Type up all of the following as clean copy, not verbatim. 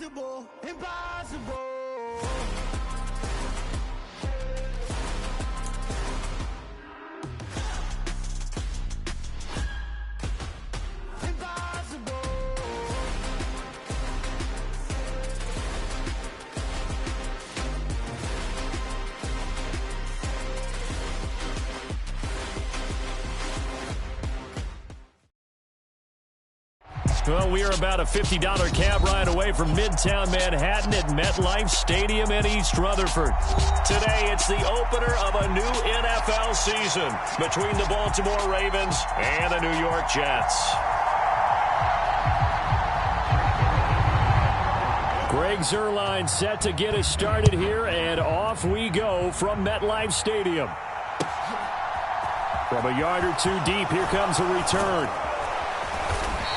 Impossible, impossible. Well, we are about a $50 cab ride away from Midtown Manhattan at MetLife Stadium in East Rutherford. Today, it's the opener of a new NFL season between the Baltimore Ravens and the New York Jets. Greg Zuerlein set to get us started here, and off we go from MetLife Stadium. From a yard or two deep, here comes a return.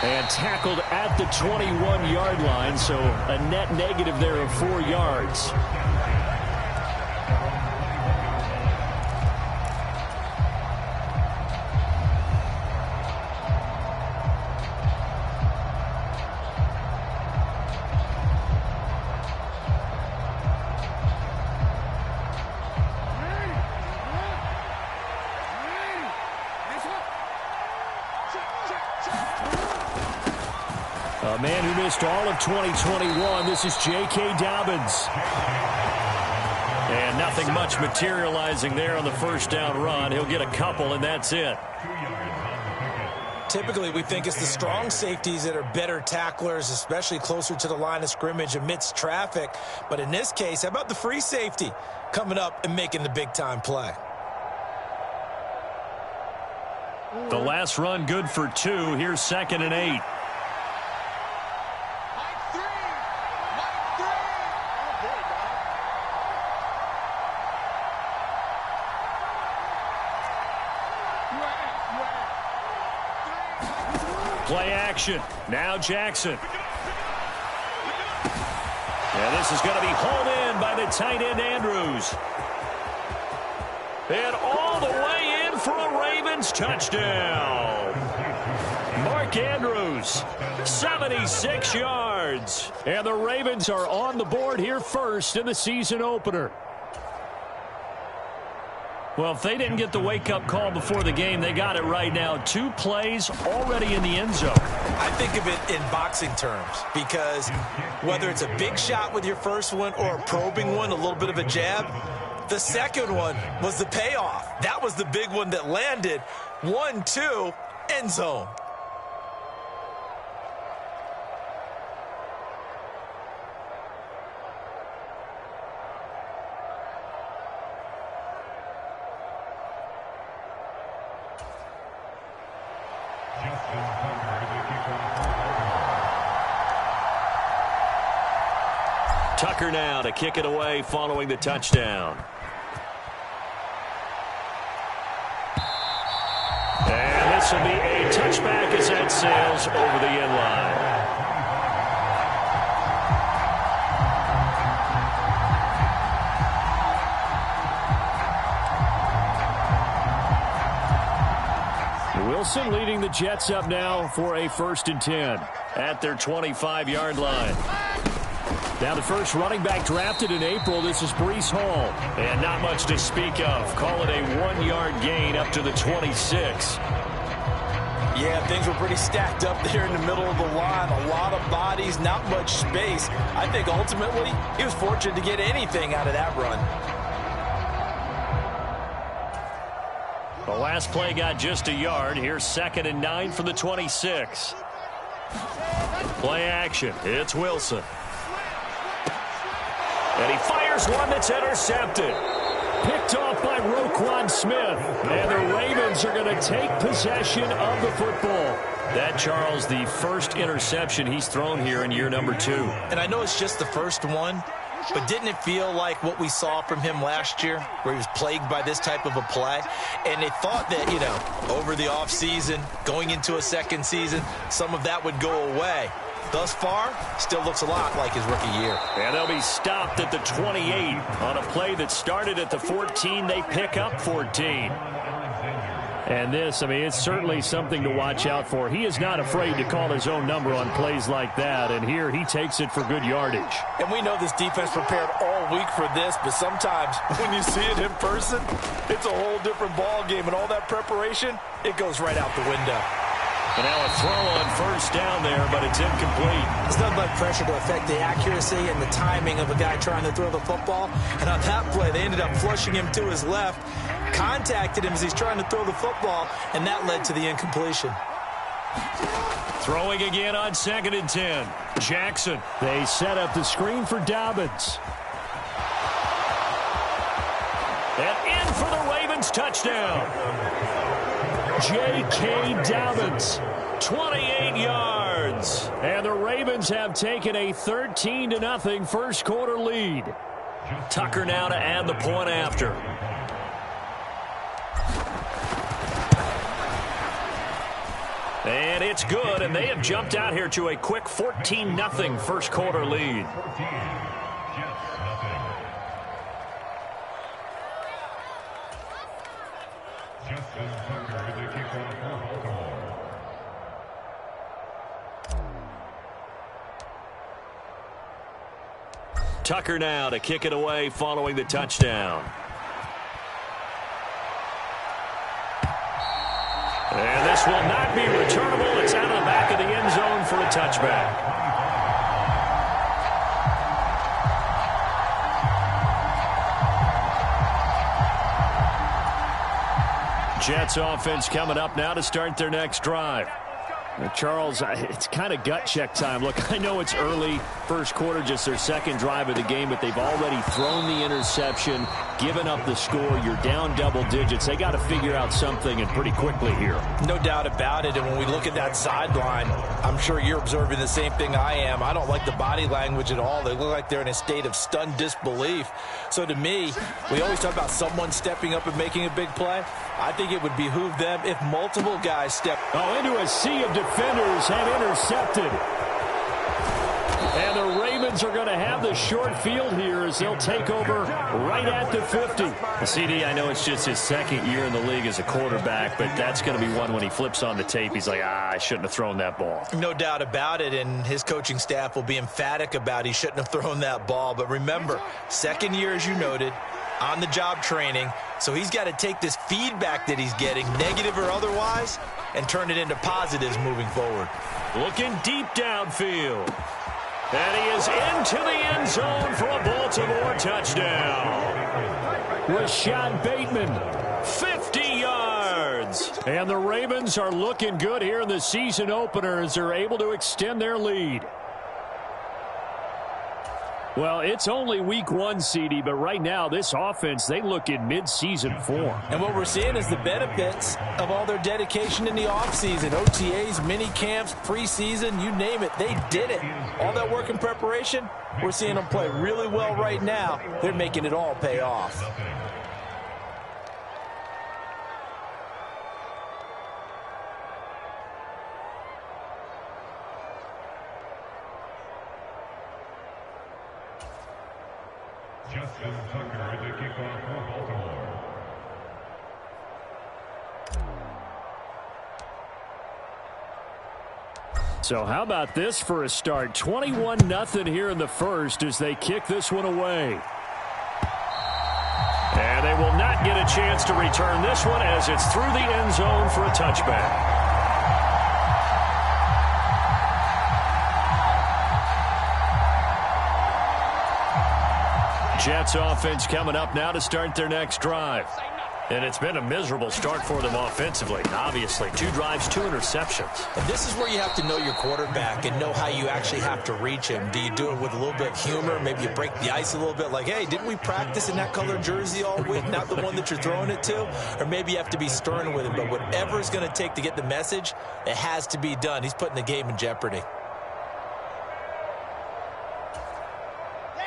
And tackled at the 21-yard line, so a net negative there of 4 yards. A man who missed all of 2021, this is J.K. Dobbins. And nothing much materializing there on the first down run. He'll get a couple, and that's it. Typically, we think it's the strong safeties that are better tacklers, especially closer to the line of scrimmage amidst traffic. But in this case, how about the free safety coming up and making the big-time play? The last run good for 2. Here's 2nd and 8. Play action. Now Jackson. And this is going to be hauled in by the tight end Andrews. And all the way in for a Ravens touchdown. Mark Andrews, 76 yards. And the Ravens are on the board here first in the season opener. Well, if they didn't get the wake-up call before the game, they got it right now. 2 plays already in the end zone. I think of it in boxing terms because whether it's a big shot with your first one or a probing one, a little bit of a jab, the second one was the payoff. That was the big one that landed. 1-2, end zone. Tucker now to kick it away following the touchdown. And this will be a touchback as that sails over the end line. Wilson leading the Jets up now for a 1st and 10 at their 25-yard line. Now the first running back drafted in April, this is Breece Hall. And not much to speak of. Call it a 1-yard gain up to the 26. Yeah, things were pretty stacked up there in the middle of the line. A lot of bodies, not much space. I think ultimately he was fortunate to get anything out of that run. The last play got just a yard. Here's 2nd and 9 from the 26. Play action. It's Wilson. And he fires one that's intercepted. Picked off by Roquan Smith. And the Ravens are going to take possession of the football. That, Charles, the first interception he's thrown here in year number 2. And I know it's just the first one, but didn't it feel like what we saw from him last year, where he was plagued by this type of a play? And they thought that, you know, over the offseason, going into a second season, some of that would go away. Thus far, still looks a lot like his rookie year. And they'll be stopped at the 28 on a play that started at the 14. They pick up 14. And this, I mean, it's certainly something to watch out for. He is not afraid to call his own number on plays like that, and here he takes it for good yardage. And we know this defense prepared all week for this, but sometimes when you see it in person, it's a whole different ball game, and all that preparation, it goes right out the window. And now a throw on first down there, but it's incomplete. There's nothing but pressure to affect the accuracy and the timing of a guy trying to throw the football. And on that play, they ended up flushing him to his left, contacted him as he's trying to throw the football, and that led to the incompletion. Throwing again on 2nd and 10. Jackson. They set up the screen for Dobbins. And in for the Ravens touchdown. J.K. Dobbins, 28 yards. And the Ravens have taken a 13-0 first quarter lead. Tucker now to add the point after. And it's good, and they have jumped out here to a quick 14-0 first quarter lead. Tucker now to kick it away following the touchdown. And this will not be returnable. It's out of the back of the end zone for a touchback. Jets offense coming up now to start their next drive. Charles, it's kind of gut check time. Look, I know it's early, first quarter, just their second drive of the game, but they've already thrown the interception, given up the score. You're down double digits. They got to figure out something, and pretty quickly here. No doubt about it, and when we look at that sideline, I'm sure you're observing the same thing I am. I don't like the body language at all. They look like they're in a state of stunned disbelief. So to me, we always talk about someone stepping up and making a big play. I think it would behoove them if multiple guys step. Oh, into a sea of defenders have intercepted. And the Ravens are going to have the short field here as they'll take over right at the 50. CD, I know it's just his second year in the league as a quarterback, but that's going to be one when he flips on the tape. He's like, I shouldn't have thrown that ball. No doubt about it, and his coaching staff will be emphatic about he shouldn't have thrown that ball. But remember, second year, as you noted, on-the-job training, so he's got to take this feedback that he's getting, negative or otherwise, and turn it into positives moving forward. Looking deep downfield. And he is into the end zone for a Baltimore touchdown. Rashad Bateman, 50 yards. And the Ravens are looking good here in the season opener as they're able to extend their lead. Well, it's only week 1, CD, but right now this offense, they look in mid-season form. And what we're seeing is the benefits of all their dedication in the offseason. OTAs, mini camps, preseason, you name it, they did it. All that work and preparation, we're seeing them play really well right now. They're making it all pay off. So how about this for a start? 21-0 here in the first as they kick this one away. And they will not get a chance to return this one as it's through the end zone for a touchback. Jets offense coming up now to start their next drive. And it's been a miserable start for them offensively. Obviously, 2 drives, 2 interceptions. And this is where you have to know your quarterback and know how you actually have to reach him. Do you do it with a little bit of humor? Maybe you break the ice a little bit like, hey, didn't we practice in that color jersey all week? Not the one that you're throwing it to? Or maybe you have to be stern with him. But whatever it's going to take to get the message, it has to be done. He's putting the game in jeopardy.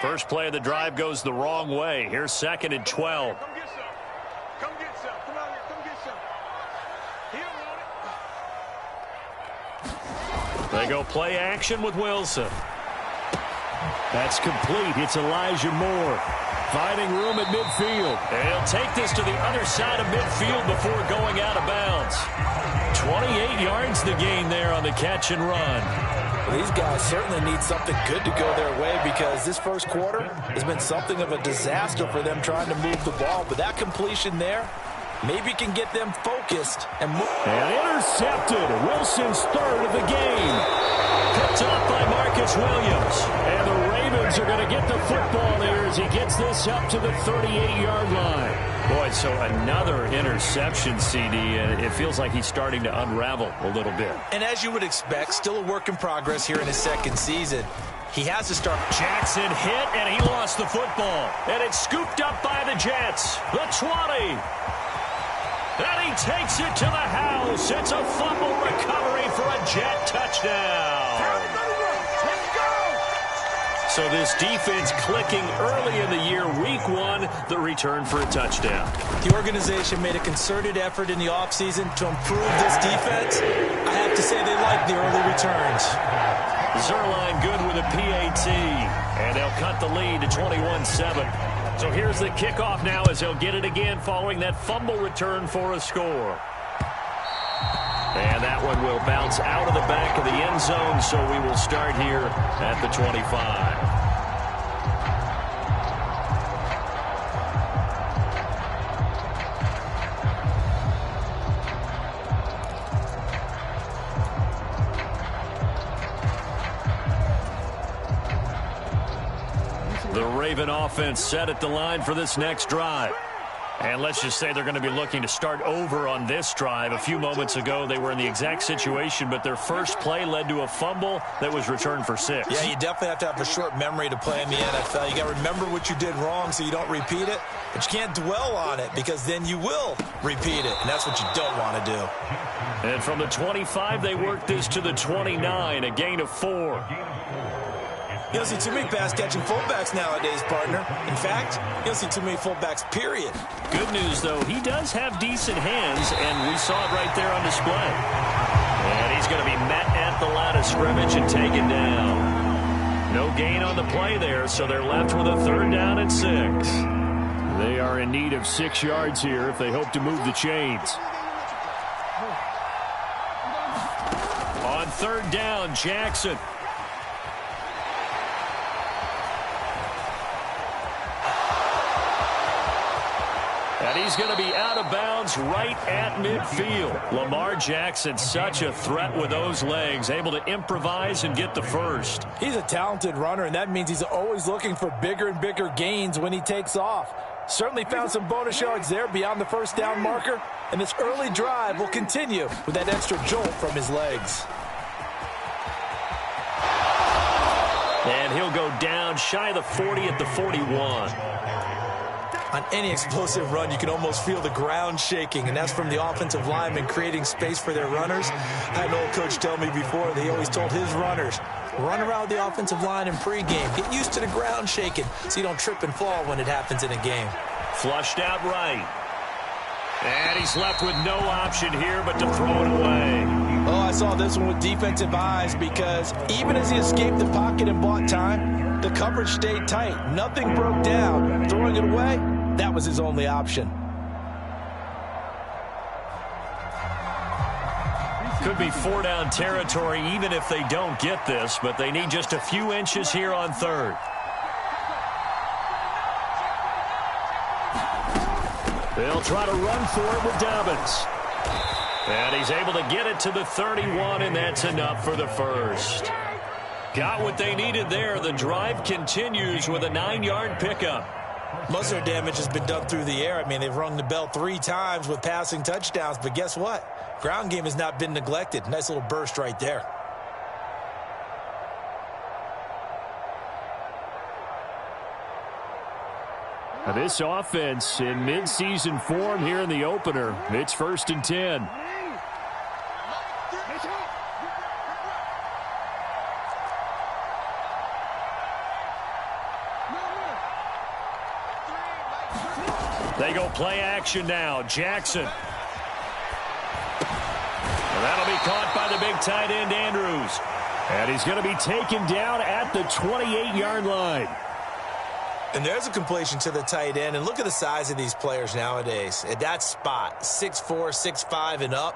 First play of the drive goes the wrong way. Here's 2nd and 12. Come get some. Come on here. Come get some. He don't want it. They go play action with Wilson. That's complete. It's Elijah Moore. Finding room at midfield. And he'll take this to the other side of midfield before going out of bounds. 28 yards the gain there on the catch and run. Well, these guys certainly need something good to go their way because this first quarter has been something of a disaster for them trying to move the ball. But that completion there maybe can get them focused and move. And intercepted. Wilson's third of the game. Picked up by Marcus Williams. And the Ravens are going to get the football here as he gets this up to the 38-yard line. Boy, so another interception, CD, and it feels like he's starting to unravel a little bit. And as you would expect, still a work in progress here in his second season. He has to start. Jackson hit, and he lost the football. And it's scooped up by the Jets. The 20. And he takes it to the house. It's a fumble recovery for a Jet touchdown. So this defense clicking early in the year, week one, the return for a touchdown. The organization made a concerted effort in the offseason to improve this defense. I have to say they like the early returns. Zerline good with a PAT, and they'll cut the lead to 21-7. So here's the kickoff now as they'll get it again following that fumble return for a score. And that one will bounce out of the back of the end zone, so we will start here at the 25. The Raven offense set at the line for this next drive. And let's just say they're going to be looking to start over on this drive. A few moments ago, they were in the exact situation, but their first play led to a fumble that was returned for 6. Yeah, you definitely have to have a short memory to play in the NFL. You got to remember what you did wrong so you don't repeat it, but you can't dwell on it because then you will repeat it, and that's what you don't want to do. And from the 25, they work this to the 29, a gain of 4. You don't see too many pass-catching fullbacks nowadays, partner. In fact, you don't see too many fullbacks, period. Good news, though, he does have decent hands, and we saw it right there on display. And he's going to be met at the line of scrimmage and taken down. No gain on the play there, so they're left with a 3rd down and 6. They are in need of 6 yards here if they hope to move the chains. On 3rd down, Jackson. And he's going to be out of bounds right at midfield. Lamar Jackson, such a threat with those legs, able to improvise and get the first. He's a talented runner, and that means he's always looking for bigger and bigger gains when he takes off. Certainly found some bonus yards there beyond the 1st down marker, and this early drive will continue with that extra jolt from his legs. And he'll go down shy of the 40 at the 41. On any explosive run, you can almost feel the ground shaking, and that's from the offensive linemen creating space for their runners. I had an old coach tell me before, they always told his runners, run around the offensive line in pregame. Get used to the ground shaking so you don't trip and fall when it happens in a game. Flushed out right. And he's left with no option here but to throw it away. Oh, I saw this one with defensive eyes because even as he escaped the pocket and bought time, the coverage stayed tight. Nothing broke down. Throwing it away, that was his only option. Could be 4-down territory even if they don't get this, but they need just a few inches here on 3rd. They'll try to run for it with Dobbins. And he's able to get it to the 31, and that's enough for the first. Got what they needed there. The drive continues with a 9-yard pickup. Most of their damage has been done through the air. I mean, they've rung the bell 3 times with passing touchdowns, but guess what? Ground game has not been neglected. Nice little burst right there. Now this offense in midseason form here in the opener. It's 1st and 10. They go play action now. Jackson. And that'll be caught by the big tight end, Andrews. And he's going to be taken down at the 28-yard line. And there's a completion to the tight end. And look at the size of these players nowadays. At that spot, 6'4", 6'5", and up.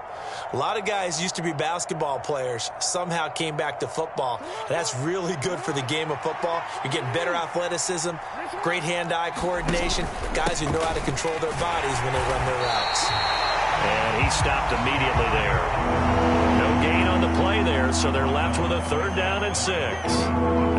A lot of guys used to be basketball players, somehow came back to football. And that's really good for the game of football. You're getting better athleticism, great hand-eye coordination, guys who know how to control their bodies when they run their routes. And he stopped immediately there. No gain on the play there, so they're left with a 3rd down and 6.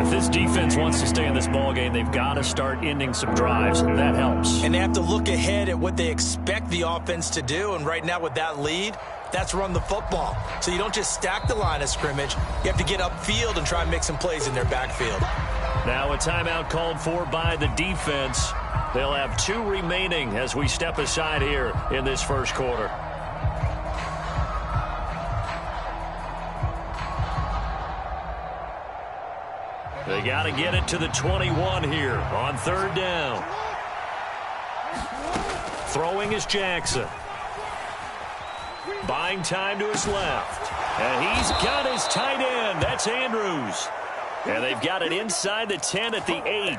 If this defense wants to stay in this ballgame, they've got to start ending some drives, and that helps. And they have to look ahead at what they expect the offense to do, and right now with that lead, that's run the football. So you don't just stack the line of scrimmage. You have to get upfield and try and make some plays in their backfield. Now a timeout called for by the defense. They'll have 2 remaining as we step aside here in this first quarter. They got to get it to the 21 here on 3rd down. Throwing is Jackson. Buying time to his left. And he's got his tight end. That's Andrews. And they've got it inside the 10 at the 8.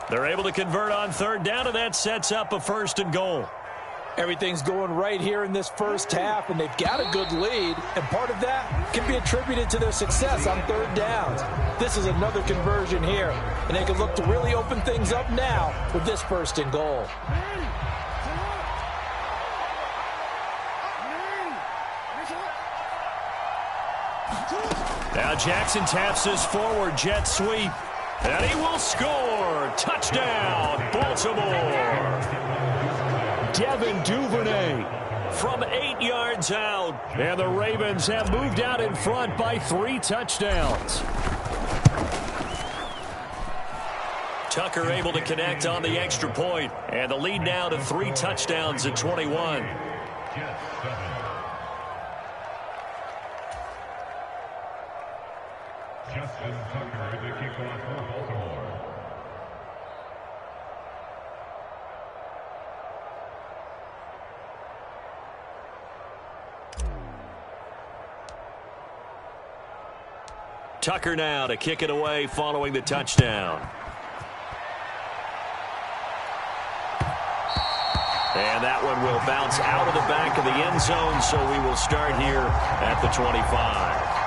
They're able to convert on 3rd down, and that sets up a 1st and goal. Everything's going right here in this first half, and they've got a good lead, and part of that can be attributed to their success on 3rd downs. This is another conversion here, and they can look to really open things up now with this 1st and goal. Now Jackson taps this forward jet sweep, and he will score. Touchdown, Baltimore. Devin Duvernay from 8 yards out, and the Ravens have moved out in front by 3 touchdowns. Tucker able to connect on the extra point, and the lead now to 3 touchdowns at 21. Justin Tucker, the kickoff for Baltimore. Tucker now to kick it away following the touchdown. And that one will bounce out of the back of the end zone, so we will start here at the 25.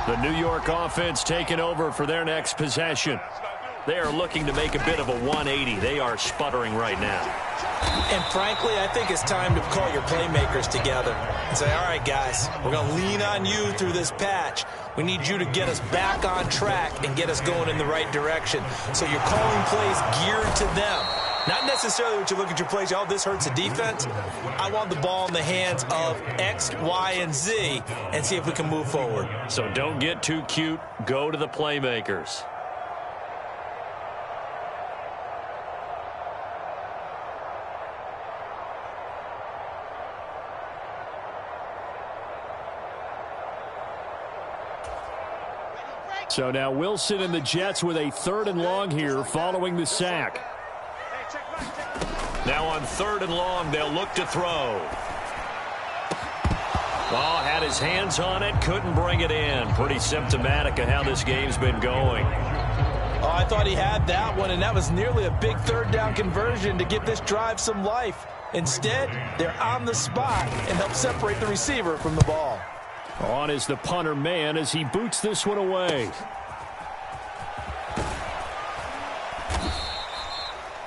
The New York offense taking over for their next possession. They are looking to make a bit of a 180. They are sputtering right now. And frankly, I think it's time to call your playmakers together and say, all right, guys, we're going to lean on you through this patch. We need you to get us back on track and get us going in the right direction. So you're calling plays geared to them. Not necessarily what you look at your plays, oh, this hurts the defense. I want the ball in the hands of X, Y, and Z and see if we can move forward. So don't get too cute. Go to the playmakers. So now Wilson and the Jets with a 3rd and long here following the sack. Now on 3rd and long, they'll look to throw. Oh, had his hands on it, couldn't bring it in. Pretty symptomatic of how this game's been going. Oh, I thought he had that one, and that was nearly a big 3rd down conversion to give this drive some life. Instead, they're on the spot and help separate the receiver from the ball. On is the punter man as he boots this one away.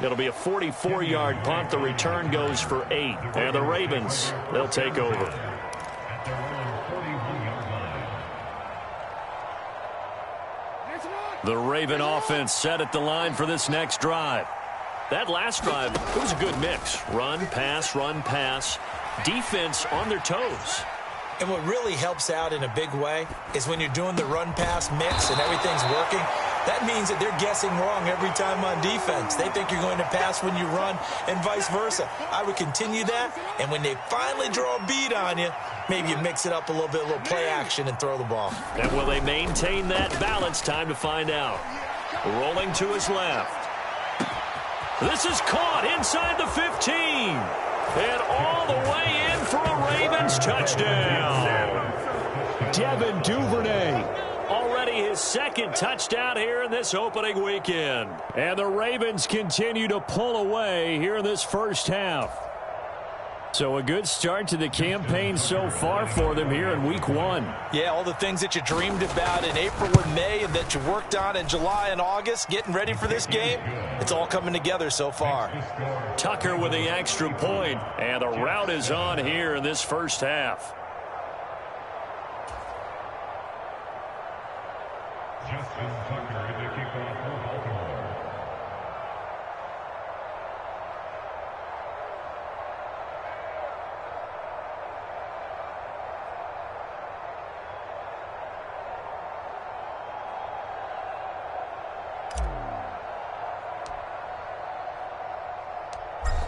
It'll be a 44-yard punt. The return goes for 8. And the Ravens, they'll take over. The Raven offense set at the line for this next drive. That last drive, it was a good mix. Run, pass, defense on their toes. And what really helps out in a big way is when you're doing the run-pass mix and everything's working, that means that they're guessing wrong every time on defense. They think you're going to pass when you run and vice versa. I would continue that, and when they finally draw a beat on you, maybe you mix it up a little bit, a little play action, and throw the ball. And will they maintain that balance? Time to find out. Rolling to his left. This is caught inside the 15. And all the way in for a Ravens touchdown. Devin Duvernay, already his second touchdown here in this opening weekend. And the Ravens continue to pull away here in this first half. So a good start to the campaign so far for them here in week 1. Yeah, all the things that you dreamed about in April and May and that you worked on in July and August, getting ready for this game, it's all coming together so far. Tucker with the extra point, and the route is on here in this first half. Justin Tucker, the kickoff for Baltimore.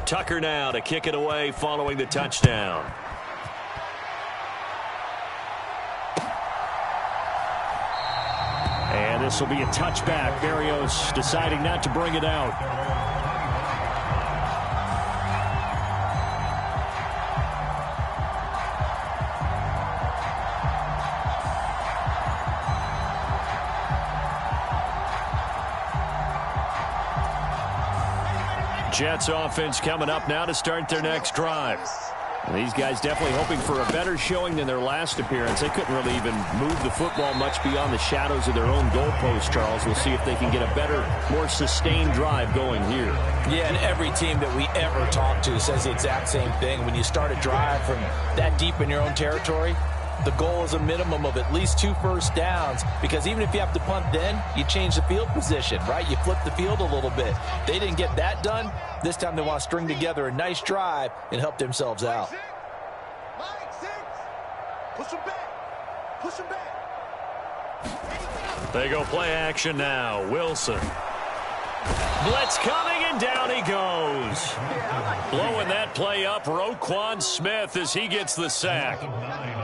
Tucker now to kick it away following the touchdown. And this will be a touchback. Berrios deciding not to bring it out. Jets offense coming up now to start their next drive. And these guys definitely hoping for a better showing than their last appearance. They couldn't really even move the football much beyond the shadows of their own goalpost, Charles. We'll see if they can get a better, more sustained drive going here. Yeah, and every team that we ever talk to says the exact same thing. When you start a drive from that deep in your own territory, the goal is a minimum of at least 2 first downs, because even if you have to punt then, you change the field position, right? You flip the field a little bit. They didn't get that done. This time they want to string together a nice drive and help themselves out. Push him back. Push him back. They go play action now. Wilson. Blitz coming, and down he goes. Blowing that play up, Roquan Smith, as he gets the sack.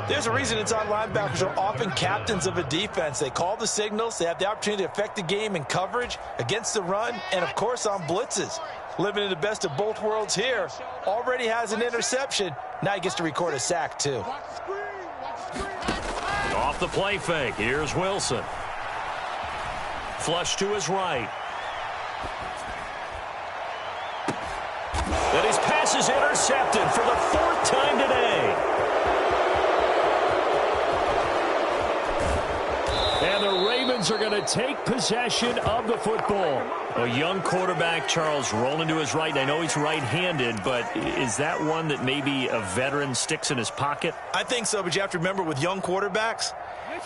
There's a reason inside linebackers are often captains of a defense. They call the signals. They have the opportunity to affect the game in coverage, against the run, and, of course, on blitzes. Living in the best of both worlds here. Already has an interception. Now he gets to record a sack, too. Off the play fake. Here's Wilson. Flush to his right. And his pass is intercepted for the 4th time today. And the Ravens are going to take possession of the football. A young quarterback, Charles, rolling to his right. I know he's right-handed, but is that one that maybe a veteran sticks in his pocket? I think so, but you have to remember with young quarterbacks,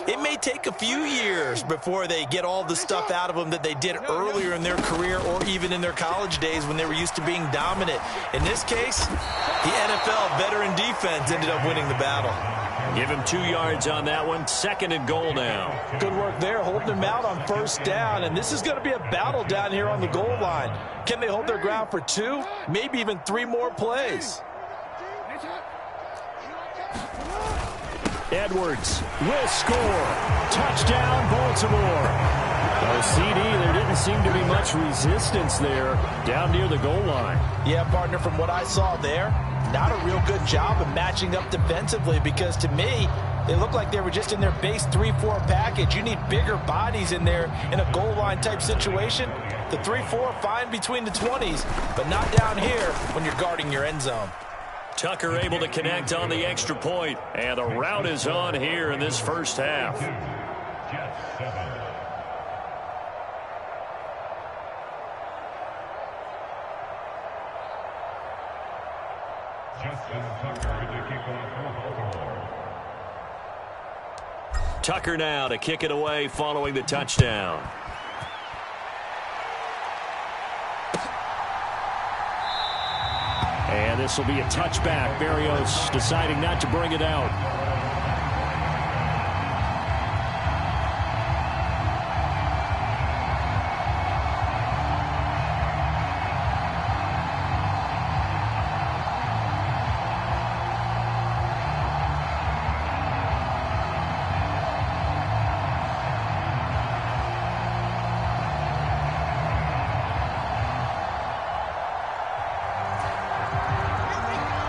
it may take a few years before they get all the stuff out of them that they did earlier in their career or even in their college days when they were used to being dominant. In this case, the NFL veteran defense ended up winning the battle. Give him 2 yards on that one. 2nd and goal now. Good work there, holding them out on first down. And this is going to be a battle down here on the goal line. Can they hold their ground for 2, maybe even 3 more plays? Edwards will score. Touchdown, Baltimore. Oh, CD, there didn't seem to be much resistance there down near the goal line. Yeah, partner, from what I saw there, not a real good job of matching up defensively, because to me, they looked like they were just in their base 3-4 package. You need bigger bodies in there in a goal line type situation. The 3-4 fine between the 20s, but not down here when you're guarding your end zone. Tucker able to connect on the extra point, and the route is on here in this first half. Jets 7. Justin Tucker, the kickoff for Baltimore. Tucker now to kick it away following the touchdown. And this will be a touchback. Berrios deciding not to bring it out.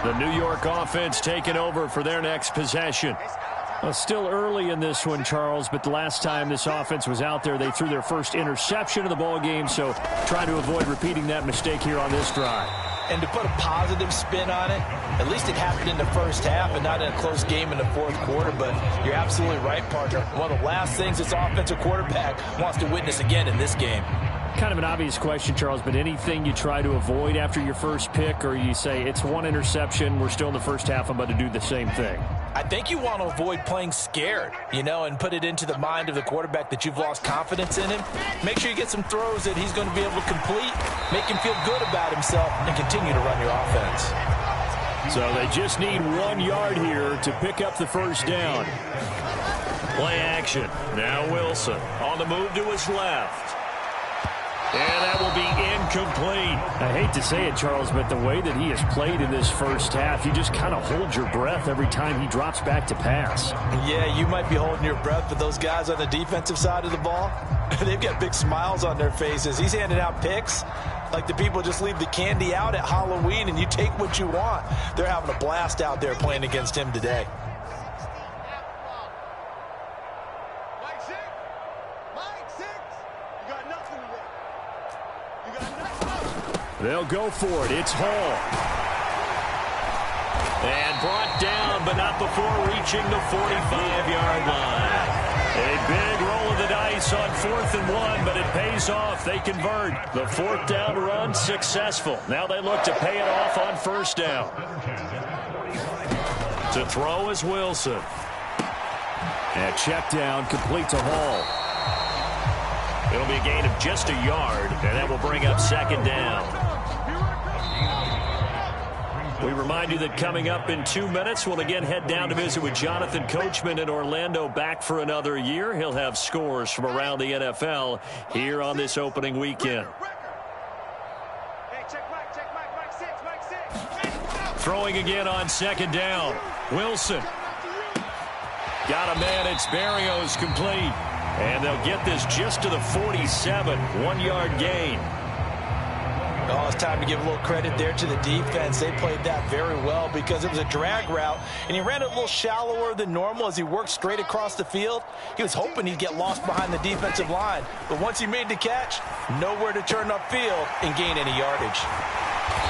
The New York offense taking over for their next possession. Well, still early in this one, Charles, but the last time this offense was out there, they threw their first interception of the ball game, so trying to avoid repeating that mistake here on this drive. And to put a positive spin on it, at least it happened in the first half and not in a close game in the fourth quarter. But you're absolutely right, partner. One of the last things this offensive quarterback wants to witness again in this game. Kind of an obvious question, Charles, but anything you try to avoid after your first pick, or you say it's one interception, we're still in the first half, I'm about to do the same thing? I think you want to avoid playing scared, and put it into the mind of the quarterback that you've lost confidence in him. Make sure you get some throws that he's going to be able to complete, make him feel good about himself, and continue to run your offense. So they just need 1 yard here to pick up the first down. Play action. Now Wilson on the move to his left. And that will be incomplete. I hate to say it, Charles, but the way that he has played in this first half, you just kind of hold your breath every time he drops back to pass. Yeah, you might be holding your breath, but those guys on the defensive side of the ball, they've got big smiles on their faces. He's handing out picks like the people just leave the candy out at Halloween and you take what you want. They're having a blast out there playing against him today. They'll go for it. It's Hall. And brought down, but not before reaching the 45-yard line. A big roll of the dice on 4th and 1, but it pays off. They convert. The 4th down run successful. Now they look to pay it off on 1st down. To throw is Wilson. And check down, complete to Hall. It'll be a gain of just a yard, and that will bring up 2nd down. We remind you that coming up in 2 minutes, we'll again head down to visit with Jonathan Coachman in Orlando, back for another year. He'll have scores from around the NFL here on this opening weekend. Throwing again on 2nd down. Wilson. Got a man. It's Berrios complete. And they'll get this just to the 47. 1 yard gain. Oh, it's time to give a little credit there to the defense. They played that very well because it was a drag route, and he ran it a little shallower than normal as he worked straight across the field. He was hoping he'd get lost behind the defensive line, but once he made the catch, nowhere to turn upfield and gain any yardage.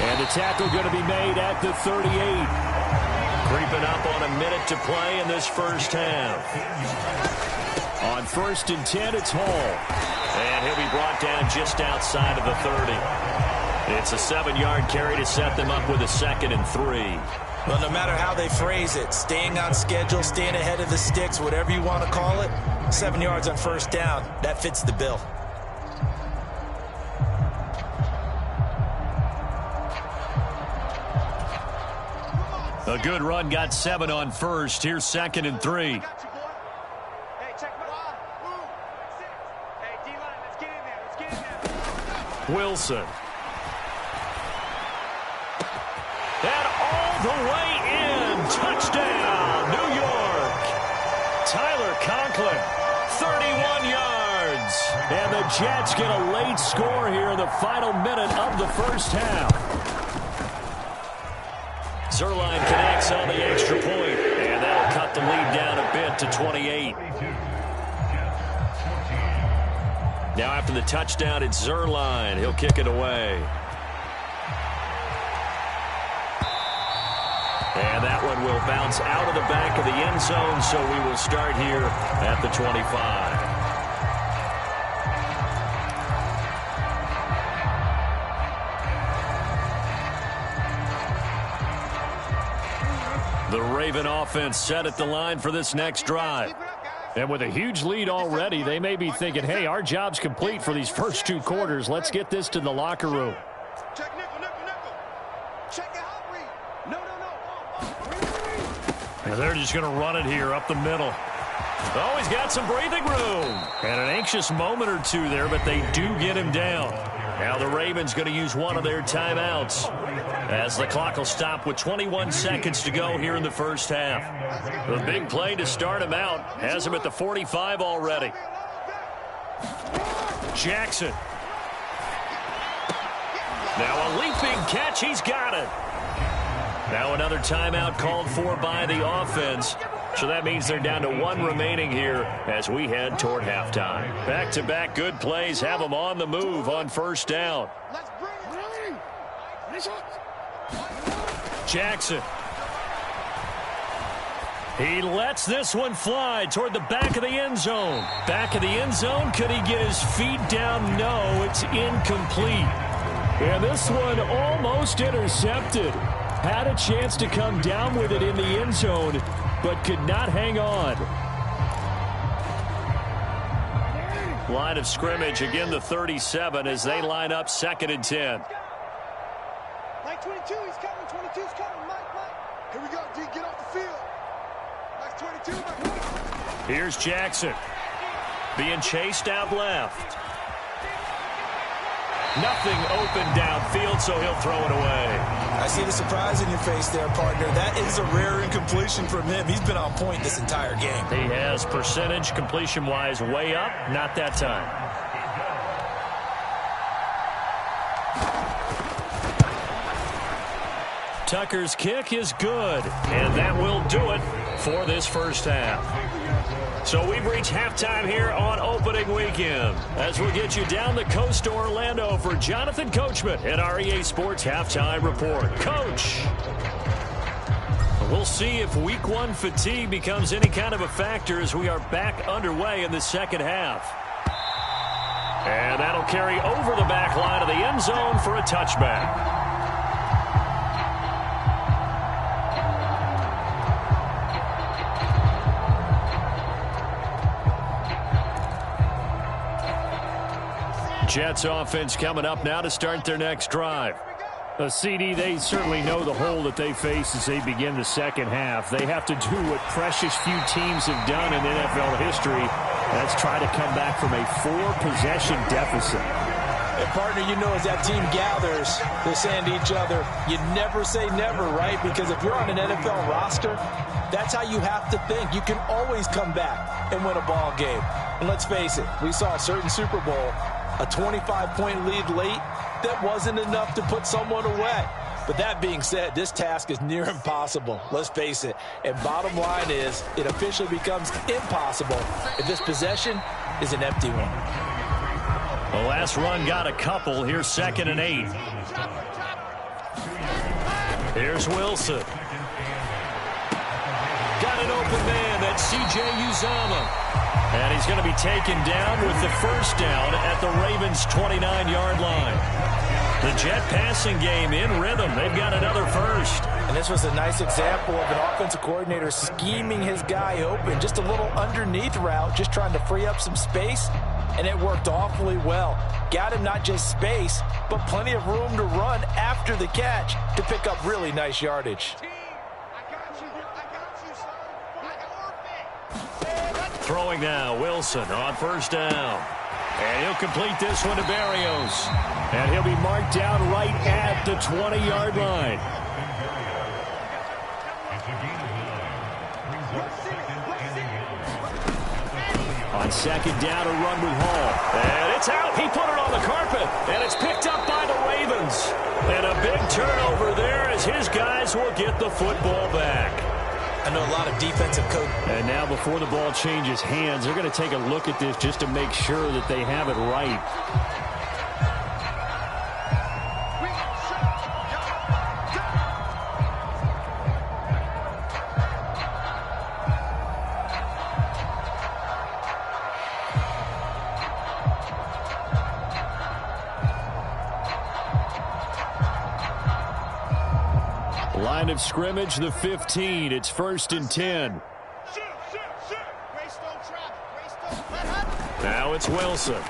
And the tackle going to be made at the 38. Creeping up on a minute to play in this first half. On 1st and 10, it's Hall. And he'll be brought down just outside of the 30. It's a 7-yard carry to set them up with a 2nd and 3. Well, no matter how they phrase it, staying on schedule, staying ahead of the sticks, whatever you want to call it, 7 yards on 1st down, that fits the bill. A good run, got 7 on 1st. Here's 2nd and 3. Wilson. And all the way in. Touchdown, New York. Tyler Conklin, 31 yards. And the Jets get a late score here in the final minute of the first half. Zuerlein connects on the extra point, and that'll cut the lead down a bit to 28. Now after the touchdown, it's Zuerlein. He'll kick it away. And that one will bounce out of the back of the end zone, so we will start here at the 25. The Raven offense set at the line for this next drive. And with a huge lead already, they may be thinking, hey, our job's complete for these first 2 quarters. Let's get this to the locker room. And they're just going to run it here up the middle. Oh, he's got some breathing room. And an anxious moment or two there, but they do get him down. Now the Ravens going to use one of their timeouts as the clock will stop with 21 seconds to go here in the first half. The big play to start him out has him at the 45 already. Jackson. Now a leaping catch. He's got it. Now another timeout called for by the offense. So that means they're down to one remaining here as we head toward halftime. Back-to-back good plays have them on the move on first down. Jackson. He lets this one fly toward the back of the end zone. Back of the end zone. Could he get his feet down? No, it's incomplete. And this one almost intercepted. Had a chance to come down with it in the end zone, but could not hang on. Line of scrimmage, again the 37 as they line up 2nd and 10. Mike 22, he's coming. 22's coming. Mike. Here we go, D. Get off the field. Mike 22, Mike. Here's Jackson. Being chased out left. Nothing open downfield, so he'll throw it away. I see the surprise in your face there, partner. That is a rare incompletion from him. He's been on point this entire game. He has percentage completion-wise way up. Not that time. Tucker's kick is good, and that will do it for this first half. So we've reached halftime here on opening weekend as we'll get you down the coast to Orlando for Jonathan Coachman at our EA Sports Halftime Report. Coach, we'll see if week one fatigue becomes any kind of a factor as we are back underway in the second half. And that'll carry over the back line of the end zone for a touchback. Jets offense coming up now to start their next drive. CD, they certainly know the hole that they face as they begin the second half. They have to do what precious few teams have done in NFL history. That's try to come back from a 4-possession deficit. And partner, you know, as that team gathers, they're saying to each other, you never say never, right? Because if you're on an NFL roster, that's how you have to think. You can always come back and win a ball game. And let's face it, we saw a certain Super Bowl, a 25-point lead late, that wasn't enough to put someone away. But that being said, this task is near impossible. Let's face it. And bottom line is, it officially becomes impossible if this possession is an empty one. The last run got a couple. Here's 2nd and 8. Here's Wilson. Got an open man. That's C.J. Uzomah. And he's going to be taken down with the first down at the Ravens' 29-yard line. The Jet passing game in rhythm. They've got another first. And this was a nice example of an offensive coordinator scheming his guy open. Just a little underneath route, just trying to free up some space. And it worked awfully well. Got him not just space, but plenty of room to run after the catch to pick up really nice yardage. Throwing now, Wilson on first down. And he'll complete this one to Berrios. And he'll be marked down right at the 20-yard line. On second down, a run with Hall. And it's out. He put it on the carpet. And it's picked up by the Ravens. And a big turnover there as his guys will get the football back. I know a lot of defensive coach. And now before the ball changes hands, they're going to take a look at this just to make sure that they have it right. Line of scrimmage, the 15. It's 1st and 10. Now it's Wilson.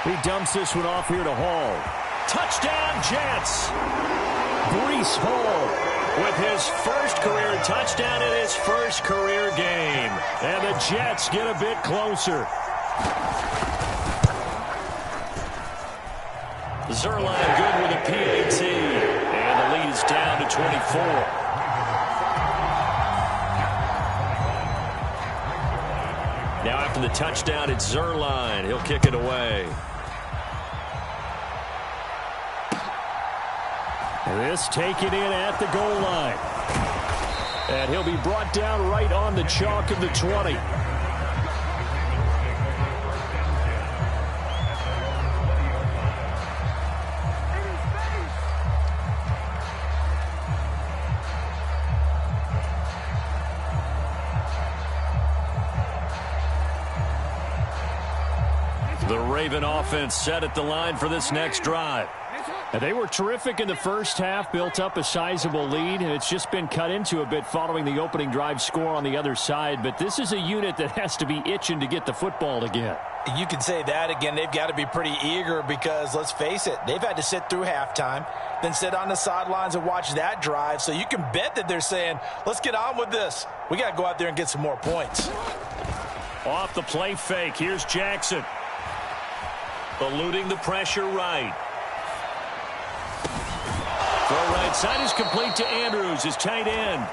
He dumps this one off here to Hall. Touchdown, Jets. Breece Hall with his first career touchdown in his first career game. And the Jets get a bit closer. Zerline good with a PAT. And the lead is down to 24. Now after the touchdown, it's Zerline. He'll kick it away. This taken in at the goal line. And he'll be brought down right on the chalk of the 20. The Raven offense set at the line for this next drive. And they were terrific in the first half, built up a sizable lead, and it's just been cut into a bit following the opening drive score on the other side. But this is a unit that has to be itching to get the football again. You can say that again. They've got to be pretty eager because, let's face it, they've had to sit through halftime, then sit on the sidelines and watch that drive. So you can bet that they're saying, let's get on with this. We got to go out there and get some more points. Off the play fake, here's Jackson. Eluding the pressure right. Throw right side is complete to Andrews, his tight end.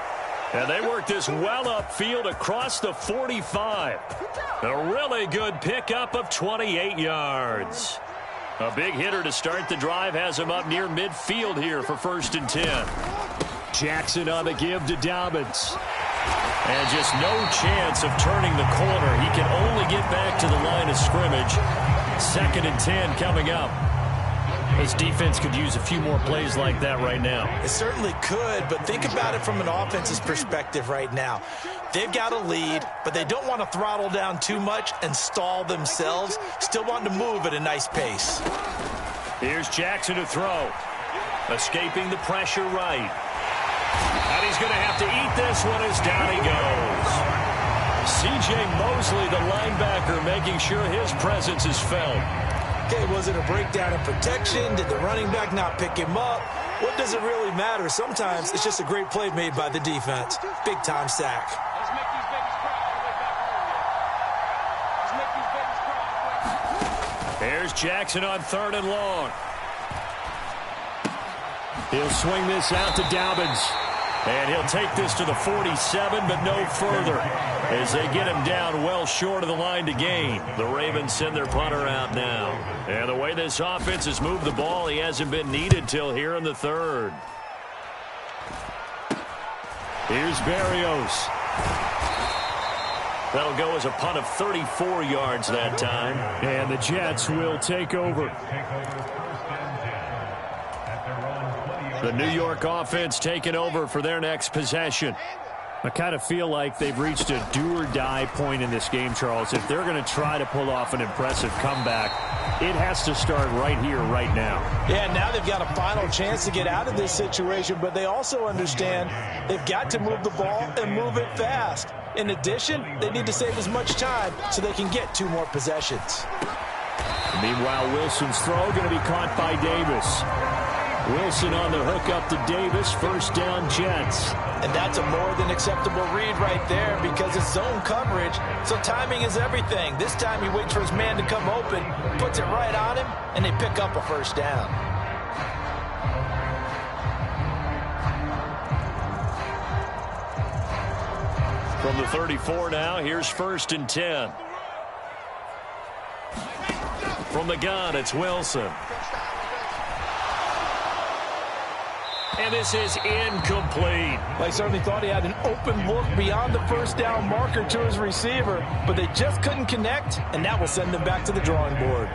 And they work this well upfield across the 45. A really good pickup of 28 yards. A big hitter to start the drive has him up near midfield here for 1st and 10. Jackson on the give to Dobbins. And just no chance of turning the corner. He can only get back to the line of scrimmage. 2nd and 10 coming up. This defense could use a few more plays like that right now. It certainly could, but think about it from an offense's perspective right now. They've got a lead, but they don't want to throttle down too much and stall themselves. Still wanting to move at a nice pace. Here's Jackson to throw. Escaping the pressure right. And he's going to have to eat this one as down he goes. C.J. Mosley, the linebacker, making sure his presence is felt. Okay, was it a breakdown in protection? Did the running back not pick him up? What does it really matter? Sometimes it's just a great play made by the defense. Big-time sack. There's Jackson on 3rd and long. He'll swing this out to Dobbins. And he'll take this to the 47, but no further, as they get him down well short of the line to gain. The Ravens send their punter out now. And the way this offense has moved the ball, he hasn't been needed till here in the 3rd. Here's Berrios. That'll go as a punt of 34 yards that time. And the Jets will take over. The New York offense taking over for their next possession. I kind of feel like they've reached a do-or-die point in this game, Charles. If they're going to try to pull off an impressive comeback, it has to start right here, right now. Yeah, now they've got a final chance to get out of this situation, but they also understand they've got to move the ball and move it fast. In addition, they need to save as much time so they can get 2 more possessions. Meanwhile, Wilson's throw going to be caught by Davis. Wilson on the hook up to Davis. 1st down, Jets. And that's a more than acceptable read right there because it's zone coverage, so timing is everything. This time he waits for his man to come open, puts it right on him, and they pick up a 1st down. From the 34 now, here's 1st and 10. From the gun, it's Wilson. And this is incomplete. They certainly thought he had an open look beyond the 1st down marker to his receiver, but they just couldn't connect, and that will send them back to the drawing board.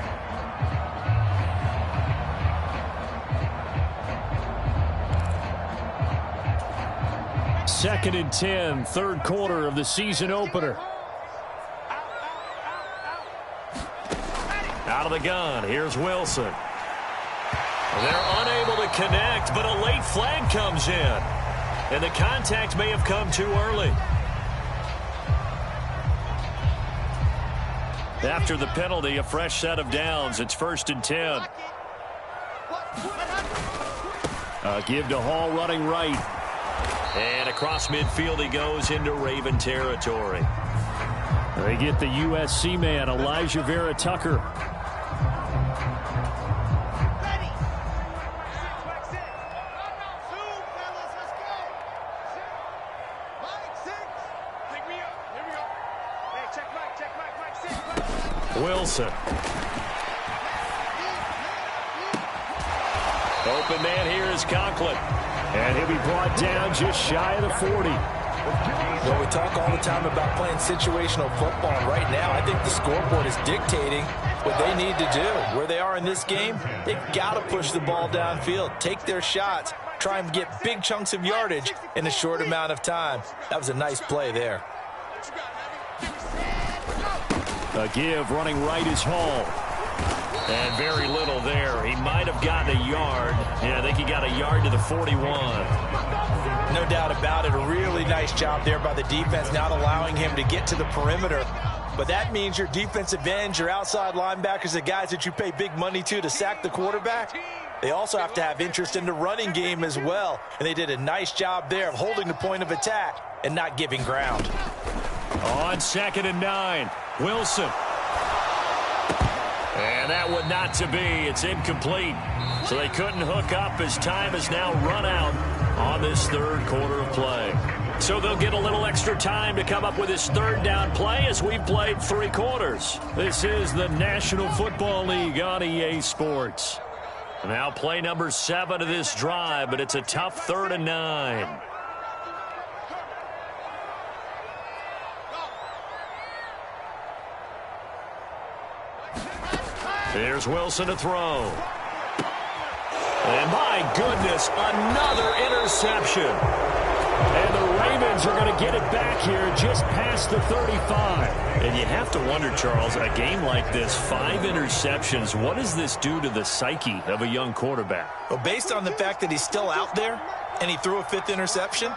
Second and 10, 3rd quarter of the season opener. Out of the gun, here's Wilson. They're unable to connect, but a late flag comes in. And the contact may have come too early. After the penalty, a fresh set of downs. It's 1st and 10. Give to Hall running right. And across midfield he goes into Raven territory. They get the USC man, Elijah Vera Tucker. Wilson. Open man here is Conklin. And he'll be brought down just shy of the 40. Well, we talk all the time about playing situational football. Right now, I think the scoreboard is dictating what they need to do. Where they are in this game, they've got to push the ball downfield, take their shots, try and get big chunks of yardage in a short amount of time. That was a nice play there. A give running right is Hall. And very little there. He might have gotten a yard. Yeah, I think he got a yard to the 41. No doubt about it. A really nice job there by the defense, not allowing him to get to the perimeter. But that means your defensive ends, your outside linebackers, the guys that you pay big money to sack the quarterback, they also have to have interest in the running game as well. And they did a nice job there of holding the point of attack and not giving ground. On 2nd and 9, Wilson. And that one not to be. It's incomplete. So they couldn't hook up as time has now run out on this third quarter of play. So they'll get a little extra time to come up with this third down play as we've played 3 quarters. This is the National Football League on EA Sports. Now play number 7 of this drive, but it's a tough 3rd and 9. Here's Wilson to throw. And my goodness, another interception. And the Ravens are going to get it back here just past the 35. And you have to wonder, Charles, a game like this, 5 interceptions, what does this do to the psyche of a young quarterback? Well, based on the fact that he's still out there and he threw a 5th interception,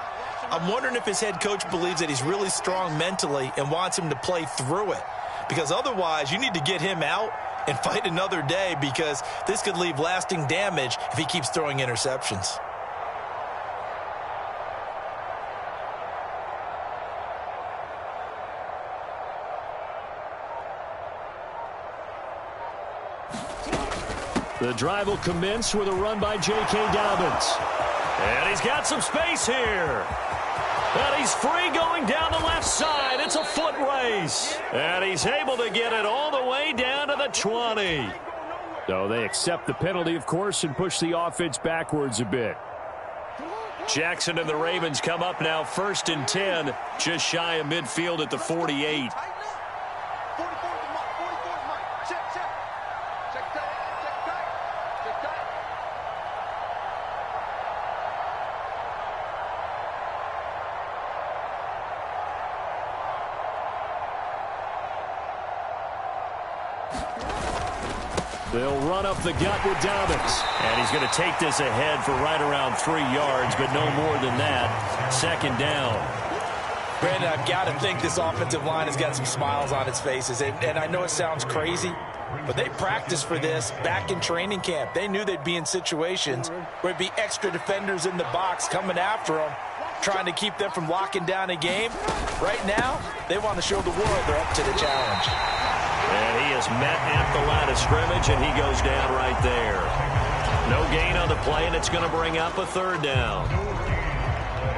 I'm wondering if his head coach believes that he's really strong mentally and wants him to play through it. Because otherwise, you need to get him out and fight another day, because this could leave lasting damage if he keeps throwing interceptions. The drive will commence with a run by J.K. Dobbins. And he's got some space here. And he's free going down the left side. It's a foot race. And he's able to get it all the way down to the 20. So they accept the penalty, of course, and push the offense backwards a bit. Jackson and the Ravens come up now 1st and 10, just shy of midfield at the 48. They'll run up the gut with Dobbins. And he's going to take this ahead for right around 3 yards, but no more than that. 2nd down. Brandon, I've got to think this offensive line has got some smiles on its faces. And I know it sounds crazy, but they practiced for this back in training camp. They knew they'd be in situations where it'd be extra defenders in the box coming after them, trying to keep them from locking down a game. Right now, they want to show the world they're up to the challenge. And he is met at the line of scrimmage, and he goes down right there. No gain on the play, and it's going to bring up a 3rd down.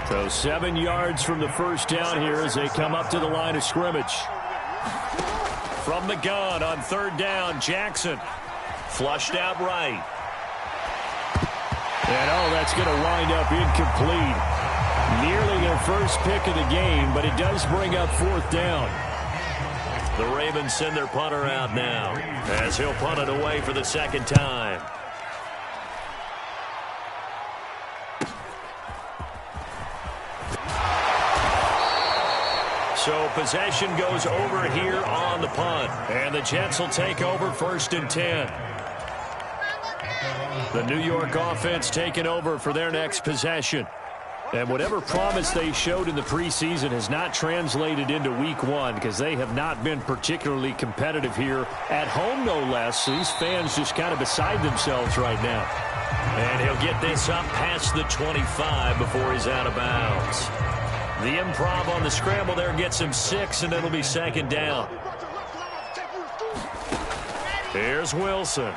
So 7 yards from the 1st down here as they come up to the line of scrimmage. From the gun on 3rd down, Jackson. Flushed out right. And, that's going to wind up incomplete. Nearly their first pick of the game, but it does bring up 4th down. The Ravens send their punter out now as he'll punt it away for the 2nd time. So possession goes over here on the punt. And the Jets will take over 1st and 10. The New York offense taking over for their next possession. And whatever promise they showed in the preseason has not translated into week 1 because they have not been particularly competitive here at home, no less. So these fans just kind of beside themselves right now. And he'll get this up past the 25 before he's out of bounds. The improv on the scramble there gets him 6, and it'll be 2nd down. Here's Wilson.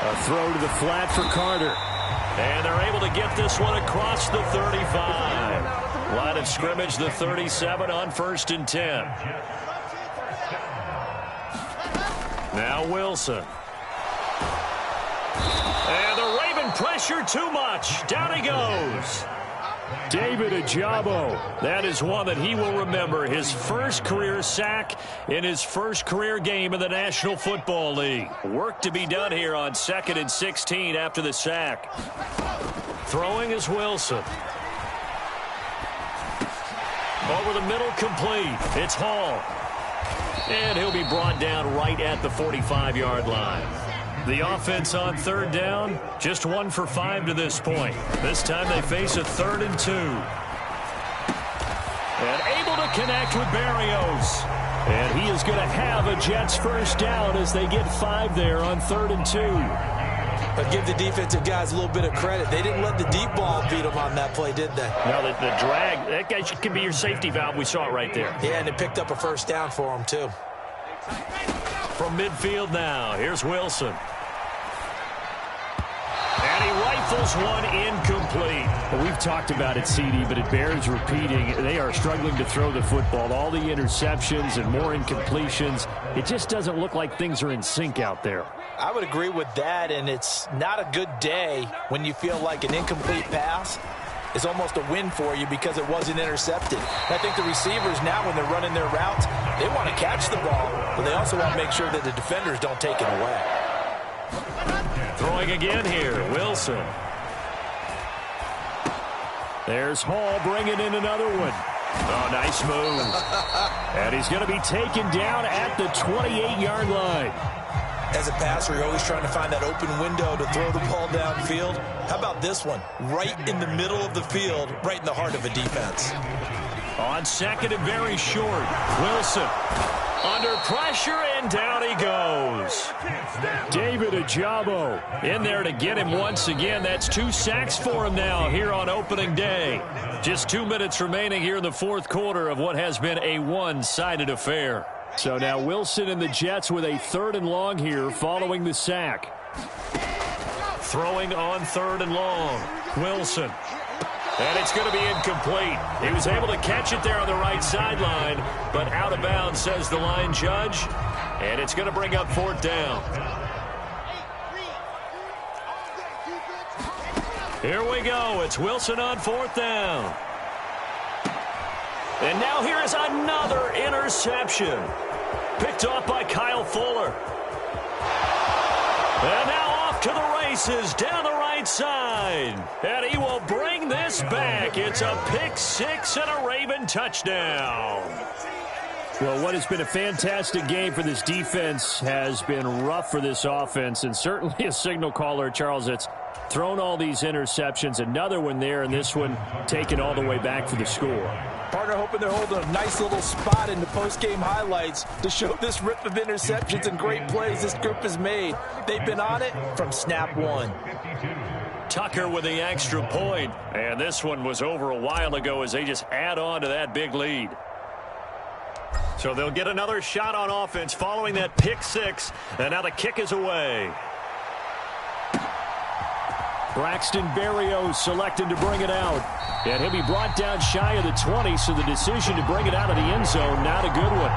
A throw to the flat for Carter. And they're able to get this one across the 35. Line of scrimmage, the 37 on 1st and 10. Now Wilson. And the Raven pressure too much. Down he goes. David Ajabo. That is one that he will remember. His first career sack in his first career game in the National Football League. Work to be done here on 2nd and 16 after the sack. Throwing is Wilson. Over the middle, complete. It's Hall. And he'll be brought down right at the 45-yard line. The offense on 3rd down, just 1 for 5 to this point. This time they face a 3rd and 2. And able to connect with Berrios. And he is going to have a Jets first down as they get 5 there on 3rd and 2. But give the defensive guys a little bit of credit. They didn't let the deep ball beat them on that play, did they? No, the drag, that guy can be your safety valve. We saw it right there. Yeah, and it picked up a first down for them, too. From midfield now, here's Wilson. And he rifles one incomplete. Well, we've talked about it, CD, but it bears repeating. They are struggling to throw the football. All the interceptions and more incompletions. It just doesn't look like things are in sync out there. I would agree with that, and it's not a good day when you feel like an incomplete pass is almost a win for you because it wasn't intercepted. And I think the receivers now, when they're running their routes, they want to catch the ball, but they also want to make sure that the defenders don't take it away. Throwing again here, Wilson. There's Hall bringing in another one. Oh, nice move. And he's going to be taken down at the 28-yard line. As a passer, you're always trying to find that open window to throw the ball downfield. How about this one? Right in the middle of the field, right in the heart of a defense. On 2nd and very short, Wilson under pressure, and down he goes. David Ajabo In there to get him once again. That's 2 sacks for him now here on opening day. Just 2 minutes remaining here in the 4th quarter of what has been a one-sided affair. So now Wilson and the Jets with a 3rd and long here following the sack. Throwing on 3rd and long. Wilson. And it's going to be incomplete. He was able to catch it there on the right sideline, but out of bounds, says the line judge. And it's going to bring up 4th down. Here we go. It's Wilson on 4th down. And now here is another interception. Picked off by Kyle Fuller. And now off to the races down the right side. And he will bring this back. It's a pick 6 and a Raven touchdown. Well, what has been a fantastic game for this defense has been rough for this offense, and certainly a signal caller, Charles, that's thrown all these interceptions. Another one there, and this one taken all the way back for the score. Partner hoping they're holding a nice little spot in the post-game highlights to show this rip of interceptions and great plays this group has made. They've been on it from snap 1. Tucker with the extra point. And this one was over a while ago as they just add on to that big lead. So they'll get another shot on offense following that pick 6. And now the kick is away. Braxton Berrios selected to bring it out. And he'll be brought down shy of the 20, so the decision to bring it out of the end zone, not a good one.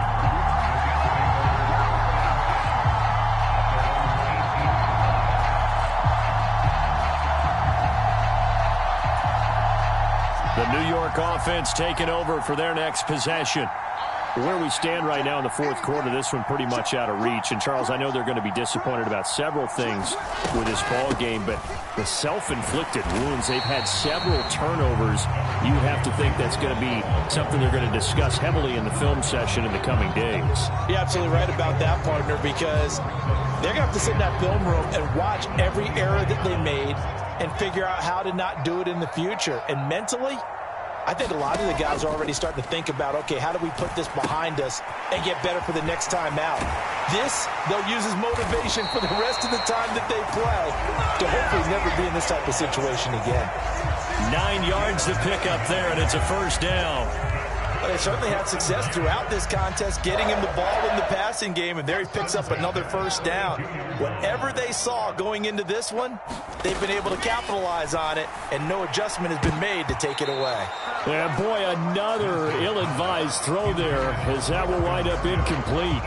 The New York offense taking over for their next possession. Where we stand right now in the 4th quarter, this one pretty much out of reach. And, Charles, I know they're going to be disappointed about several things with this ball game, but the self-inflicted wounds, they've had several turnovers. You have to think that's going to be something they're going to discuss heavily in the film session in the coming days. You're absolutely right about that, partner, because they're going to have to sit in that film room and watch every error that they made and figure out how to not do it in the future. And mentally, I think a lot of the guys are already starting to think about, okay, how do we put this behind us and get better for the next time out? This, they'll use as motivation for the rest of the time that they play to hopefully never be in this type of situation again. 9 yards to pick up there, and it's a first down. But they certainly had success throughout this contest, getting him the ball in the passing game, and there he picks up another first down. Whatever they saw going into this one, they've been able to capitalize on it, and no adjustment has been made to take it away. And, boy, another ill-advised throw there, as that will wind up incomplete.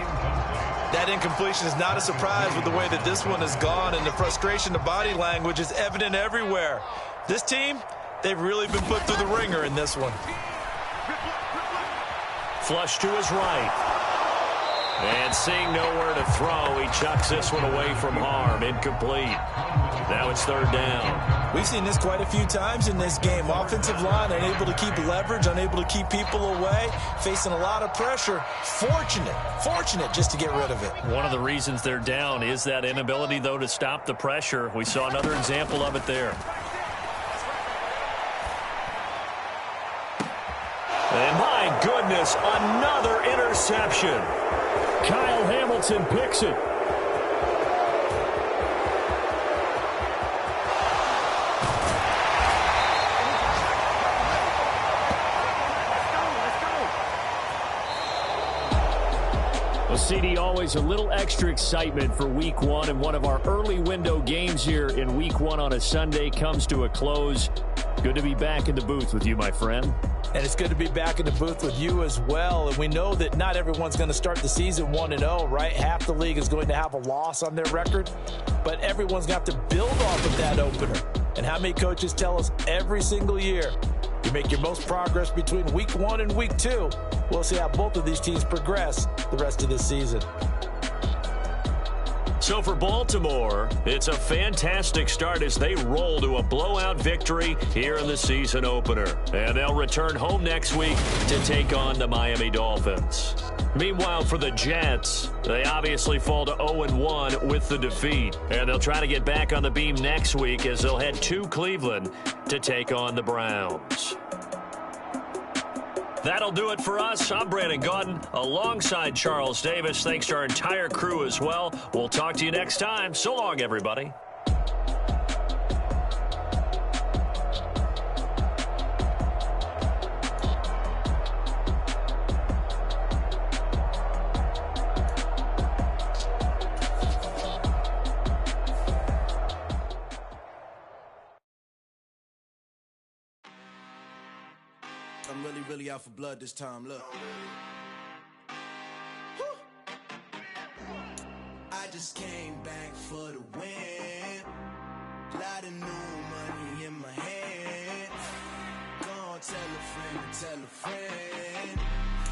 That incompletion is not a surprise with the way that this one has gone, and the frustration, the body language is evident everywhere. This team, they've really been put through the ringer in this one. Flush to his right. And seeing nowhere to throw, he chucks this one away from harm. Incomplete. Now it's third down. We've seen this quite a few times in this game. Offensive line unable to keep leverage, unable to keep people away, facing a lot of pressure. Fortunate just to get rid of it. One of the reasons they're down is that inability, though, to stop the pressure. We saw another example of it there. And my goodness, another interception. Kyle Hamilton picks it. Well, CD, always a little extra excitement for Week 1, and one of our early window games here in Week 1 on a Sunday comes to a close. Good to be back in the booth with you, my friend. And it's good to be back in the booth with you as well. And we know that not everyone's going to start the season 1-0, right? Half the league is going to have a loss on their record. But everyone's going to have to build off of that opener. And how many coaches tell us every single year, you make your most progress between Week 1 and Week 2. We'll see how both of these teams progress the rest of this season. So for Baltimore, it's a fantastic start as they roll to a blowout victory here in the season opener. And they'll return home next week to take on the Miami Dolphins. Meanwhile, for the Jets, they obviously fall to 0-1 with the defeat. And they'll try to get back on the beam next week as they'll head to Cleveland to take on the Browns. That'll do it for us. I'm Brandon Gaudin alongside Charles Davis. Thanks to our entire crew as well. We'll talk to you next time. So long, everybody. I'm really out for blood this time, look. I just came back for the win. Lot of new money in my hand. Go on, tell a friend.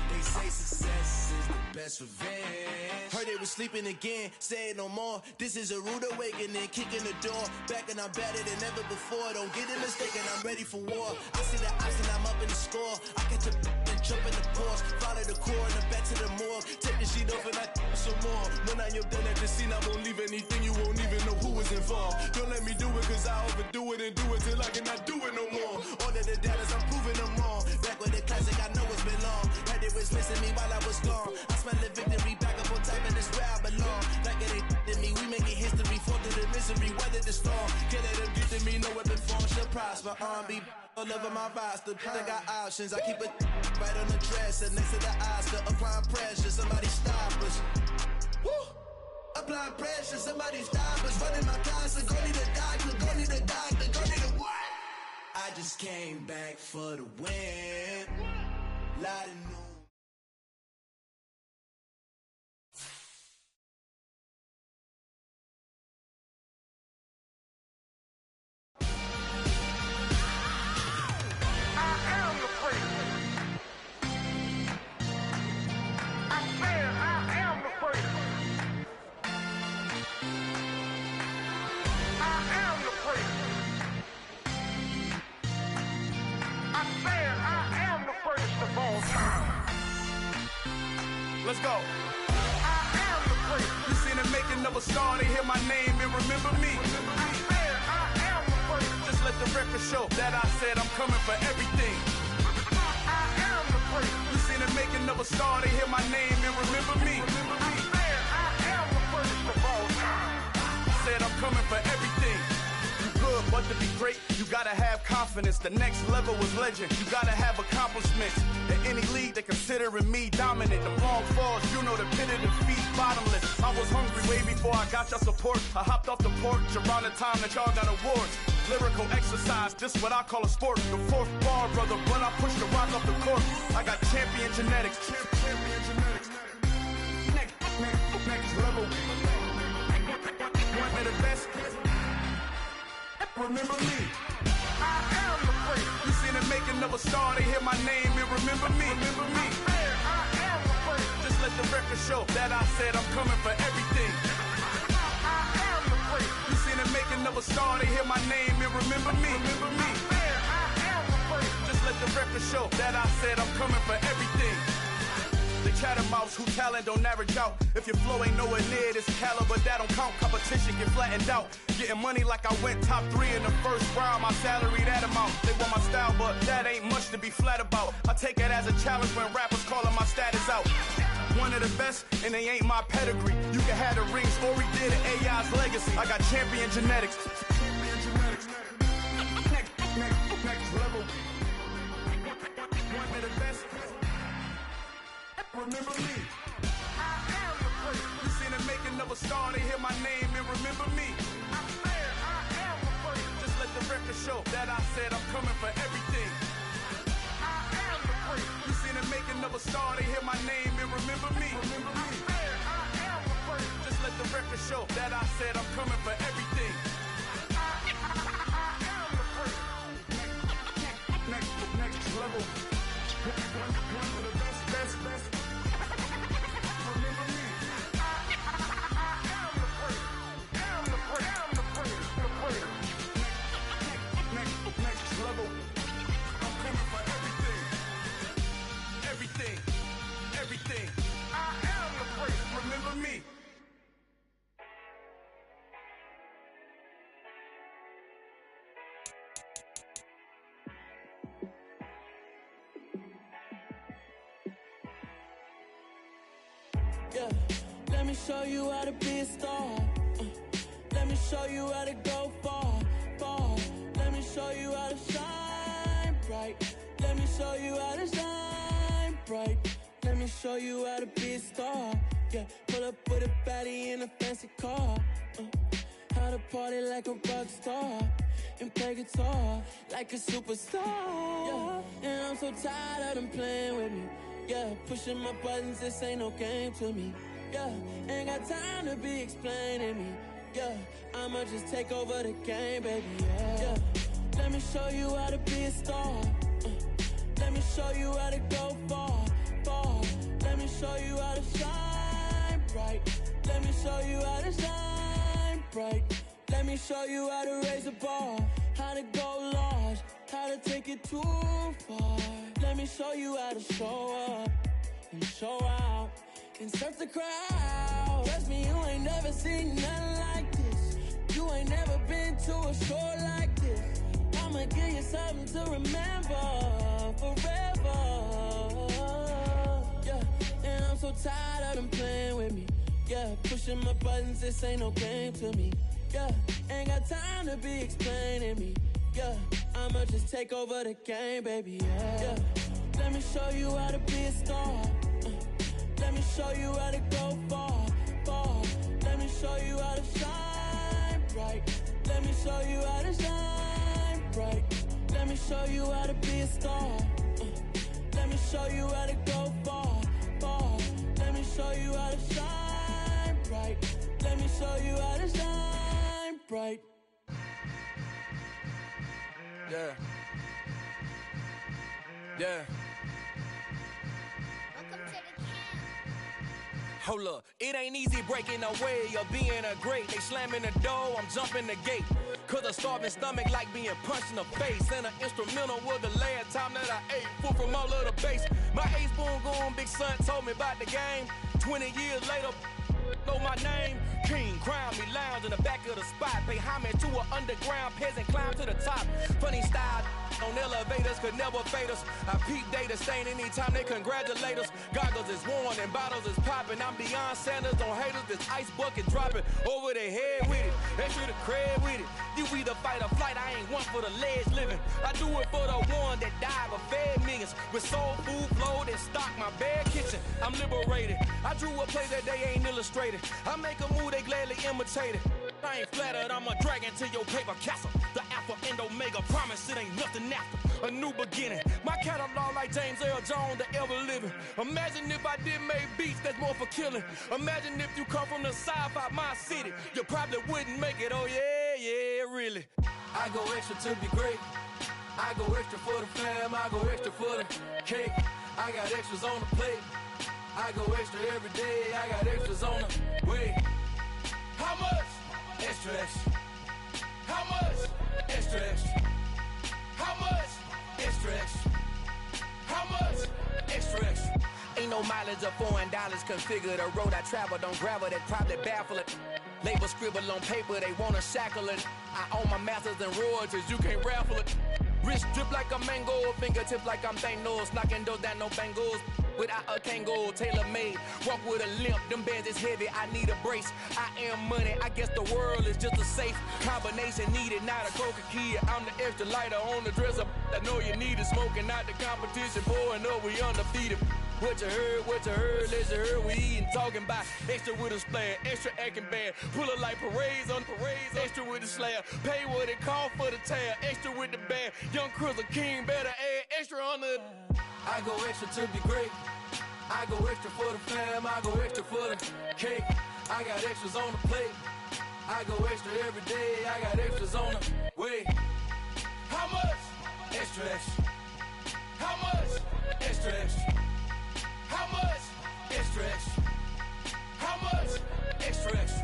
They say success is the best revenge. Heard they was sleeping again, say it no more. This is a rude awakening, kicking the door. Back and I'm better than ever before. Don't get it mistaken, I'm ready for war. I see the option, I'm up in the score. I catch a and jump in the pause. Follow the core and back to the morgue. Take the sheet off and I some more. When I am done at the scene, I won't leave anything. You won't even know who is involved. Don't let me do it, cause I overdo it and do it till I cannot do it no more. All of the doubters, I'm proving them wrong. Back with the classic, I know it's been long. Heard it was missing me while I was gone. I smell the victory, back up on time, and it's where I belong. Like it ain't to me, we making history. Fall through the misery, weather the storm. Can't let them get to me, no weapon form shall prosper. R&B all over my roster. I got options, I keep it right on the dresser. Next to the Oscar, applying pressure, somebody stop us. Woo! Applying pressure, somebody stop us. Running my concert, go need a doctor, go need a doctor, go need a what? I just came back for the win. Lot of new. Let's go. You seen the making of a star, they hear my name and remember me. Just let the record show that I said I'm coming for everything. You seen the making of a star, they hear my name and remember me. Said I'm coming for everything. Good, but to be great, you gotta have confidence. The next level was legend. You gotta have accomplishments. In any league, they considering me dominant. The wrong falls, you know the pit of defeat, bottomless. I was hungry way before I got your support. I hopped off the porch around the time that y'all got awards. Lyrical exercise, this what I call a sport. The fourth bar, brother, when I push the rock off the court. I got champion genetics. Champion genetics. Next. remember me. I am the first. You seen the making of a star, they hear my name and remember me. Remember me. I am the first. Just let the record show that I said I'm coming for everything. I am the first. You seen the making of a star, they hear my name and remember me. Remember me. I am the first. Just let the record show that I said I'm coming for everything. The chattermouths who talent don't average out. If your flow ain't nowhere near this caliber, that don't count. Competition get flattened out. Getting money like I went top 3 in the first round. My salary that amount. They want my style, but that ain't much to be flat about. I take it as a challenge when rappers calling my status out. One of the best, and they ain't my pedigree. You can have the rings, or we did it, AI's legacy. I got champion genetics. Next level. One of the best. Remember me. I am the first. You seen the making of a star, they hear my name and remember me. I swear I am the first. Just let the record show that I said I'm coming for everything. I am the first. You seen the making of a star, they hear my name and remember me. Remember me. I swear I am the first. Just let the record show that I said I'm coming for everything. I am the first. Next level. One of the best. Everything. I am the first. Remember me. Yeah, let me show you how to be a star. Let me show you how to go far. Let me show you how to shine bright. Let me show you how to shine bright. Let me show you how to be a star. Yeah, pull up with a baddie in a fancy car. How to party like a rock star and play guitar like a superstar. Yeah, and I'm so tired of them playing with me. Yeah, pushing my buttons, this ain't no game to me. Yeah, ain't got time to be explaining me. Yeah, I'ma just take over the game, baby. Yeah, let me show you how to be a star. Let me show you how to go far. Let me show you how to shine bright. Let me show you how to shine bright. Let me show you how to raise a bar, how to go large, how to take it too far. Let me show you how to show up and show out and surf the crowd. Trust me, you ain't never seen nothing like this. You ain't never been to a show like this. I'ma give you something to remember forever. Yeah, and I'm so tired of them playing with me. Yeah, pushing my buttons, this ain't no game to me. Yeah, ain't got time to be explaining me. Yeah, I'ma just take over the game, baby. Yeah, let me show you how to be a star. Let me show you how to go far. Let me show you how to shine bright. Let me show you how to shine bright. Let me show you how to be a star. Let me show you how to go far. Let me show you how to shine bright. Let me show you how to shine bright. Yeah. Hold up, it ain't easy breaking away or being a great. They slamming the door, I'm jumping the gate. Cause a starving stomach like being punched in the face. And an instrumental was the last time that I ate food from all of the bass. My ace boom goon, big son told me about the game. 20 years later, know my name. King, crown me, lounge in the back of the spot. Pay homage to an underground peasant, climb to the top. Funny style on elevators could never fade us. I peep data stain anytime they congratulate us. Goggles is worn and bottles is popping. I'm beyond Sanders on haters. This ice bucket dropping over their head with it. Extra the cred with it. You either fight or flight. I ain't one for the ledge living. I do it for the one that died but fed millions. With soul food flowed and stock my bare kitchen. I'm liberated. I drew a play that they ain't illustrated. I make a move they gladly imitate it. I ain't flattered, I'm a dragon to your paper castle. The alpha and omega, promise it ain't nothing after. A new beginning. My catalog like James Earl Jones, the ever living. Imagine if I did make beats that's more for killing. Imagine if you come from the sci-fi my city. You probably wouldn't make it, oh yeah. yeah, really. I go extra to be great. I go extra for the fam, I go extra for the cake. I got extras on the plate. I go extra every day, I got extras on the way. How much? Extra, extra. How much? Extra, extra. How much? Extra, extra. How much? Extra, extra. Ain't no mileage of $4 configure the road I travel. Don't gravel that probably baffle it. Label scribble on paper, they wanna shackle it. I own my masters and royalties, you can't raffle it. Wrist drip like a mango, fingertip like I'm Thanos. Knocking those down, no bangles. Without a Kango, tailor-made. Walk with a limp, them bands is heavy, I need a brace. I am money, I guess the world is just a safe combination needed, not a coca key. I'm the extra lighter on the dresser. I know you need it, smoking out the competition, pouring up, we undefeated. What you heard, let's you heard, we eating, talking about extra with a splash, extra acting bad, pull it like parades on parades, extra with the slab, pay what it cost for the tab, extra with the band, young Chris a king, better add extra on the. I go extra to be great, I go extra for the fam, I go extra for the cake, I got extras on the plate, I go extra every day, I got extras on the way. How much? Extra, extra. How much? Extra, extra. How much? Extra, extra. How much? Extra, extra.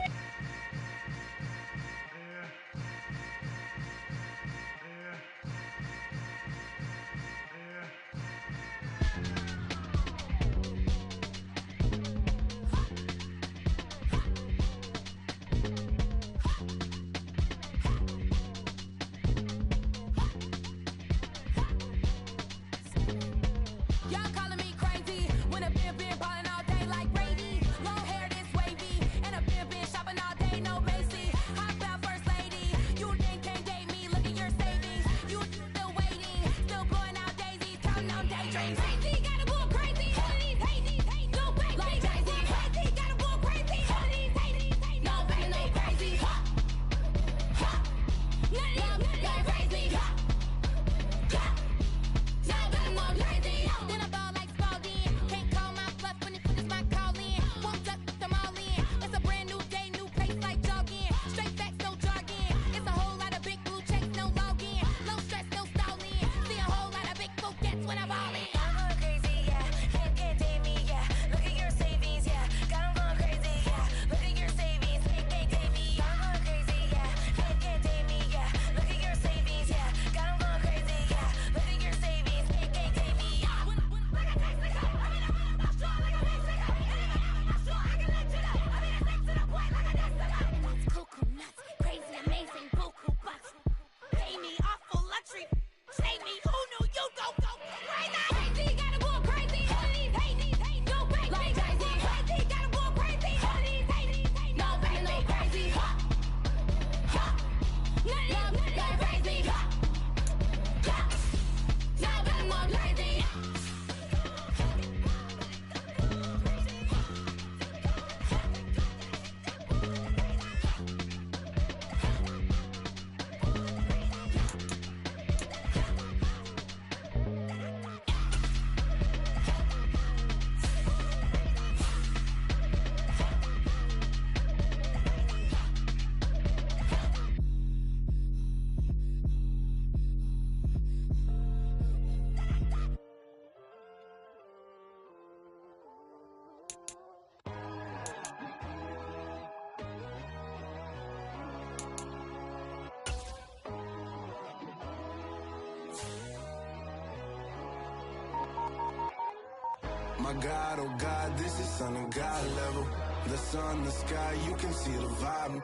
My God, oh God, this is son of God level. The sun, the sky, you can see the vibe.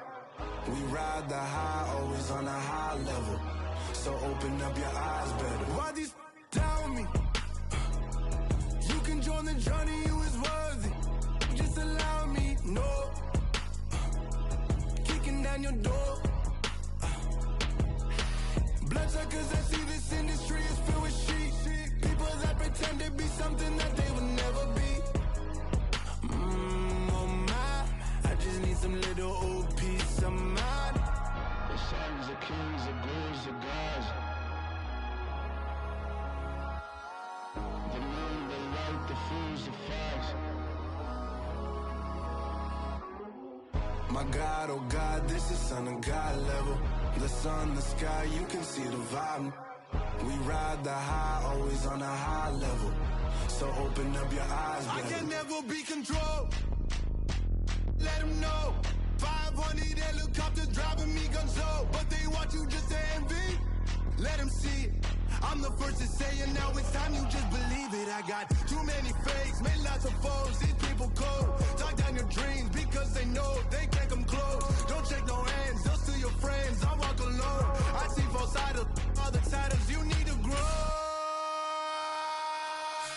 We ride the high, always on a high level. So open up your eyes better. Why these tell me? You can join the journey, you is worthy. Just allow me, no. Kicking down your door. Bloodsuckers, I see this industry is filled with sheep. People that pretend to be something that they will never be. Oh my, I just need some little old peace of mind. The sons of kings, the ghouls, the gods. The moon, the light, the fools, the facts. My God, oh God, this is son of God level. The sun, the sky, you can see the vibe. We ride the high, always on a high level. So open up your eyes, baby. I can never be controlled. Let them know. 500 helicopters driving me gonzo. But they want you just to envy. Let them see it. I'm the first to say it, now it's time you just believe it. I got too many fakes, made lots of foes. These people cold. Talk down your dreams because they know they can't come close. Don't shake no hands, they'll steal your friends. I walk alone. I see false idols, other titles. You need to grow.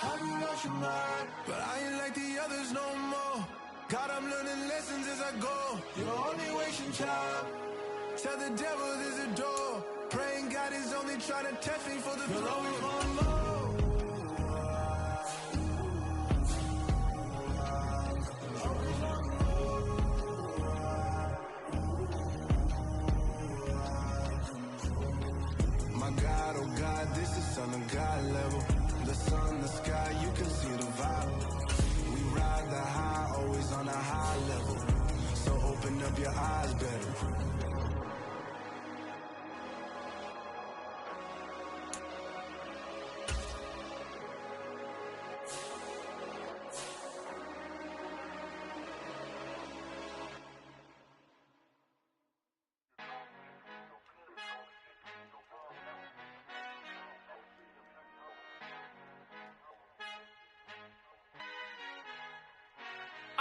I've been watching mine, but I ain't like the others no more. God, I'm learning lessons as I go. You're only wasting time. Tell the devil there's a door. Praying God is only trying to test me for the throne. You'll always want more. My God, oh God, this is son of God level. The sun, the sky, you can see the vibe. We ride the high, always on a high level. So open up your eyes, baby.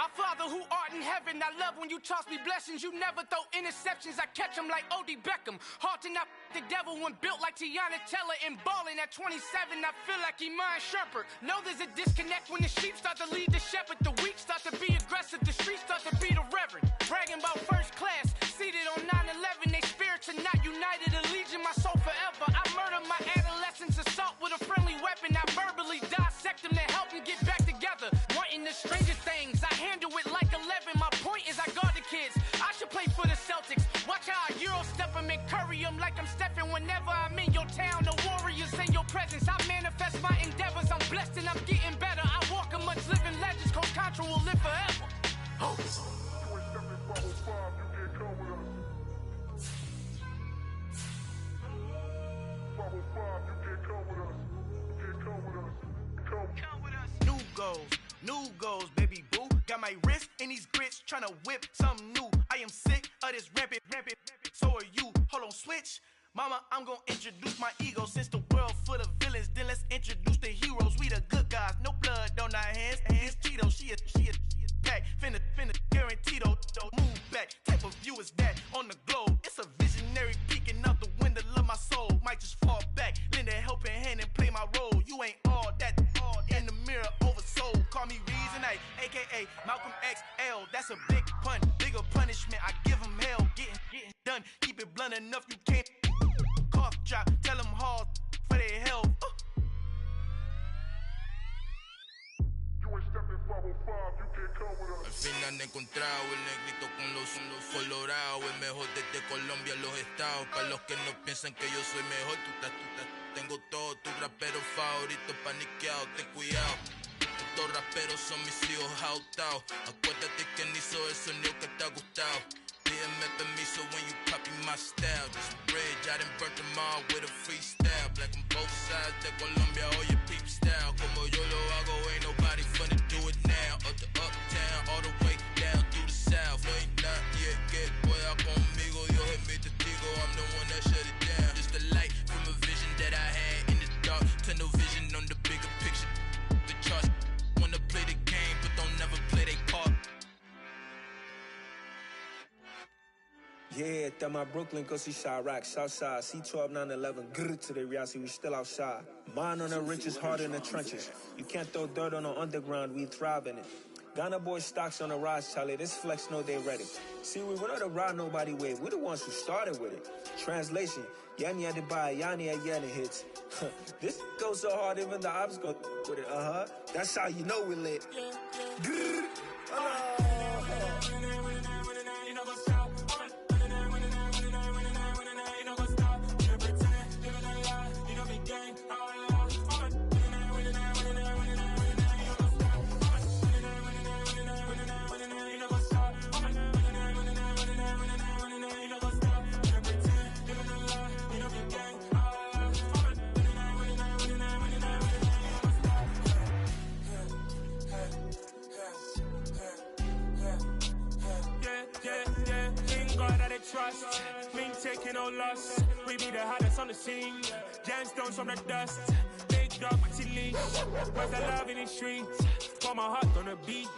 Our Father who art in heaven, I love when you toss me blessings. You never throw interceptions, I catch them like O.D. Beckham. Hard to not the devil when built like Tiana Teller and balling at 27. I feel like Iman Shumpert. Know there's a disconnect when the sheep start to lead the shepherd. The weak start to be aggressive, the streets start to be the reverend. Bragging about first class, seated on 9/11. They spirits are not united, allegiance my soul forever. I murder my adolescence, assault with a friendly weapon. I verbally dissect them to help them get back together. Wanting the strangest things, I handle it like 11. My point is I guard the kids. I should play for the Celtics. Watch how I Euro step them and curry them like I'm stepping. Whenever I'm in your town, the Warriors in your presence. I manifest my endeavors. I'm blessed and I'm getting better. I walk amongst living legends. Coach Contra will live forever. Oh. New goals, baby boo. Got my wrist in these grits, tryna whip something new. I am sick of this rampant. So are you. Hold on, switch. Mama, I'm gonna introduce my ego. Since the world full of villains, then let's introduce the heroes. We the good guys, no blood on our hands. Hands Tito, she a pack. Finna guaranteed, move back. Type of view is that on the globe? It's a visionary peeking out the window of my soul. Might just fall back, lend a helping hand and play my role. You ain't all that in the mirror oversold. Call me Reason A, aka Malcolm XL. That's a big pun, bigger punishment. I give him hell, getting done. Keep it blunt enough, you can't cough drop. Tell them hard for their health. Al fin han encontrado el negrito con los colorados, el mejor desde Colombia, los estados. Para los que no piensan que yo soy mejor, tengo todos tus raperos favoritos paniqueados, ten cuidado. Estos raperos son mis hijos jautados. Acuérdate que ni hizo el sonido que te ha gustado. Pídeme permiso when you copy my style. This bridge, I done burnt them all with a freestyle. Black on both sides de Colombia, oye peep style. Como yo lo hago, ain't nobody finna do it now. Up to uptown, all the way down through the south. No ain't not yet, que pueda conmigo. Dios es mi testigo, I'm the one that shut it down. Just a light from a vision that I had in the dark. Tunnel vision on the bigger picture. The charts wanna play the game, but don't never play their part. Yeah, that my Brooklyn, go see Chirac, Southside, C12, 911, grr to the reality, we still outside. Mine on the riches, hard in the trenches. You can't throw dirt on the underground, we thrive in it. Ghana boys stocks on the rise, Charlie, this flex know they ready. See, we not a ride nobody wave, we the ones who started with it. Translation, Yanni had to buy, Yanni had Yanni hits. This goes so hard, even the ops go with it, That's how you know we lit. Grr, trust. Mean taking no loss. We be the hottest on the scene. Gemstones from the dust. Big dog, Maxi leash. Where's the love in the streets? Pour my heart on the beat.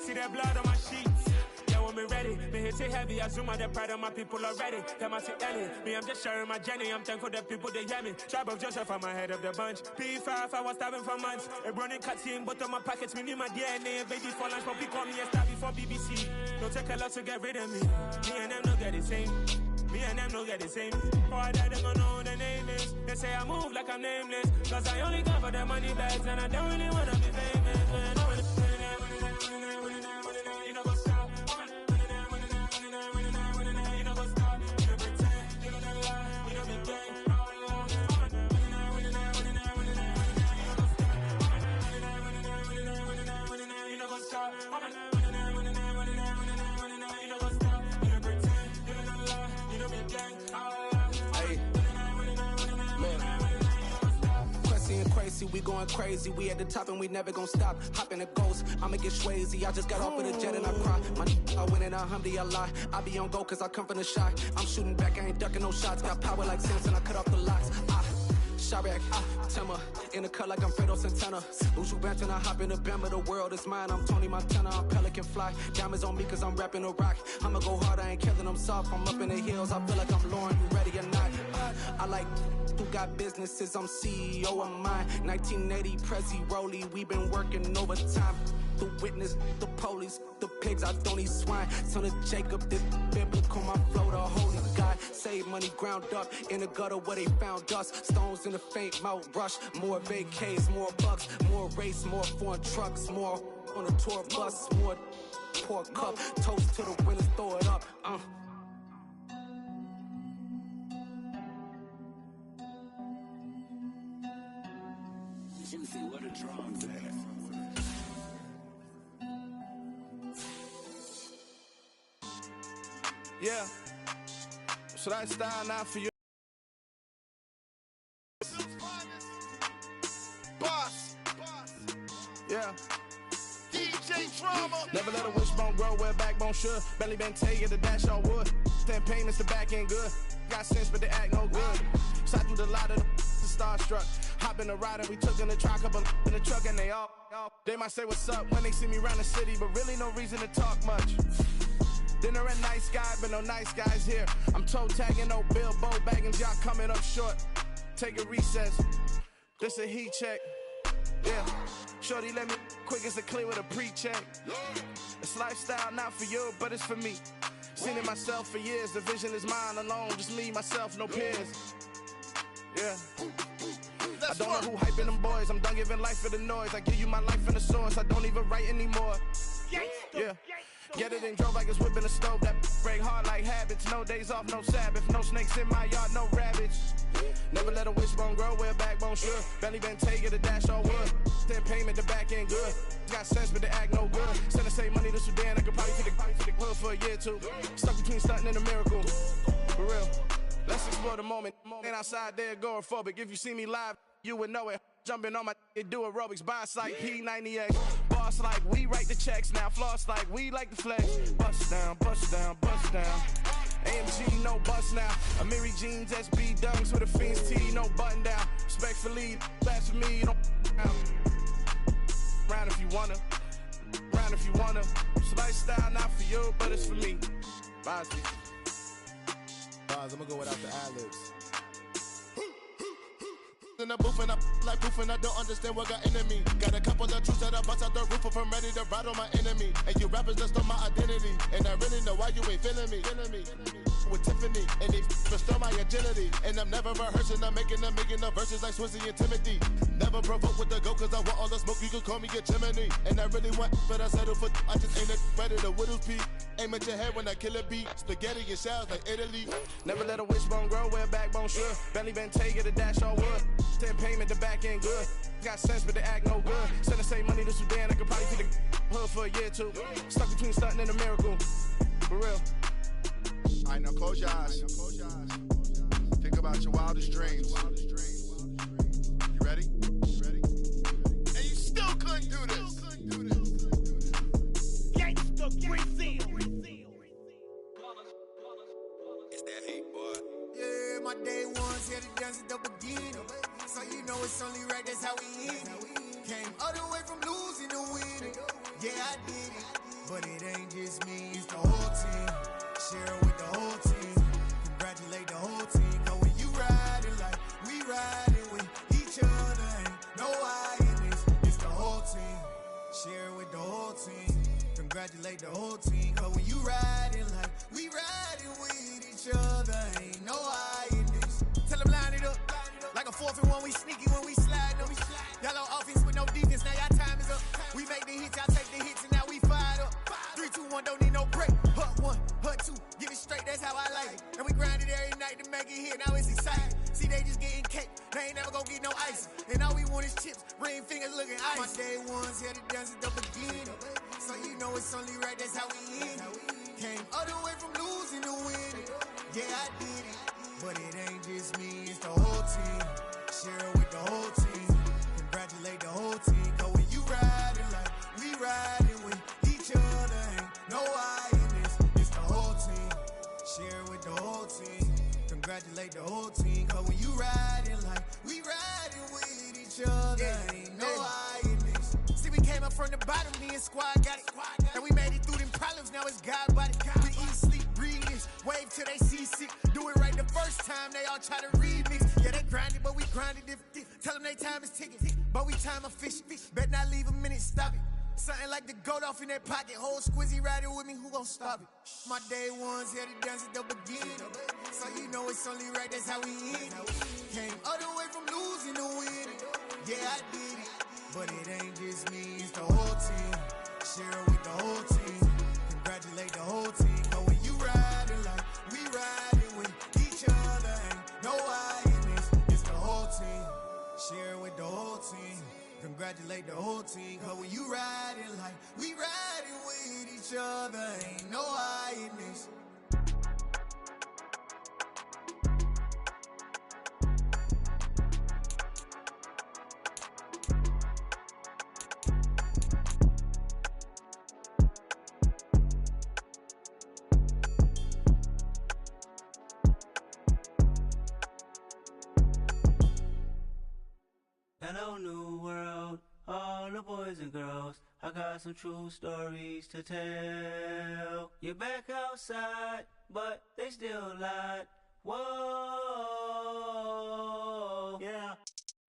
See that blood on my sheets. Yeah, when me ready, me hit it heavy. I zoom out the pride of my people already. Them I say Ellie, me I'm just sharing my journey. I'm thankful the people they hear me. Tribe of Joseph, I'm ahead of the bunch. P5, I was starving for months. A running cutscene, but on my pockets, me need my DNA. Baby for lunch, but call me a star before BBC. Don't take a lot to get rid of me. Me and them don't get the same. Me and them don't get the same. Before I die, they gon' know who the name is. They say I move like I'm nameless. Cause I only cover the money bags and I don't really wanna be famous. You know what's up? You know what's up? You don't pretend, you don't lie, you don't be gang. You know what's up? We going crazy, we at the top and we never gon' stop. Hop in a ghost, I'ma get swayzy. I just got off of the jet and I cry. I win in a Humvee, I lie. I be on go cause I come from the shot. I'm shooting back, I ain't ducking no shots. Got power like Samson, I cut off the locks. Sharek, Timmer, in the cut like I'm Fredo Santana. Uju Benton, I hop in the Bama, the world is mine. I'm Tony Montana, I'm Pelican Fly. Diamonds on me cause I'm rapping a rock. I'ma go hard, I ain't killing them soft. I'm up in the hills, I feel like I'm Lauren, you ready or not? I like who got businesses, I'm CEO of mine. 1980 Prezi Rolly, we been working overtime. The witness, the police, the pigs, I don't eat swine. Son of Jacob, this biblical, my flow, the holy God. Save money ground up in the gutter where they found us. Stones in the faint mouth rush. More vacays, more bucks, more race, more foreign trucks, more on a tour bus, more pour cup. Toast to the winners, throw it up. Juicy, what a drums at. Yeah. Should I style now for you? Boss. Yeah. DJ Drama. Never let a wishbone grow where a backbone should. Belly been taking the dash on wood. 10 payments, the back end good. Got sense, but they act no good. Shot through the lot of the starstruck. Hop in the ride and we took in the truck, couple in the truck and they all. They might say what's up when they see me around the city, but really no reason to talk much. Dinner a nice guy, but no nice guys here. I'm toe tagging, no Bilbo Baggins, y'all coming up short. Take a recess. This a heat check. Yeah. Shorty let me quick as a clear with a pre-check. It's lifestyle not for you, but it's for me. Seen it myself for years. The vision is mine alone, just me, myself, no peers. Yeah. I don't know who hyping them boys. I'm done giving life for the noise. I give you my life in the source. I don't even write anymore. Yeah. Get it and drove like it's whipping a stove. That break hard like habits. No days off, no Sabbath. No snakes in my yard, no rabbits. Never let a wishbone grow where a backbone should. Belly been taking the dash on wood. 10 payment, the back end good. Got sense, but they act no good. Send the same money to Sudan. I could probably take the hood for a year or two. Stuck between stunting and a miracle. For real. Let's explore the moment. Ain't outside there agoraphobic. If you see me live, you would know it. Jumping on my do aerobics, boss like P90X. Boss like we write the checks now. Floss like we like the flex. Bust down, bust down, bust down. AMG, no bust now. Amiri jeans, SB dunks with a Fiends T, no button down. Respectfully, that's for me, you don't round if you wanna. Round if you wanna. It's lifestyle not for you, but it's for me. Bozzy. I'm gonna go without the ad-libs. In the booth and I like proof and I don't understand what got into me. Got a couple of truths that I bust out the roof if I'm ready to ride on my enemy. And you rappers just stole my identity. And I really know why you ain't feeling me. With Tiffany and they restore my agility. And I'm never rehearsing, I'm making the verses like Swizzy and Timothy. Never provoke with the go cause I want all the smoke, you can call me a chimney. And I really want, but I settle for I just ain't ready to whittles peak. Aim at your head when I kill a beat. Spaghetti and shells like Italy. Never let a wishbone grow where a backbone should. Belly been taking the dash on wood. 10 payment, the back end good. Got sense, but they act no good. Send the same money to Sudan, I could probably take the hood for a year or two. Stuck between stunting and a miracle. For real. Alright, now close your eyes. Think about your wildest dreams. You ready? And you still couldn't do this. Gangsta Brazil. My day ones here to dance at the beginning. So you know it's only right, that's how we end it. Came all the way from losing to winning. Yeah, I did it. But it ain't just me, it's the whole team. Share it with the whole team. Congratulate the whole team. Cause when you riding like we riding with each other, ain't no I in this. It's the whole team. Share it with the whole team. Congratulate the whole team. Cause when you riding like we riding with each other, ain't no I in this. Tell them line it up. Like a 4th and 1, we sneaky when we slide them. Y'all on offense with no defense, now y'all time is up. We make the hits, y'all take the hits, and now we fired up. 3, 2, 1, don't need no break. Hut 1, hut 2, give it straight, that's how I like it. And we grind it every night to make it here, now it's exciting. See, they just getting cake, they ain't never gonna get no ice. And all we want is chips, ring fingers looking ice. My day ones here to dance at the beginning. So you know it's only right, that's how we end it. Came all the way from losing to winning. Yeah, I did it. But it ain't just me, it's the whole team. Share it with the whole team. Congratulate the whole team. Cause when you riding like we riding with each other, ain't no I in this. It's the whole team. Share it with the whole team. Congratulate the whole team. Cause when you riding like we riding with each other, ain't no I in this. See, we came up from the bottom, me and squad got it. And we made it through them problems, now it's God body. We eat, sleep, breathe this. Wave till they see sick. Do it right the first time, they all try to remix. Yeah, they grinded, but we grinded different. Tell them they time is ticking, but we time a fish. Bet not leave a minute, stop it. Something like the goat off in that pocket. Whole squizzy riding with me, who gon' stop it? My day ones here to dance at the beginning. So you know it's only right, that's how we end it. Came all the way from losing to winning. Yeah, I did it. But it ain't just me, it's the whole team. Share it with the whole team. Congratulate the whole team. But when you riding like we riding with each other, ain't no I in this. It's the whole team. Share it with the whole team. Congratulate the whole team. Cause when you riding like we riding with each other, ain't no I in this. Hello, new world, all the boys and girls. I got some true stories to tell. You're back outside, but they still lied. Whoa, yeah.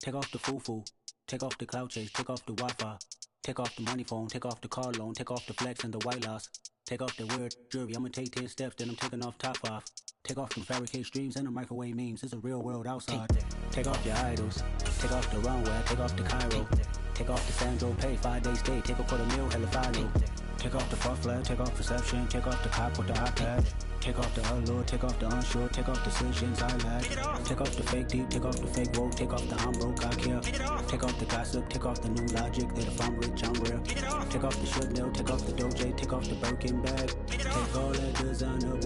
Take off the foo-foo, take off the cloud chase, take off the Wi-Fi. Take off the money phone, take off the car loan, take off the flex and the white loss. Take off the weird jewelry, I'ma take 10 steps, then I'm taking off top 5. Take off them fabricate streams and the microwave memes. It's a real world outside. Take off your idols. Take off the runway. Take off the Cairo. Take off the Sandro Pay. 5 days stay. Take a quarter meal. Hella final. Take off the far flag. Take off perception. Take off the cop with the iPad. Take off the allure. Take off the unsure. Take off decisions I lack. Take off the fake deep. Take off the fake woke. Take off the I'm broke. I care. Take off the gossip. Take off the new logic. That if I'm rich, I'm real. Take off the Chanel. Take off the Doja. Take off the Birkin bag. Take all that designer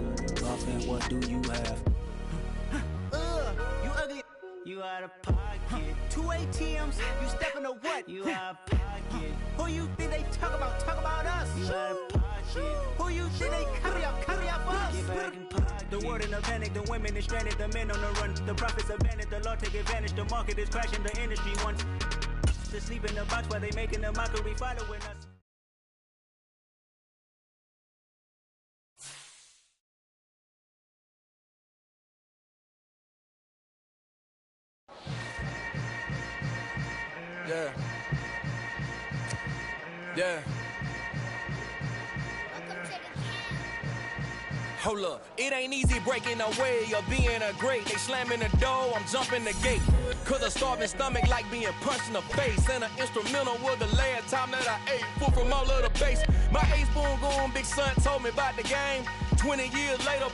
off and what do you have? You ugly. You out of pocket. 2 ATMs. You stepping to what? You out of pocket. Who you think they talk about? Talk about us. You out of pocket. Who you think they carry up us? Get back in pocket. The world in a panic. The women is stranded. The men on the run. The profits abandoned. The law take advantage. The market is crashing. The industry wants to sleep in the box while they making a mockery following us. Yeah. Yeah. Hold up, it ain't easy breaking away or being a great. They slamming the door, I'm jumping the gate. Cause a starving stomach like being punched in the face. And an instrumental was the last time that I ate food from all of the base. My ace boom goon, big son told me about the game. 20 years later,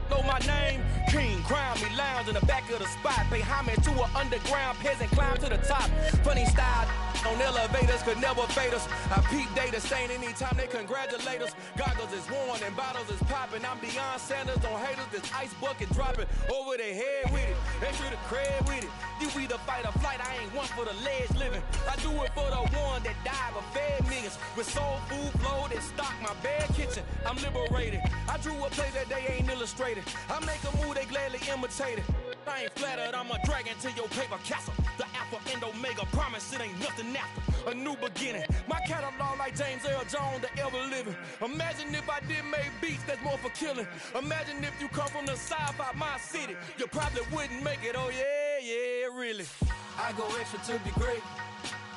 know my name. King, crown me, lounge in the back of the spot. Pay homage to an underground peasant, climb to the top. Funny style on elevators could never fade us. I peep data saying anytime they congratulate us. Goggles is worn and bottles is popping. I'm beyond Sanders on haters, this ice bucket dropping over their head with it. Extra the cred with it. You either fight or flight, I ain't one for the ledge living. I do it for the one that died but fed niggas. With soul food flow that stock my bad kitchen. I'm liberated. I drew a play that they ain't illustrated. I make a move, they gladly imitate it. I ain't flattered, I'm a dragon to your paper castle. The Alpha and Omega, promise it ain't nothing after. A new beginning, my catalog like James Earl Jones, the ever living. Imagine if I did make beats that's more for killing. Imagine if you come from the sci-fi my city, you probably wouldn't make it, oh yeah, really. I go extra to be great.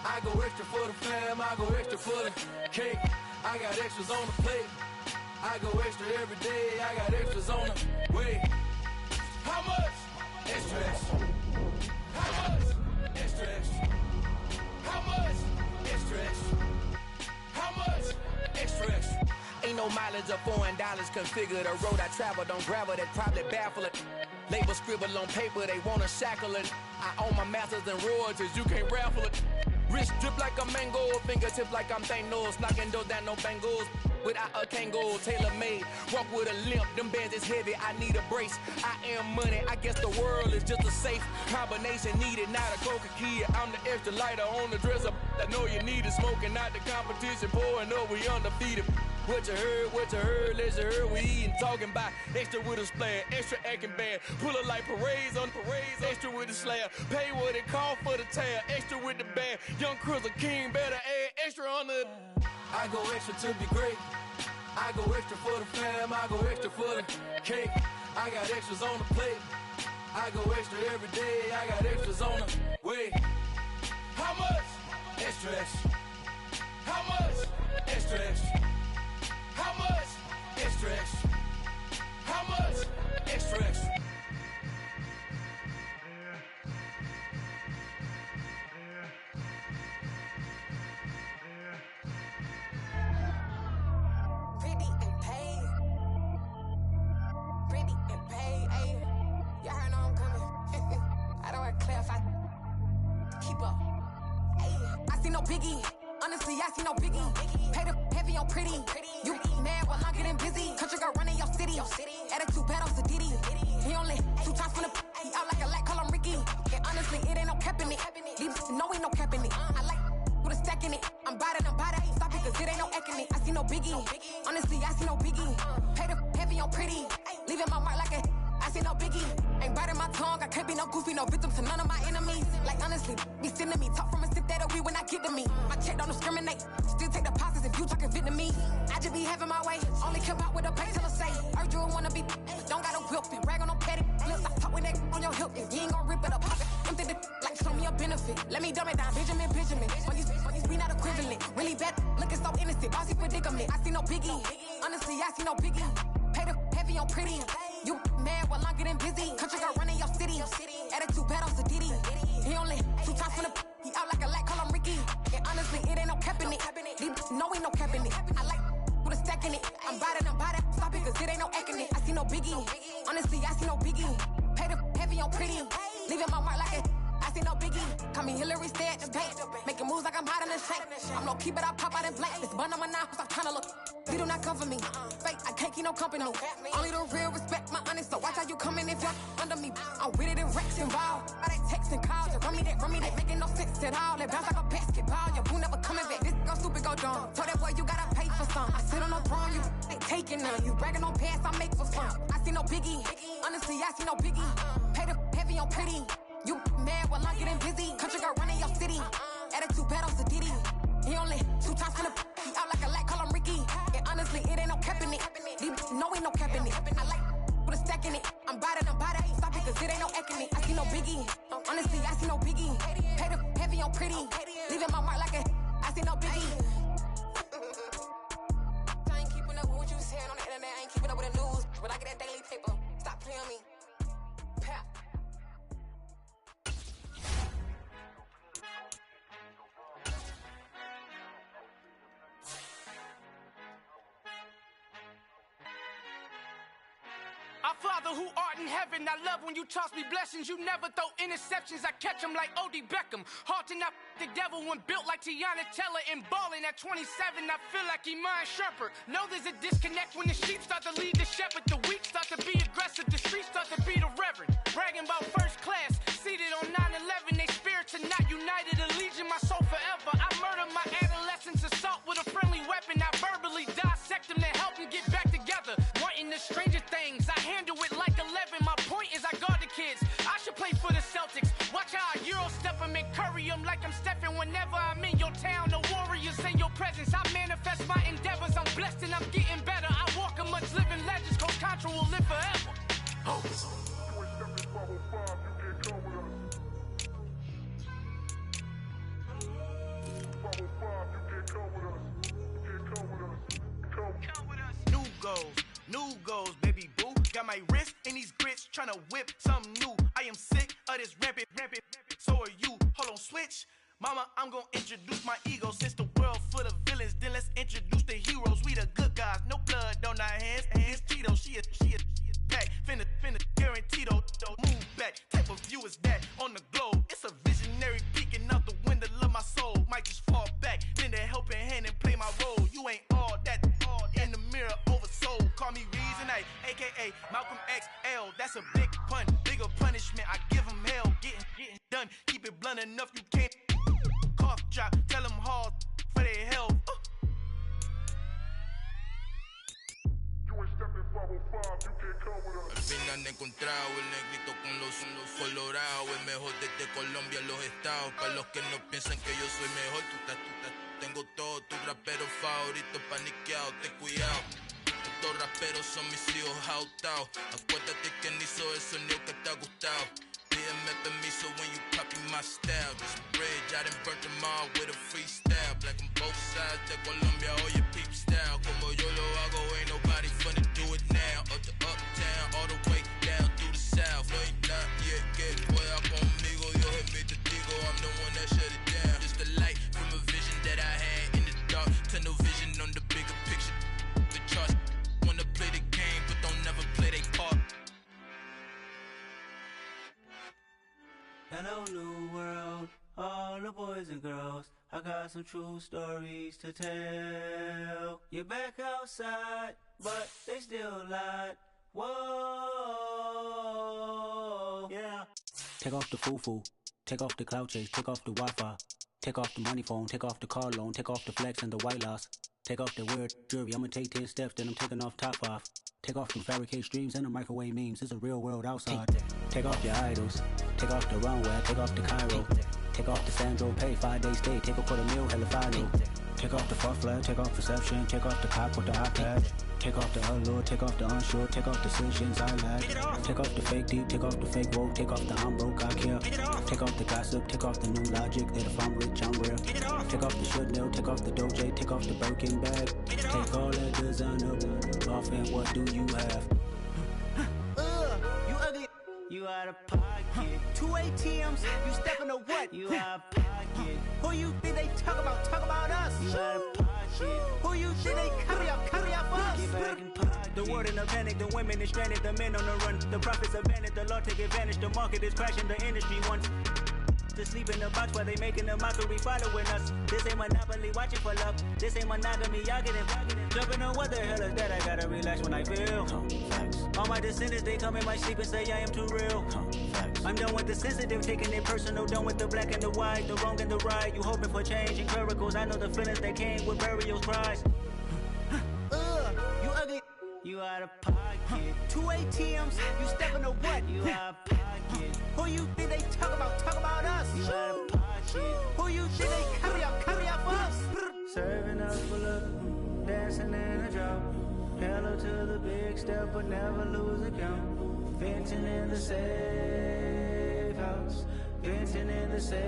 I go extra for the fam, I go extra for the cake. I got extras on the plate. I go extra every day, I got extras on the way. How much? Extra, extra. How much? Extra, extra. How much? Extra, extra. How much? Extra, extra. Ain't no mileage of $4 configure the road I travel. Don't gravel that probably baffle it. Label scribble on paper, they wanna shackle it. I own my masters and royalties, you can't raffle it. Wrist drip like a mango, fingertip like I'm Thanos. Knocking doors down, no bangles. Without a Kango, tailor-made. Walk with a limp, them bands is heavy, I need a brace. I am money, I guess the world is just a safe combination needed, not a coca key. I'm the extra lighter on the dresser. I know you need it, smoking out the competition, pouring up, we undefeated. What you heard, let's heard, we eatin', talking about extra with a splash, extra acting bad, pull it like parades on parades, extra with the slab, pay what it cost for the tab, extra with the band, young Chris a king, better add extra on the... I go extra to be great. I go extra for the fam, I go extra for the cake. I got extras on the plate. I go extra every day, I got extras on the way. How much? Extra, extra. How much? Extra, extra. How much? Extra, extra. How much? Extra, extra. Pretty and paid. Pretty and paid, ayy. Y'all heard I'm coming. I don't want to clarify. Keep up. Ayy. I see no biggie. Honestly, I see no biggie. Pay the heavy on pretty. You mad while I'm getting busy. Country girl running your city. Attitude bad on Diddy. He only 2 times from the he out like a light, call him Ricky. And honestly, it ain't no cap in it. These no ain't no cap in it. I like with a stack in it. I'm bada. Stop it, cause it ain't no eck in it. I see no biggie. Honestly, I see no biggie. Pay the heavy on pretty. Leaving my mark like a I see no biggie. Ain't biting my tongue. I can't be no goofy, no victim to none of my enemies. Like honestly, be sending me talk from a sip that'll be when I get to me. My check don't discriminate. Still take deposits if you talking Vietnamese. I just be having my way. Only come out with a pay till I say. Heard you wanna be, don't got a whip and brag on no petty. Flips, I talk with that on your hip. If you ain't gon' rip it up, pocket. Empty the like show me a benefit. Let me dumb it down, Benjamin. For you we not equivalent. Really bad, looking so innocent. Bossy predicament. I see no biggie. Honestly, I see no biggie. Pay the heavy on pretty. You mad while I'm getting busy. Country girl running your city. Attitude bad on Diddy. He only 2 times from the he out like a light, call him Ricky. And honestly, it ain't no cap in it. No ain't no cap in it. I like with a stack in it. I'm bada. Stop it, cause it ain't no eck in it. I see no biggie. Honestly, I see no biggie. Pay the heavy on pretty. Leaving my mark like it. I see no biggie. Call me Hillary, stay at the bank. Making moves like I'm hot in the shank. I'm low key, but I pop out in blank. This bun on my knife, I'm tryna look. They do not come for me. Fake, I can't keep no company. Only the real respect my honest. So watch how you coming if you're under me. I'm with it and Rex involved. I they text and call. Just run me that making no sense at all. They bounce like a basketball. Your boo never coming back. This go stupid, go dumb. Told that boy you gotta pay for some. I sit on the throne, you they taking none. You bragging on past, I make for fun. I see no biggie. Honestly, I see no biggie. Pay the heavy on pretty. You mad while I'm getting busy. Country girl running your city. Attitude bad on Diddy. He only 2 times from the he out like a light, call him Ricky. And honestly, it ain't no cap in it. No ain't no cap in it. I like with a stack in it. I'm bada. Stop it, cause it ain't no eck in it. I see no biggie. Honestly, I see no biggie. Pay the heavy on pretty. Leaving my mark like a I see no biggie. I ain't keeping up with what you saying on the internet. I ain't keeping up with the news. But I get that daily paper. Stop playing me. Pap. Our Father who art in heaven, I love when you toss me blessings. You never throw interceptions, I catch them like O.D. Beckham. Hard to not the devil when built like Tiana Teller and balling at 27. I feel like Iman Shumpert. Know there's a disconnect when the sheep start to lead the shepherd. The weak start to be aggressive, the streets start to be the reverend. Bragging about first class, seated on 9/11. They spirits are not united, a legion, my soul forever. I murdered my adolescence, assault with a friendly weapon. I verbally dissect them to help them get back together. Wanting the stranger things, I handle it like 11. My point is I guard the kids. I Hopeless. New goals, baby boo. Got my wrist in these grits, tryna whip something new. I am sick of this rampant. So are you. Hold on, switch. Mama, I'm gonna introduce my ego. Since the world full of villains, then let's introduce the heroes. We the good guys, no blood on our hands. It's Tito, she is back. Finna, guaranteed though. Move back. Type of view is that on the globe? It's a visionary peeking out the window of my soul. Might just fall back, lend a helping hand and play my role. You ain't all that. In the mirror, oversold. Call me Reason A, aka Malcolm XL. That's a big pun, bigger punishment. I give him hell. Getting done. Keep it blunt enough, you can't. Cough drop, tell them hard for their health. Al fin han encontrado el negrito con los colorados. El mejor desde Colombia, los estados. Para los que no piensan que yo soy mejor, tengo todo, tus raperos favoritos paniqueados, ten cuidado. Estos raperos son mis hijos jautados. Acuérdate que ni hizo el sonido que te ha gustado. Pídeme permiso when you copy my style. This bridge, I done burnt them all with a freestyle. Black on both sides de Colombia, oye peep style. Como yo lo hago, ain't nobody finna do it now. Up to uptown, all the way down through the south. No hay nadie que pueda conmigo, Dios es mi testigo. I'm the one that shut it down. Just the light from a vision that I had in the dark. Tunnel vision on the bigger picture. The charts wanna play the game, but don't never play their part. Hello, new world, all the boys and girls. I got some true stories to tell. You're back outside, but they still lied. Whoa, yeah. Take off the foo-foo, take off the cloud chase, take off the Wi-Fi. Take off the money phone, take off the car loan, take off the flex and the white loss. Take off the weird jewelry, I'ma take 10 steps, then I'm taking off top 5. Take off them fabricated streams and the microwave memes, it's a real world outside. Take off your idols, take off the runway, take off the Cairo. Take off the Sandro pay, 5-day stay, take a $250,000, hella final. Take off the far flag, take off perception, take off the cop with the iPad. Take off the allure, take off the unsure, take off decisions I lack. Take off the fake deep, take off the fake woke, take off the I'm broke, I care. Take off the gossip, take off the new logic that if I'm rich, I'm real. Take off the Chanel, take off the Doja, take off the Birkin bag. Take all that designer off and what do you have? You ugly. You out of pocket. 2 ATMs, you stepping to what? You out of pocket. Who you think they talk about? Talk about us. You out of pocket. Who you think they carry out for us? Get back in pocket. The world in a panic, the women is stranded, the men on the run. The profits abandoned, the law take advantage. The market is crashing, the industry wants to sleep in the box while they making a mockery following us. This ain't Monopoly, watching for love. This ain't monogamy, y'all getting jumping on what the hell is that? I gotta relax when I feel. All my descendants, they come in my sleep and say I am too real. I'm done with the sensitive, taking it personal. Done with the black and the white, the wrong and the right. You hoping for change and miracles. I know the feelings that came with burials, cries. You ugly. You out of pocket. 2 ATMs, you stepping to what? You out of pocket. Who you think they talk about? Talk about us. You out of pocket. Who you think they carry out for us? Serving us for love, dancing in a drought. Hello to the big step, but never lose account. Venting in the safe house. Venting in the safe.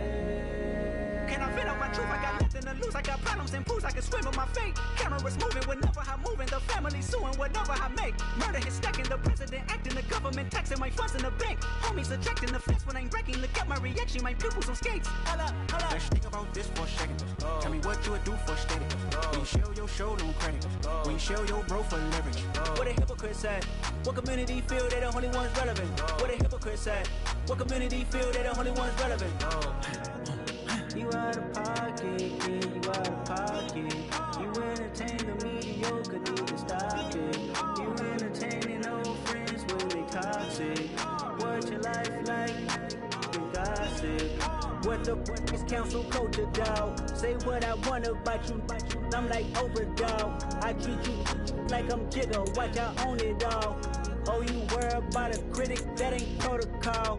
Can I vent out my truth? I got nothing to lose. I got problems and proofs. I can swim with my fate. Cameras moving whenever I'm moving. The family suing whatever I make. Murder is stacking. The president acting. The government taxing my funds in the bank. Homies attracting the fence when I'm breaking. Look at my reaction. My pupils on skates. Holla, holla. Let's think about this for a second. Tell me what you would do for steady. When you show your show, no credit. When you show your bro for leverage. What a hypocrite said. What community feel they the only ones relevant? What a hypocrite said. What community feel they the only ones relevant? You out of pocket, yeah, you out of pocket. You entertain the mediocre, need to stop it. You entertaining old friends when they toxic. What your life like? You gossip. What the is council culture, dog? Say what I want about you. I'm like Oprah, dog. I treat you like I'm Jigga. Watch I own it, dog. Oh, you worry about a critic? That ain't protocol.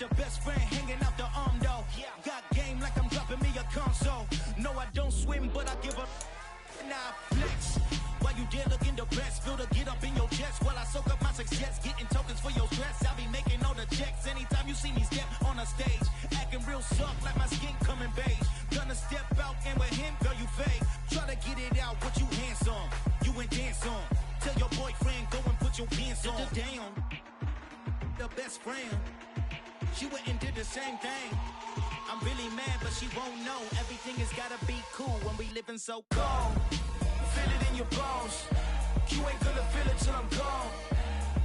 your best friend hanging out the arm though. Got game like I'm dropping me a console. No, I don't swim, but I give a now flex. While you there looking depressed, feel the get up in your chest while I soak up my success, getting tokens for your stress. I'll be making all the checks anytime you see me step on a stage, acting real soft like my skin coming beige. Gonna step out and with him, girl, you fake. Try to get it out, but you handsome. You ain't dance on. Tell your boyfriend go and put your pants on. Down, the best friend. She went and did the same thing. I'm really mad, but she won't know. Everything has gotta be cool when we living so cold. Feel it in your bones. You ain't gonna feel it till I'm gone.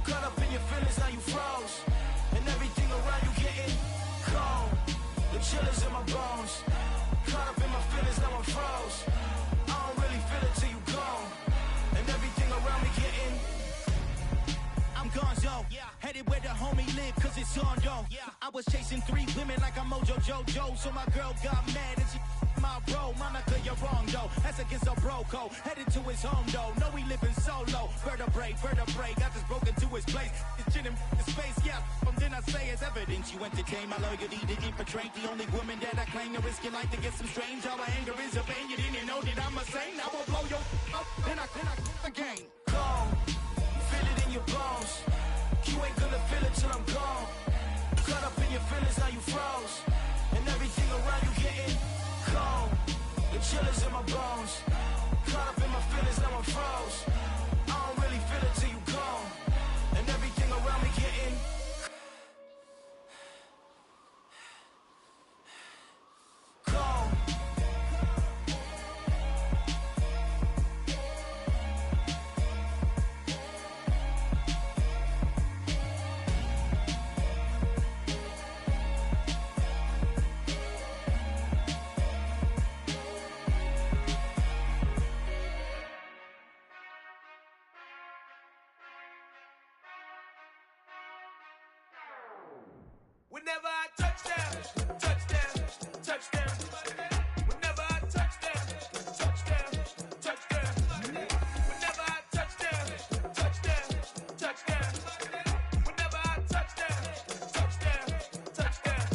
Caught up in your feelings, now you froze. And everything around you getting cold. The chill is in my bones. Caught up in my feelings, now I'm froze. I don't really feel it till you gone. And everything around me getting I'm gonzo, headed where the homie live, cause it's on though. I was chasing 3 women like I'm Mojo Jojo, so my girl got mad and she my bro. Monica, you're wrong though, that's against a bro code. Headed to his home though, no we living solo. Vertebrae, got this broken to his place. It's chin in his face, from then I say it's evidence. You entertain my loyalty to infiltrate. The only woman that I claim to risk your life to get some strange. All my anger is a pain, you didn't know that I'm a saint. I will blow your up, then I again. Gone. Feel it in your bones. You ain't gonna feel it till I'm gone. Caught up in your feelings, now you froze. And everything around you getting cold. The chill is in my bones. Caught up in my feelings, now I'm froze. I don't really feel it till you gone. And everything around me getting cold. Whenever I touch down, touchdown, touchdown. Whenever I touch down, touchdown, touchdown. Whenever I touch down, touchdown, touchdown. Whenever I touch down, touchdown, touchdown.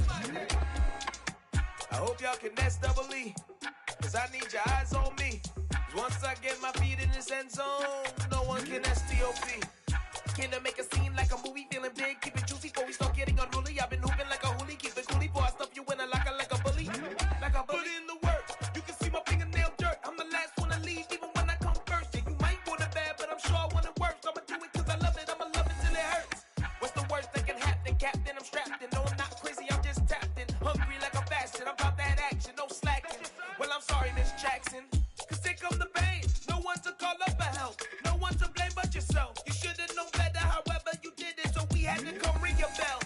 I hope y'all can nest double E, cause I need your eyes on me. 'Cause once I get my feet in this end zone, no one can STOP. Can I make a scene like a movie, feeling big, keep it juicy before we start getting unruly. I've been hooping like a hoolie, keep it coolie before I stuff you in a locker like a bully. Like a bully. Put in the work, you can see my fingernail dirt. I'm the last one to leave, even when I come first. And you might want it bad, but I'm sure I want it worse. I'ma do it cause I love it, I'ma love it till it hurts. What's the worst that can happen, Captain? I'm strapped in, no I'm not crazy, I'm just tapped in. Hungry like a bastard, I'm about that action, no slacking. Well I'm sorry, Miss Jackson, cause here come the pain. No one to call up for help, no one to blame but yourself. You should've known better, however you did it, so we had to come ring your bell.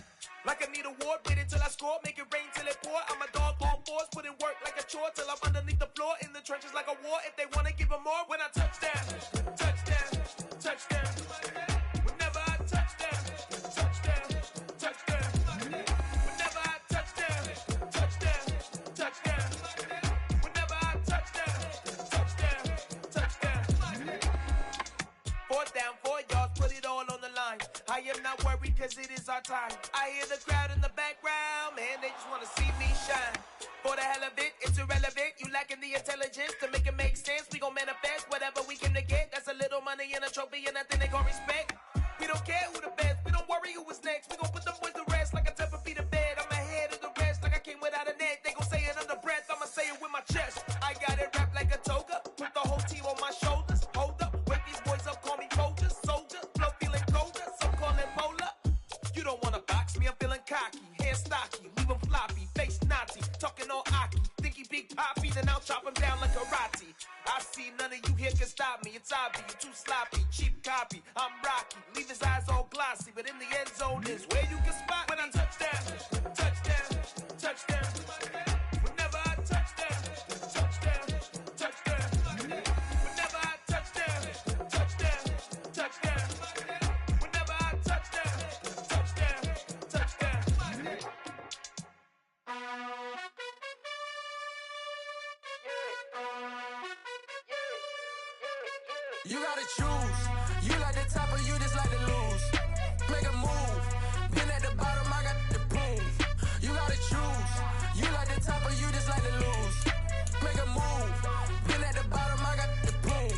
Like I need a ward, wait until I score, make it rain till it pour. I'm a dog on force, put in work like a chore till I'm underneath the floor, in the trenches like a war. If they wanna give them more, when I touch down, touchdown, touchdown. Whenever I touch down, touchdown, touchdown. Whenever I touch down, touchdown, touchdown. Whenever I touch down, touchdown, touchdown. 4th down, 4 yards, put it all on the line. I am not worried cause it is our time. I hear the crowd in the background, man, they just wanna see me shine. For the hell of it, it's irrelevant. You lacking the intelligence to make it make sense. We gon' manifest whatever we came to get. That's a little money and a trophy and nothing they gon' respect. We don't care who the best, we don't worry who is next. We gon' put them boys to rest like a 10 feet of bed. I'm ahead of the rest like I came without a net. They gon' say it under breath, I'ma say it with my chest. I got it wrapped like a toga, put the whole team on my shoulders. Hold up, wake these boys up, call me Folger, soldier. Flow feeling colder, some call it polar. You don't wanna box me, I'm feeling cocky. Hair stocky, leave him floppy, face naughty. Talking all aki, think he big poppy, then I'll chop him down like karate. I see none of you here can stop me. It's obvious, you're too sloppy, cheap copy. I'm Rocky, leave his eyes all glossy, but in the end zone is where you can spot when I touch down, touchdown, touchdown. Whenever I touch down, touchdown, touchdown. Whenever I touch down, touchdown, touchdown. Whenever I touch down, touchdown, touchdown. You gotta choose. You like the top or you just like to lose. Make a move. Been at the bottom, I got the proof. like to lose. Make a move. Been at the bottom, I got the proof.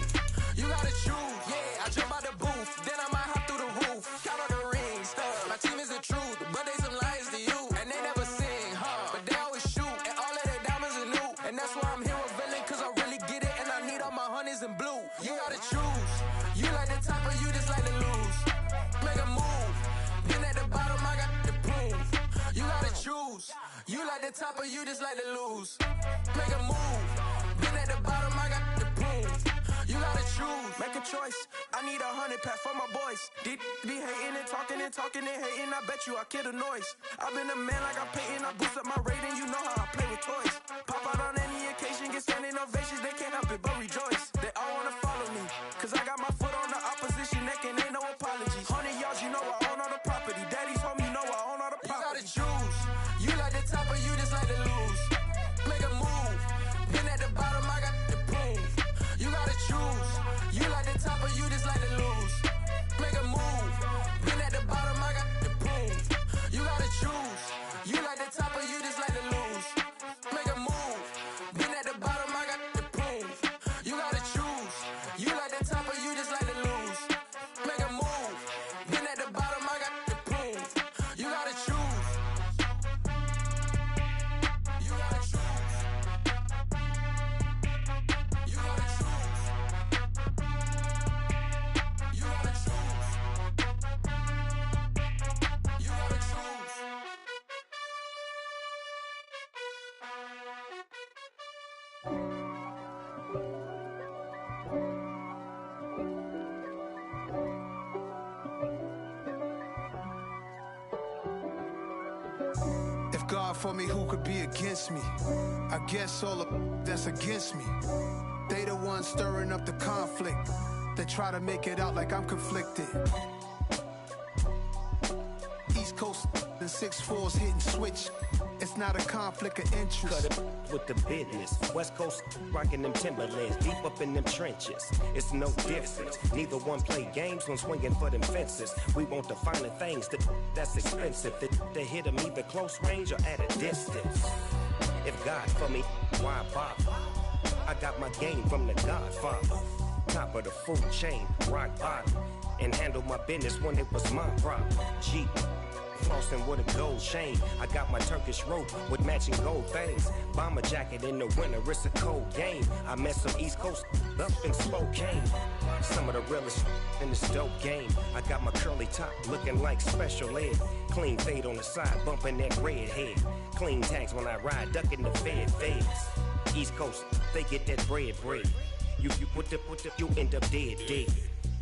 You gotta choose. Yeah, I jump out the booth. Then I might hop through the roof. Count on the rings. My team is the truth, but they some liars to you. And they never sing, but they always shoot. And all of their diamonds are new. And that's why I'm here with villain, cause I really get it. And I need all my honeys in blue. You gotta choose. You like the top or you just like to lose. Make a move. Been at the bottom, I got the proof. You gotta choose. You like the top or you just like to lose. Make a move. Been at the bottom, I got the proof. You gotta choose. Make a choice. I need 100 pack for my boys. Be hating and talking and talking and hating. I bet you I kill the noise. I've been a man like I'm Peyton. I boost up my rating. You know how I play with toys. Pop out on any occasion, get standing ovations. They can't help it but rejoice. They all wanna follow me, cause I got my foot on the opposition neck and ain't no apologies. 100 yards, you know I own all the property. Daddy's home, you know I own all the property. You gotta choose. You like the top or you just like to lose. Make a move. Been at the bottom, I got the proof. You gotta choose. You like the top or you just like to lose. Make a move. Been at the bottom, I got the proof. You gotta choose. You like the top or you just like to lose. Make a move. Been at the bottom, I got the proof. You gotta choose. You like the top or you just like to lose. Make a move. Been at the bottom, I got the proof. You gotta choose. You gotta choose. You gotta choose. You gotta choose. You gotta choose. If God for me, who could be against me? I guess all of that's against me. They the ones stirring up the conflict. They try to make it out like I'm conflicted. East Coast and 6'4's hitting switch. It's not a conflict of interest. Cut it with the business. West Coast rocking them Timberlands, deep up in them trenches. It's no difference. Neither one play games when swinging for them fences. We want the finer things that's expensive. That hit them either close range or at a distance. If God for me, why bother? I got my game from the Godfather. Top of the food chain, rock bottom. And handle my business when it was my problem. Jeep. Flossing with a gold chain. I got my Turkish rope with matching gold things. Bomber jacket in the winter, it's a cold game. I met some East Coast up in Spokane. Some of the realest in this dope game. I got my curly top looking like special ed. Clean fade on the side, bumping that red head. Clean tags when I ride, ducking the feds. East Coast, they get that bread. You you end up dead.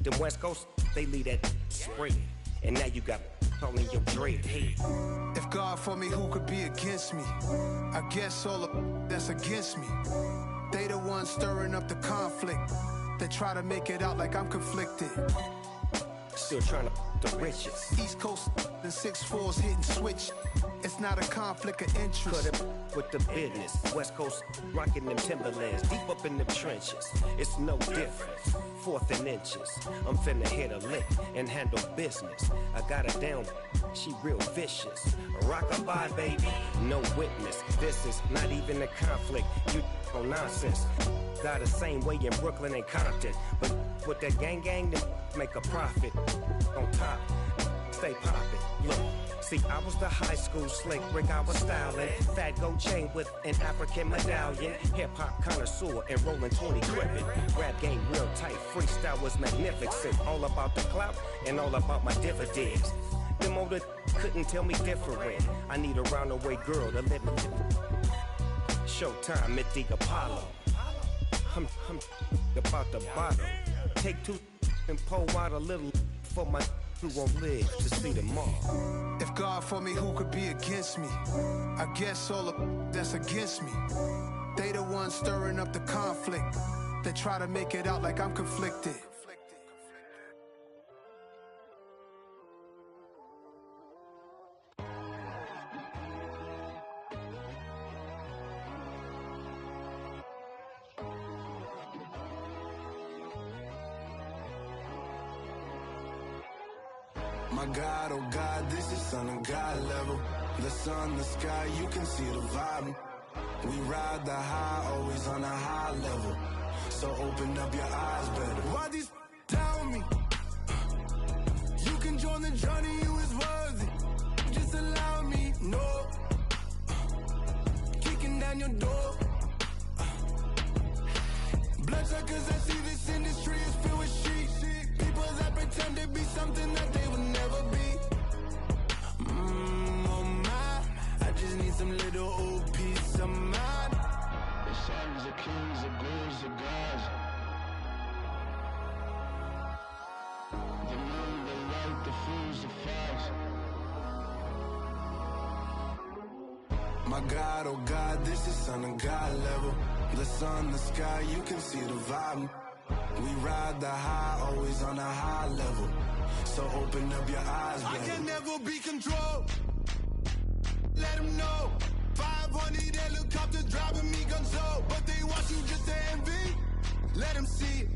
Them West Coast, they leave that spread. And now you got calling your dread head. If God for me, who could be against me? I guess all of that's against me. They the ones stirring up the conflict. They try to make it out like I'm conflicted. Still trying to the riches. East Coast and 6'4's hitting switch. It's not a conflict of interest. Cut it with the business. West Coast rocking them Timberlands, deep up in them trenches. It's no difference. 4th and inches. I'm finna hit a lick and handle business. I got her down, she real vicious. Rock-a-bye, baby, no witness. This is not even a conflict. You on nonsense. Got the same way in Brooklyn and Compton. But with that gang, then make a profit. On top, stay poppin'. Look. See, I was the high school slick Rick, I was styling. Fat gold chain with an African medallion. Hip-hop connoisseur and rolling 20 gripping. Rap game real tight, freestyle was magnificent. All about the clout and all about my dividends. Them older couldn't tell me different. I need a roundaway girl to let me. Showtime at the Apollo. I'm about the bottom. Take 2 and pour out a little for my who won't live to see tomorrow. If God for me, who could be against me? I guess all of that's against me. They the ones stirring up the conflict. They try to make it out like I'm conflicted. My God, oh God, this is son of God level. The sun, the sky, you can see the vibe. We ride the high, always on a high level. So open up your eyes better. Why these tell me? You can join the journey, you is worthy. Just allow me, no. Kicking down your door. Bloodsuckers, I see this industry is filled with sheep. People that pretend to be something that they will never be. Oh my, I just need some little old peace of mind. The sons are kings, the ghouls, the gods. The moon, the light, the fools, the facts. My God, oh God, this is son of God level. The sun, the sky, you can see the vibe. We ride the high, always on a high level. So open up your eyes, baby. I can never be controlled. Let them know. 500 helicopters driving me gunso. But they watch you just to envy. Let them see it.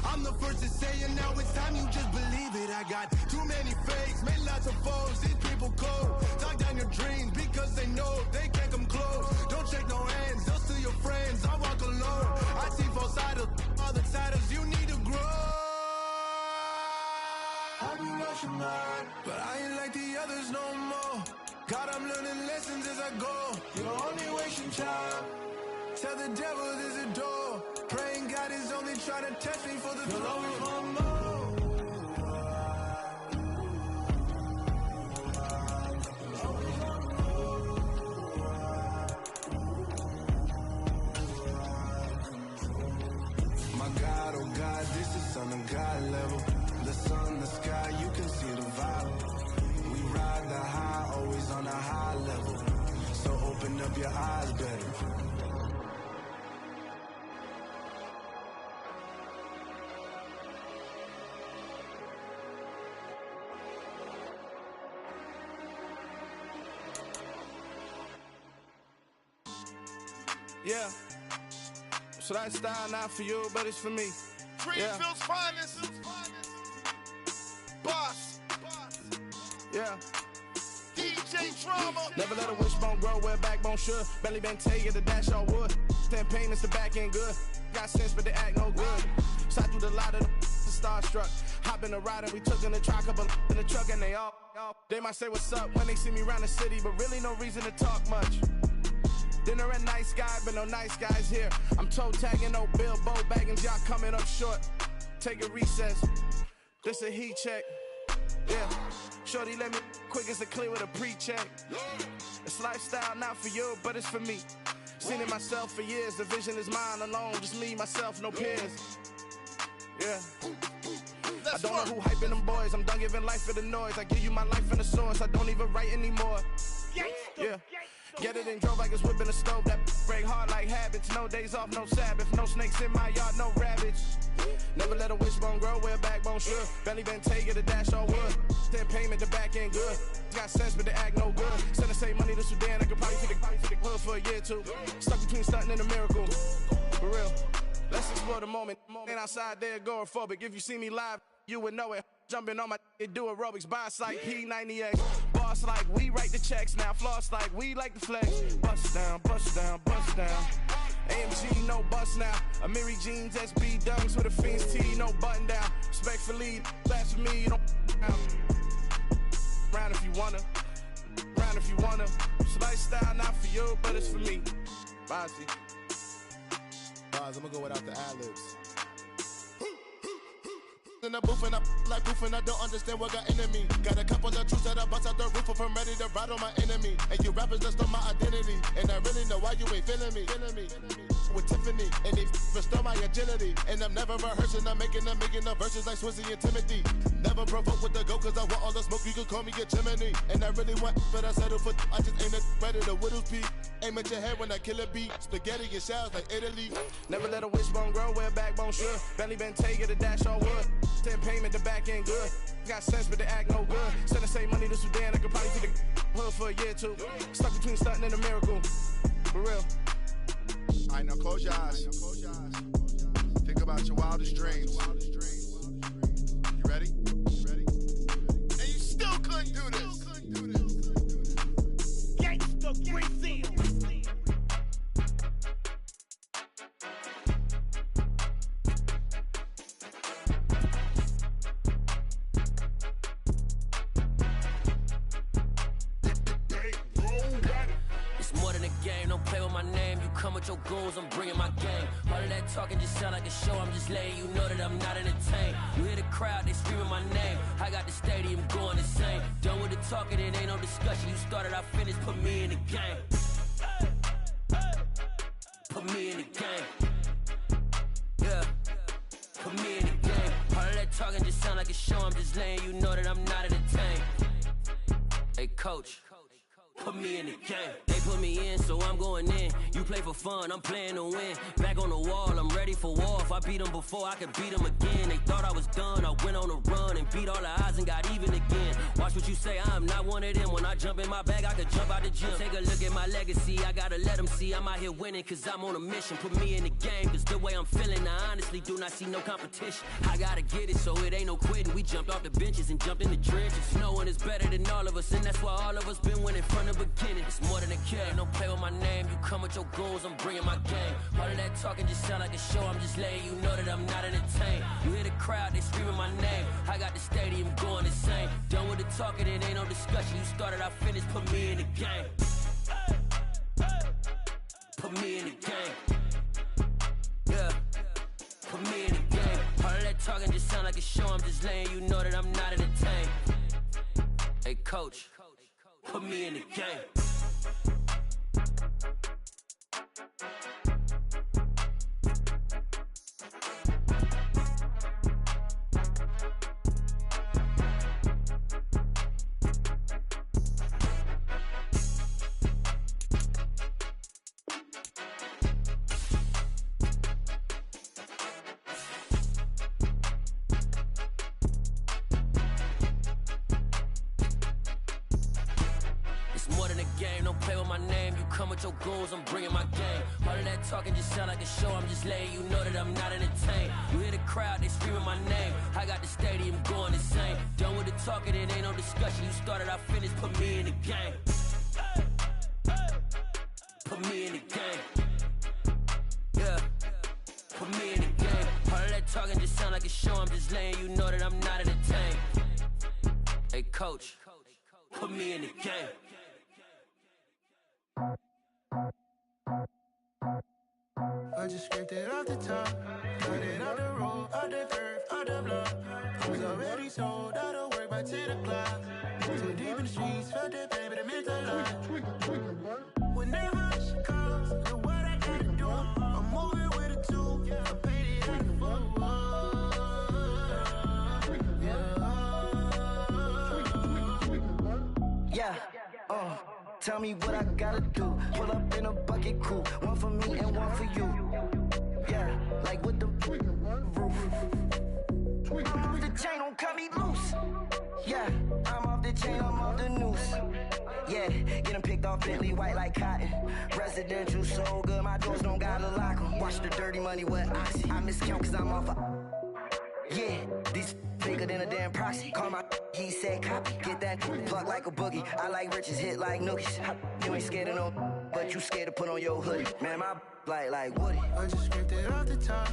I'm the first to say it, now it's time you just believe it. I got too many fakes, made lots of foes. These people cold. Talk down your dreams because they know they can't come close. Don't shake no hands, they'll steal your friends. I walk alone. I see both sides, all the titles you need to grow. I've been watching mine, but I ain't like the others no more. God, I'm learning lessons as I go. You're only wasting time. Tell the devil there's a door. Praying God is only trying to test me for the throne. You'll always want more. My God, oh God, this is son of God level. The sun, the sky, you can see the vibe. We ride the high, always on a high level. So open up your eyes better. Yeah. So that style not for you, but it's for me. Greenfield's finest. Boss. Yeah. DJ Drama. Never let a wishbone grow where backbone should. Belly been taken to dash all wood. Then payments the back end good. Got sense, but they act no good. Side through the lot of the starstruck. Hop in the ride and we took in the truck, couple in the truck, and they all. They might say what's up when they see me around the city, but really no reason to talk much. Dinner a nice guy, but no nice guys here. I'm toe tagging, no Bilbo Baggins, y'all coming up short. Take a recess. This a heat check. Yeah. Shorty let me quick as a clear with a pre-check. It's lifestyle not for you, but it's for me. Seen it myself for years. The vision is mine alone. Just me, myself, no peers. Yeah. I don't know who hyping them boys. I'm done giving life for the noise. I give you my life in the source. I don't even write anymore. Yeah. Get it and drove like it's whipping a stove. That break hard like habits. No days off, no Sabbath. No snakes in my yard, no rabbits. Never let a wishbone grow where backbone should. Belly been taken to dash all wood. Then payment the back end good. Got sense but they act no good. Send the same money to Sudan. I could probably take the hood for a year or two. Stuck between stunting and a miracle. For real. Let's explore the moment. Ain't outside there agoraphobic. If you see me live, you would know it. Jumping on my do aerobics, boss like P90X. Boss like we write the checks now. Floss like we like the flex. Bust down, bust down, bust down. AMG, no bust now. Amiri jeans, SB dunks with a Fiends T, no button down. Respectfully, that's for me, you don't round if you wanna. Round if you wanna. It's lifestyle not for you, but it's for me. Bossy. Bars, I'm gonna go without the ad-libs. In the booth and I like proof and I don't understand what got into me. Got a couple of truths that I bust out the roof if I'm ready to ride on my enemy. And you rappers just on my identity. And I really know why you ain't feeling me. With Tiffany and they restore my agility. And I'm never rehearsing, I'm making a million of verses like Swizzy and Timothy. Never provoke with the go cause I want all the smoke, you can call me a chimney. And I really want, but I settle for I just ain't ready to Whittles Peak. Aim at your head when I kill a beat. Spaghetti and shells like Italy. Never let a wishbone grow where backbone should. Belly been taken to dash all wood. Then payment the back end good. Got sense but they act no good. Send the same money to Sudan. I could probably take the hood for a year or two. Stuck between stunting and a miracle. For real. Alright, now close your eyes. Think about your wildest dreams. You ready? And you still couldn't do this. Gangsta Brazil. don't play with my name. You come with your goons, I'm bringing my game. All of that talking just sound like a show. I'm just letting you know that I'm not entertained. You hear the crowd, they screaming my name. I got the stadium going insane. Done with the talking, it ain't no discussion. You started, I finished, put me in the game. Put me in the game. Yeah. Put me in the game. All of that talking just sound like a show. I'm just letting you know that I'm not entertained. Hey, coach. Put me in the game. They put me in, so I'm going in. You play for fun, I'm playing to win. Back on the wall, I'm ready for war. If I beat them before, I could beat them again. They thought I was done, I went on a run and beat all the odds and got even again. Watch what you say, I'm not one of them. When I jump in my bag, I could jump out the gym. Take a look at my legacy, I gotta let them see I'm out here winning, cause I'm on a mission. Put me in the game, cause the way I'm feeling, I honestly do not see no competition. I gotta get it, so it ain't no quitting. We jumped off the benches and jumped in the trenches. No one is better than all of us, and that's why all of us been winning from the beginning. It's more than a kid, don't play with my name. You come with your goons, I'm bringing my game. All of that talking just sound like a show. I'm just letting you know that I'm not entertained. You hear the crowd, they screaming my name. I got the stadium going insane. Done with the talking, it ain't no discussion. You started, I finished, put me in the game. Put me in the game. Yeah. Put me in the game. All of that talking just sound like a show. I'm just letting you know that I'm not entertained. Hey, coach. Put me in the game. Your goals, I'm bringing my game. All of that talking just sound like a show. I'm just letting you know that I'm not entertained. You hear the crowd, they screaming my name. I got the stadium going insane. Done with the talking, it ain't no discussion. You started, I finished, put me in the game. Put me in the game. Yeah. Put me in the game. All of that talking just sound like a show. I'm just letting you know that I'm not entertained. Hey, coach. Put me in the game. I just scraped it off the top, cut it out the road, out the curve, out the block. I was already sold out of work by 10 o'clock. Too deep in the streets, felt that baby, that meant a lot. Whenever she calls, do what I gotta do. I'm moving with a two, I paid it out the full. Yeah, tell me what I gotta do. Pull up in a bucket crew, one for me and one for you. Yeah, like with the roof. I'm off the chain, don't cut me loose. Yeah, I'm off the chain, I'm off the noose. Yeah, getting picked off Bentley, white like cotton. Residential so good, my doors don't gotta lock 'em. Watch the dirty money with oxy. I miscount cause I'm off yeah, these bigger than a damn proxy. Call my he said copy. Get that plug like a boogie. I like riches, hit like nookies. You ain't scared of no, but you scared to put on your hoodie. Man, my like Woody. I just scraped it off the top,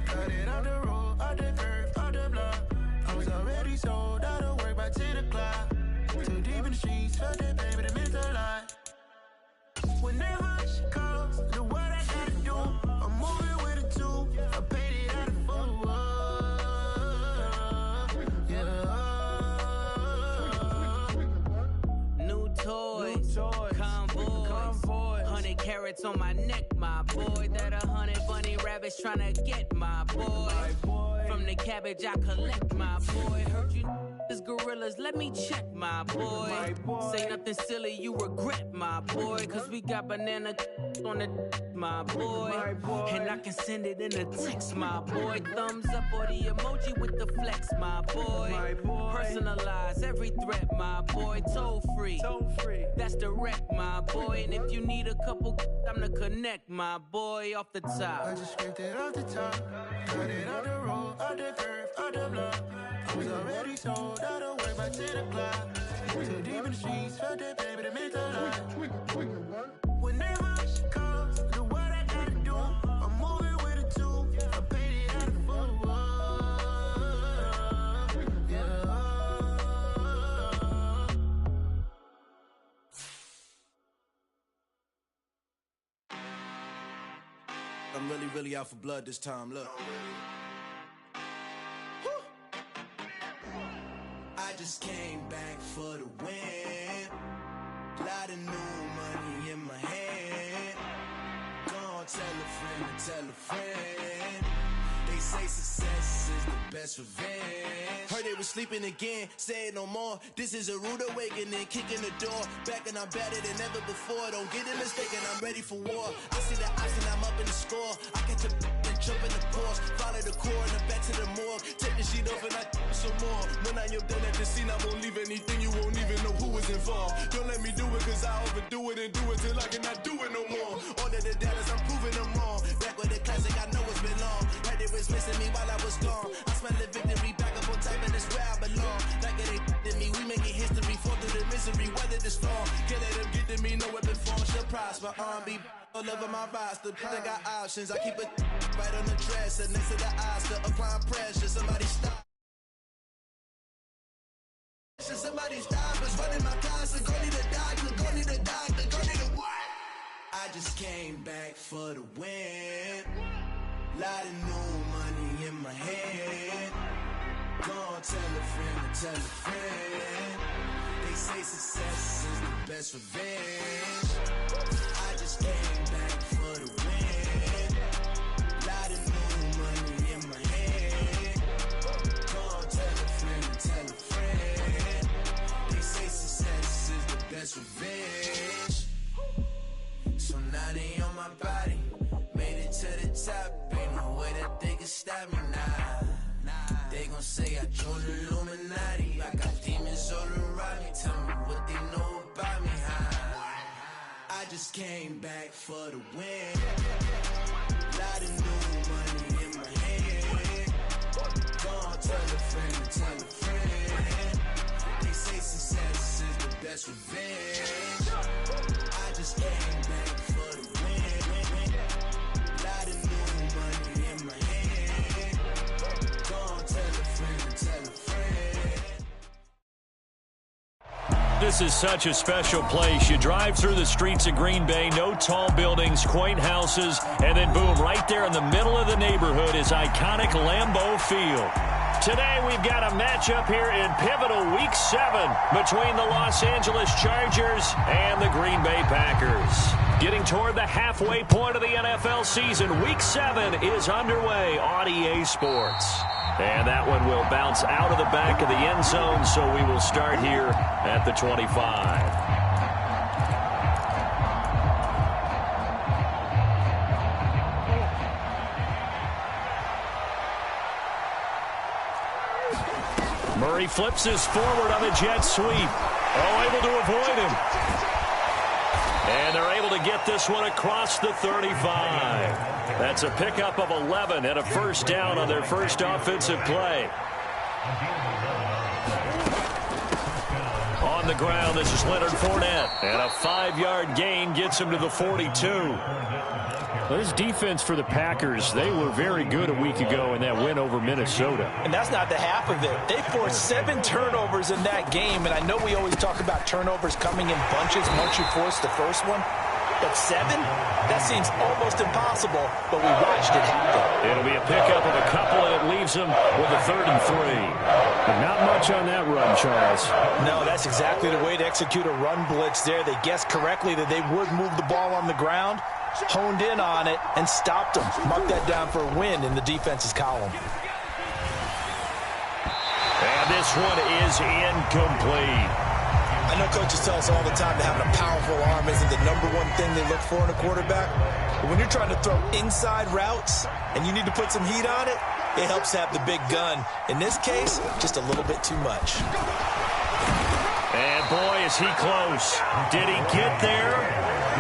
cut it out the road, out the curve, out the block. I was already sold out of work by 10 o'clock. Too deep in the streets, felt that baby, that meant a lot. Whenever she calls, do what I gotta do. I'm moving with a two, I paid it out of full. Convoy, 100 carats on my neck, my boy. That 100 bunny rabbits tryna get my boy. From the cabbage I collect, my boy. Heard you is gorillas, let me check, my boy. Say nothing silly, you regret, my boy. Cause we got banana on the my boy. And I can send it in a text, my boy. Thumbs up or the emoji with the flex, my boy. Personalize every threat, my boy. Toll free, that's direct, my boy. And if you need a couple, I'm the connect, my boy. Off the top, I just scraped it off the top, cut it out the road, out the curve, out the block. I was already sold out of work by 10 o'clock. Too deep in the streets, felt that baby, that meant a lot. Whenever she calls, do what I gotta do. I'm moving with a two, I paid it out of full. I'm really, really out for blood this time. Look. I just came back for the win. Lot of new money in my hand. Gonna tell a friend to tell a friend. They say success is the best revenge. Heard they was sleeping again, say it no more. This is a rude awakening, kicking the door. Back and I'm better than ever before. Don't get it mistaken, I'm ready for war. I see the option, I'm up in the score. I catch a and jump in the course. Follow the core and the back to the morgue. Take the sheet off and I some more. When I am done at the scene, I won't leave anything. You won't even know who was involved. Don't let me do it, cause I overdo it and do it till I cannot do it no more. All of the doubters, I'm proving them wrong. Back with the classic, I know it's been long. Heard it was missing me while I was gone. I smell the victory back up on top, and it's where I belong. Like it ain't to me, we making history. Fall through the misery, weather the storm. Can't let them get to me, no weapon form shall prosper. Be all over my roster. I got options, I keep it right on the dresser. Next to the Oscar, applying pressure. Somebody stop. Somebody stop us, running my closet. Go need a doctor, go need a doctor, go need a what? I just came back for the win. Lot of new money in my hand. Gonna tell a friend to tell a friend. They say success is the best revenge. I just came back for the win. Lot of new money in my hand. Gonna tell a friend to tell a friend. They say success is the best revenge. So now they on my body. Made it to the top, ain't no way that they can stop me now. They gon' say I joined the Illuminati. I got demons all around me, tell me what they know about me, I just came back for the win. Lot of new money in my hand. Gonna tell a friend to tell a friend. They say success is the best revenge. I just came back for the win. Lot of new money in my hand. Gonna tell a friend to tell a friend. This is such a special place. You drive through the streets of Green Bay, no tall buildings, quaint houses, and then boom, right there in the middle of the neighborhood is iconic Lambeau Field. Today we've got a matchup here in pivotal Week 7 between the Los Angeles Chargers and the Green Bay Packers. Getting toward the halfway point of the NFL season, Week 7 is underway on EA Sports. And that one will bounce out of the back of the end zone, so we will start here at the 25. Murray flips his forward on a jet sweep. Oh, able to avoid him. And they're able to get this one across the 35. That's a pickup of 11 and a first down on their first offensive play. On the ground, this is Leonard Fournette. And a 5-yard gain gets him to the 42. This defense for the Packers, they were very good a week ago in that win over Minnesota. And that's not the half of it. They forced 7 turnovers in that game, and I know we always talk about turnovers coming in bunches once you force the first one. But 7? That seems almost impossible, but we watched it happen. It'll be a pickup of a couple, and it leaves them with a 3rd and 3. But not much on that run, Charles. No, that's exactly the way to execute a run blitz there. They guessed correctly that they would move the ball on the ground, honed in on it, and stopped them. Mark that down for a win in the defense's column. And this one is incomplete. I know coaches tell us all the time that having a powerful arm isn't the #1 thing they look for in a quarterback. But when you're trying to throw inside routes and you need to put some heat on it, it helps have the big gun. In this case, just a little bit too much. And boy, is he close. Did he get there?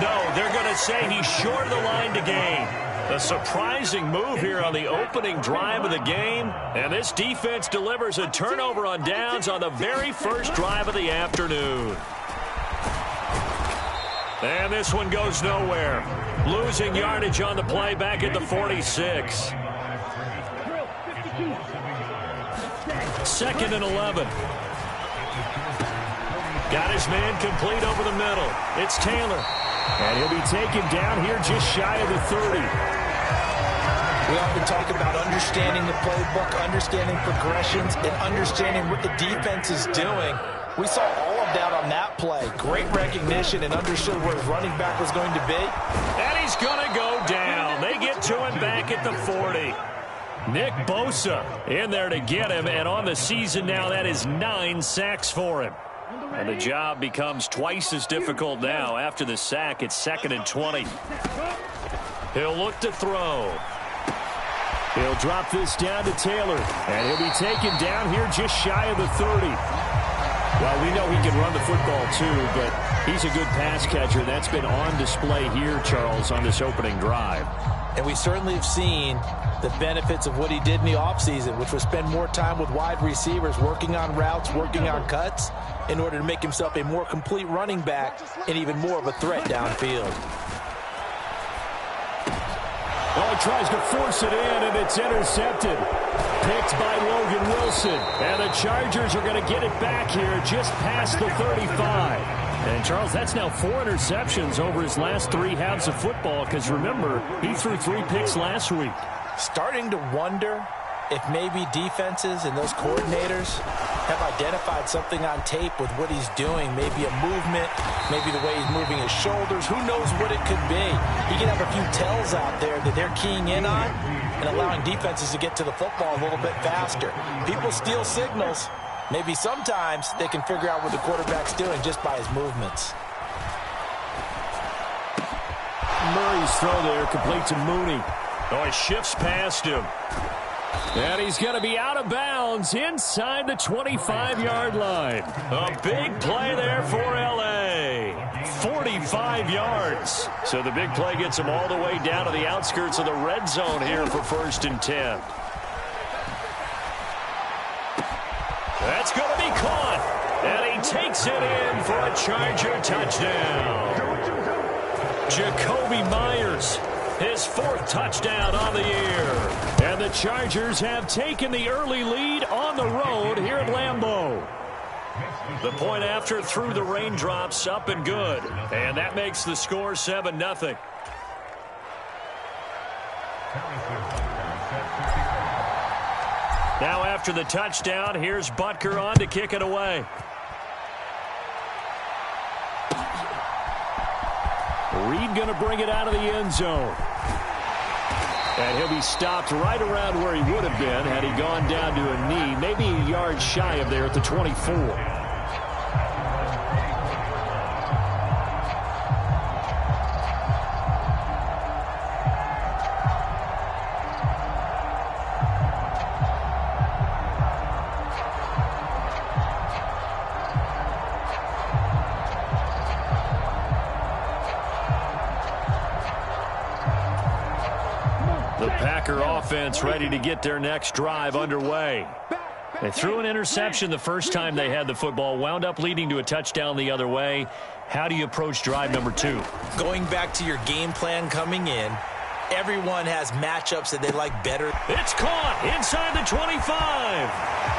No, they're going to say he's short of the line to gain. A surprising move here on the opening drive of the game. And this defense delivers a turnover on downs on the very first drive of the afternoon. And this one goes nowhere. Losing yardage on the play back at the 46. 2nd and 11. Got his man complete over the middle. It's Taylor. And he'll be taken down here just shy of the 30. We often talk about understanding the playbook, understanding progressions, and understanding what the defense is doing. We saw all of that on that play. Great recognition and understood where his running back was going to be. And he's going to go down. They get to him back at the 40. Nick Bosa in there to get him, and on the season now, that is 9 sacks for him. And the job becomes twice as difficult now. After the sack, it's 2nd and 20. He'll look to throw. He'll drop this down to Taylor, and he'll be taken down here just shy of the 30. Well, we know he can run the football too, but he's a good pass catcher. That's been on display here, Charles, on this opening drive. And we certainly have seen the benefits of what he did in the offseason, which was spend more time with wide receivers, working on routes, working on cuts, in order to make himself a more complete running back and even more of a threat downfield. Oh, he tries to force it in, and it's intercepted. Picked by Logan Wilson. And the Chargers are going to get it back here just past the 35. And, Charles, that's now 4 interceptions over his last 3 halves of football, because, remember, he threw 3 picks last week. Starting to wonder if maybe defenses and those coordinators have identified something on tape with what he's doing. Maybe a movement, maybe the way he's moving his shoulders. Who knows what it could be? He could have a few tells out there that they're keying in on and allowing defenses to get to the football a little bit faster. People steal signals. Maybe sometimes they can figure out what the quarterback's doing just by his movements. Murray's throw there, complete to Mooney. Oh, he shifts past him. And he's going to be out of bounds inside the 25-yard line. A big play there for L.A. 45 yards. So the big play gets him all the way down to the outskirts of the red zone here for 1st and 10. That's going to be caught. And he takes it in for a Charger touchdown. Jacoby Myers, his 4th touchdown on the year. And the Chargers have taken the early lead on the road here at Lambeau. The point after through the raindrops, up and good. And that makes the score 7-0. Now after the touchdown, here's Butker on to kick it away. Reed going to bring it out of the end zone. And he'll be stopped right around where he would have been had he gone down to a knee, maybe a yard shy of there at the 24. Offense ready to get their next drive underway. They threw an interception the first time they had the football, wound up leading to a touchdown the other way. How do you approach drive number 2? Going back to your game plan coming in, everyone has matchups that they like better. It's caught inside the 25.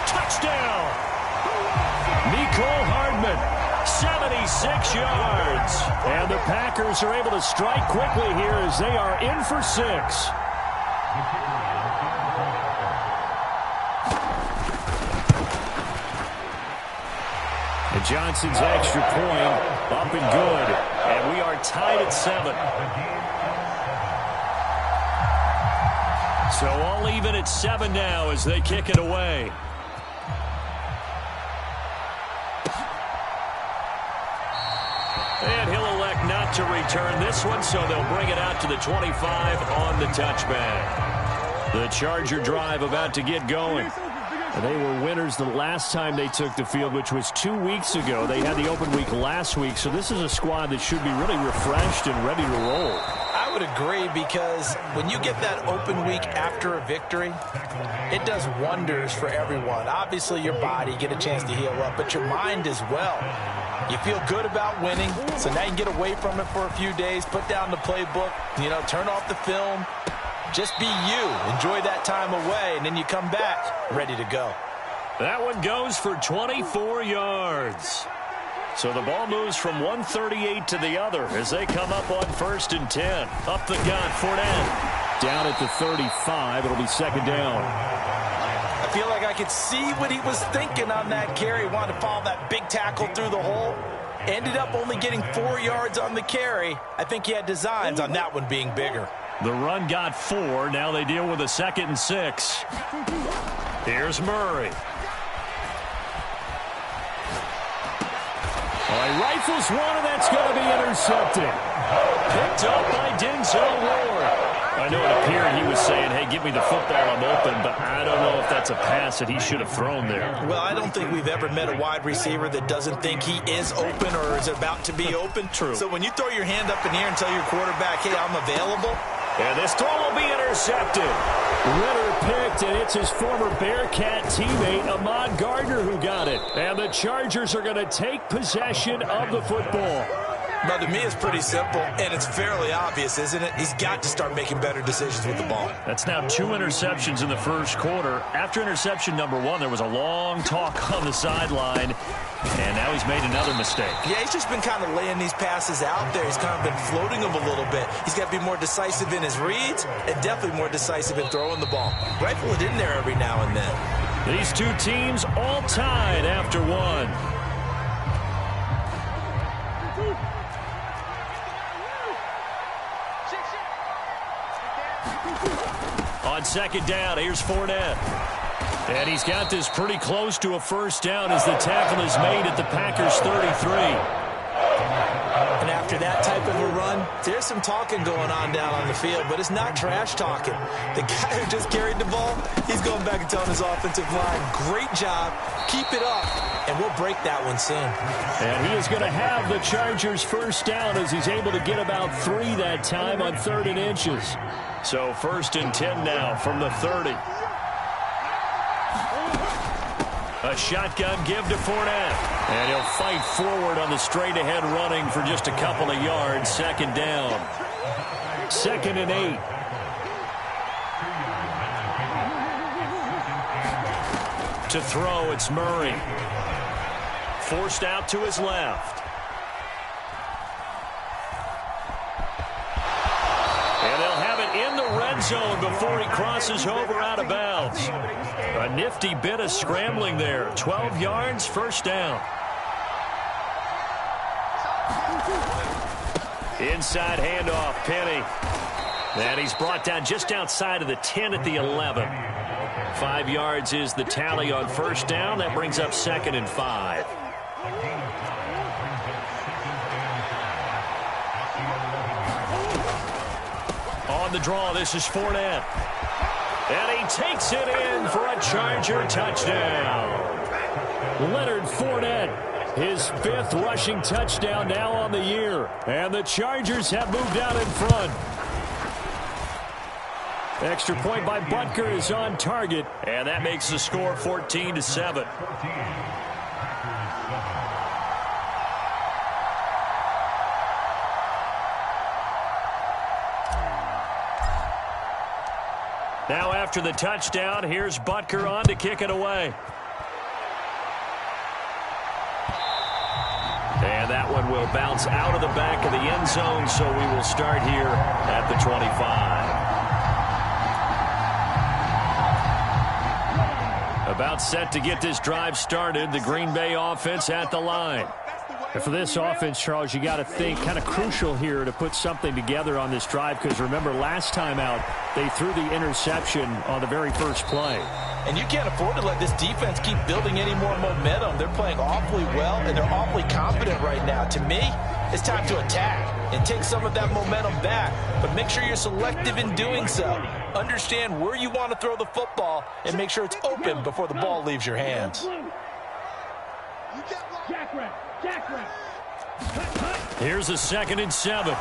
Touchdown. Nicole Hardman, 76 yards. And the Packers are able to strike quickly here as they are in for 6. And Johnson's extra point up and good. And we are tied at 7. So all even at 7 now as they kick it away. And he'll elect not to return this one, so they'll bring it out to the 25 on the touchback. The Charger drive about to get going. And they were winners the last time they took the field, which was 2 weeks ago. They had the open week last week, so this is a squad that should be really refreshed and ready to roll. I would agree, because when you get that open week after a victory, it does wonders for everyone. Obviously, your body, get a chance to heal up, but your mind as well. You feel good about winning, so now you can get away from it for a few days, put down the playbook, turn off the film. Just be you. Enjoy that time away, and then you come back ready to go. That one goes for 24 yards. So the ball moves from 138 to the other as they come up on 1st and 10. Up the gut, Fournette. Down at the 35. It'll be second down. I feel like I could see what he was thinking on that carry. Wanted to follow that big tackle through the hole. Ended up only getting 4 yards on the carry. I think he had designs on that one being bigger. The run got 4. Now they deal with a 2nd and 6. Here's Murray. He rifles one, and that's going to be intercepted. Picked up by Denzel Ward. I know it appeared he was saying, hey, give me the football, I'm open, but I don't know if that's a pass that he should have thrown there. Well, I don't think we've ever met a wide receiver that doesn't think he is open or is about to be open. True. So when you throw your hand up in the air and tell your quarterback, hey, I'm available. And this throw will be intercepted. Ritter picked, and it's his former Bearcat teammate, Ahmad Gardner, who got it. And the Chargers are going to take possession of the football. Now, to me, it's pretty simple, and it's fairly obvious, isn't it? He's got to start making better decisions with the ball. That's now 2 interceptions in the first quarter. After interception number 1, there was a long talk on the sideline, and now he's made another mistake. Yeah, he's just been kind of laying these passes out there. He's kind of been floating them a little bit. He's got to be more decisive in his reads and definitely more decisive in throwing the ball. Rifle it in there every now and then. These two teams all tied after 1. On second down, here's Fournette. And he's got this pretty close to a first down as the tackle is made at the Packers' 33. And after that type of a run, there's some talking going on down on the field, but it's not trash talking. The guy who just carried the ball, he's going back and telling his offensive line, great job, keep it up, and we'll break that one soon. And he is going to have the Chargers' first down as he's able to get about 3 that time on 3rd and inches. So 1st and 10 now from the 30. A shotgun give to Fournette. And he'll fight forward on the straight-ahead running for just a couple of yards. 2nd down. 2nd and 8. To throw, it's Murray. Forced out to his left. And they'll have it in the red zone before he crosses over out of bounds. A nifty bit of scrambling there. 12 yards, 1st down. Inside handoff, Penny. And he's brought down just outside of the 10 at the 11. 5 yards is the tally on 1st down. That brings up 2nd and 5. On the draw, this is Fournette. And he takes it in for a Charger touchdown. Leonard Fournette, his 5th rushing touchdown now on the year. And the Chargers have moved out in front. Extra point by Butker is on target. And that makes the score 14-7. Now after the touchdown, here's Butker on to kick it away. And that one will bounce out of the back of the end zone, so we will start here at the 25. About set to get this drive started, the Green Bay offense at the line. And for this offense, Charles, you got to think kind of crucial here to put something together on this drive, because remember last time out they threw the interception on the very first play. And you can't afford to let this defense keep building any more momentum. They're playing awfully well, and they're awfully confident right now. To me, it's time to attack and take some of that momentum back, but make sure you're selective in doing so. Understand where you want to throw the football and make sure it's open before the ball leaves your hands. Here's a 2nd and 7.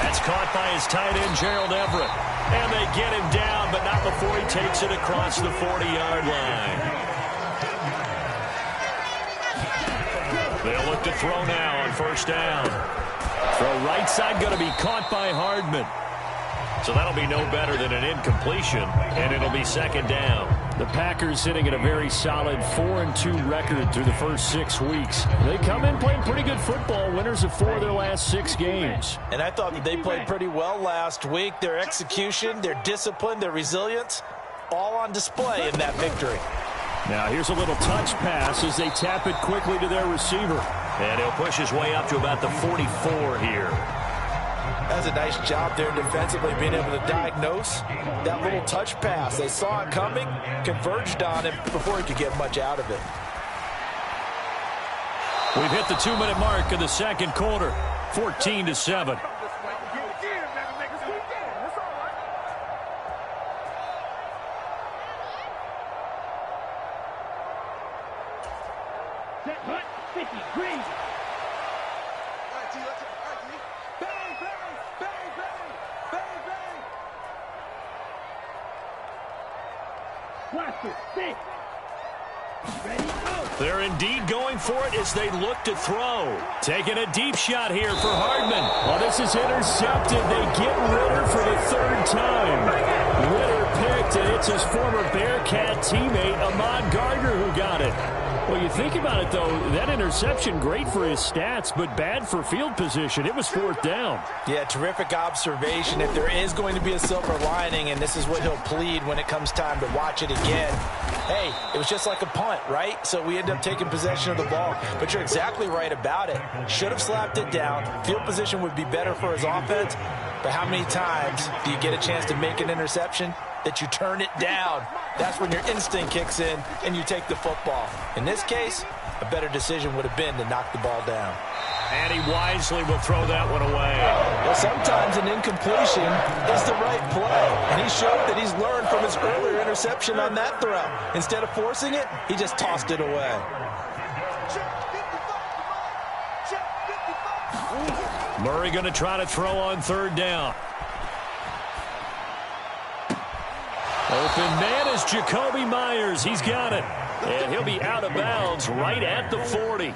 That's caught by his tight end, Gerald Everett. And they get him down, but not before he takes it across the 40-yard line. They'll look to throw now on 1st down. Throw right side going to be caught by Hardman. So that'll be no better than an incompletion, and it'll be second down. The Packers sitting at a very solid 4-2 record through the first 6 weeks. They come in playing pretty good football, winners of 4 of their last 6 games. And I thought that they played pretty well last week. Their execution, their discipline, their resilience, all on display in that victory. Now here's a little touch pass as they tap it quickly to their receiver. And he'll push his way up to about the 44 here. That's a nice job there defensively, being able to diagnose that little touch pass. They saw it coming, converged on him before he could get much out of it. We've hit the 2-minute mark of the second quarter, 14-7. They're indeed going for it as they look to throw. Taking a deep shot here for Hardman. Well, this is intercepted. They get Ritter for the 3rd time. Ritter picked, and it's his former Bearcat teammate, Ahmad Gardner, who got it. Well, you think about it, though, that interception, great for his stats, but bad for field position. It was 4th down. Yeah, terrific observation. If there is going to be a silver lining, and this is what he'll plead when it comes time to watch it again, hey, it was just like a punt, right? So we end up taking possession of the ball. But you're exactly right about it. Should have slapped it down. Field position would be better for his offense. But how many times do you get a chance to make an interception that you turn it down? That's when your instinct kicks in and you take the football. In this case, a better decision would have been to knock the ball down. And he wisely will throw that one away. Well, sometimes an incompletion is the right play. And he showed that he's learned from his earlier interception on that throw. Instead of forcing it, he just tossed it away. Murray going to try to throw on 3rd down. Open man is Jacoby Myers. He's got it. And he'll be out of bounds right at the 40.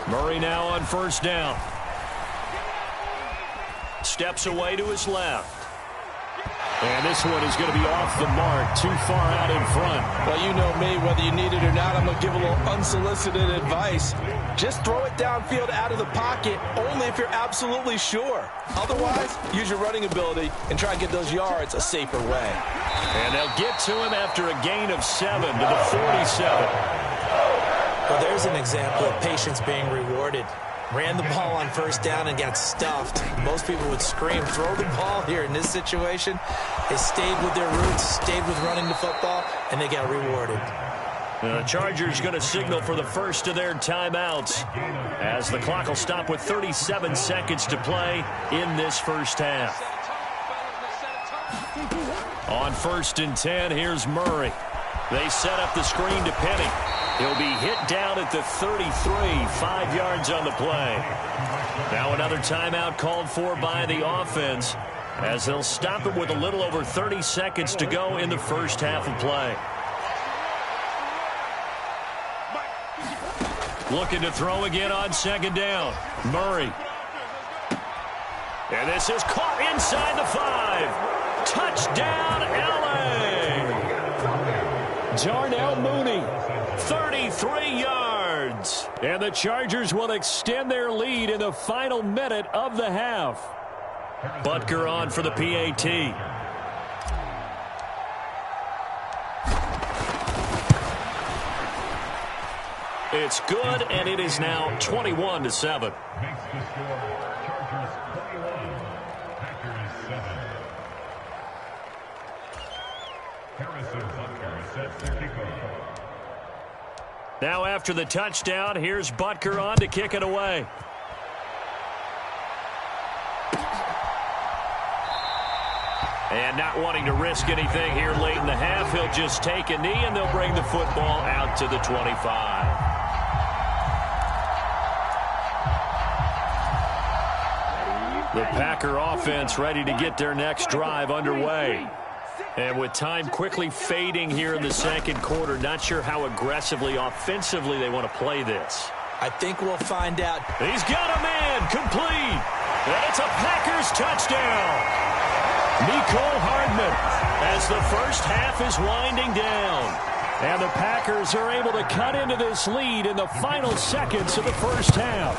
Murray now on 1st down. Steps away to his left. And this one is going to be off the mark, too far out in front. Well, you know me, whether you need it or not, I'm going to give a little unsolicited advice. Just throw it downfield out of the pocket, only if you're absolutely sure. Otherwise, use your running ability and try and get those yards a safer way. And they'll get to him after a gain of 7 to the 47. Well, there's an example of patience being rewarded. Ran the ball on 1st down and got stuffed. Most people would scream, throw the ball here. In this situation, they stayed with their roots, stayed with running the football, and they got rewarded. The Chargers going to signal for the first of their timeouts as the clock will stop with 37 seconds to play in this first half. On 1st and 10, here's Murray. They set up the screen to Penny. He'll be hit down at the 33, 5 yards on the play. Now another timeout called for by the offense as they'll stop it with a little over 30 seconds to go in the first half of play. Looking to throw again on 2nd down. Murray. And this is caught inside the 5. Touchdown, L.A. Darnell Mooney, 33 yards. And the Chargers will extend their lead in the final minute of the half. Butker on for the PAT. It's good, and it is now 21-7. Now after the touchdown, here's Butker on to kick it away. And not wanting to risk anything here late in the half, he'll just take a knee, and they'll bring the football out to the 25. The Packer offense ready to get their next drive underway. And with time quickly fading here in the second quarter, not sure how aggressively, offensively they want to play this. I think we'll find out. He's got a man, complete. And it's a Packers touchdown. Mecole Hardman as the first half is winding down. And the Packers are able to cut into this lead in the final seconds of the first half.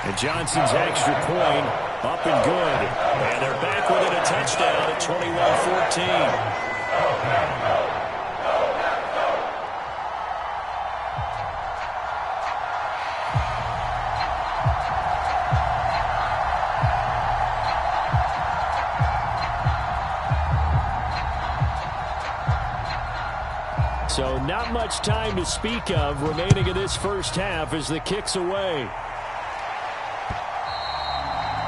And Johnson's extra point up and good. And they're back within a touchdown at 21-14. So not much time to speak of remaining in this first half as the kick's away.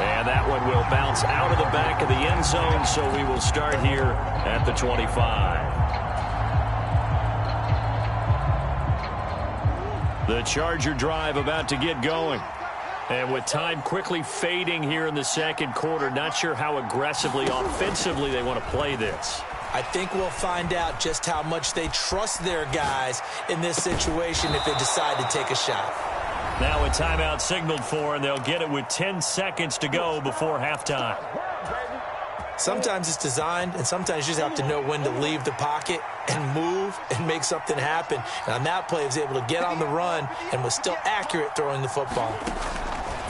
And that one will bounce out of the back of the end zone, so we will start here at the 25. The Charger drive about to get going. And with time quickly fading here in the second quarter, not sure how aggressively, offensively they want to play this. I think we'll find out just how much they trust their guys in this situation if they decide to take a shot. Now a timeout signaled for, and they'll get it with 10 seconds to go before halftime. Sometimes it's designed, and sometimes you just have to know when to leave the pocket and move and make something happen. And on that play, he was able to get on the run and was still accurate throwing the football.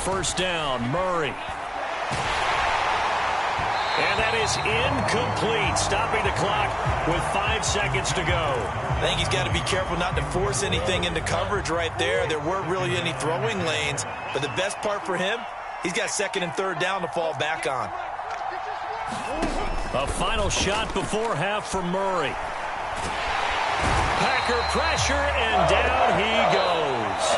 First down, Murray. And that is incomplete, stopping the clock with 5 seconds to go. I think he's got to be careful not to force anything into coverage right there. There weren't really any throwing lanes, but the best part for him, he's got second and third down to fall back on. A final shot before half for Murray. Packer pressure, and down he goes.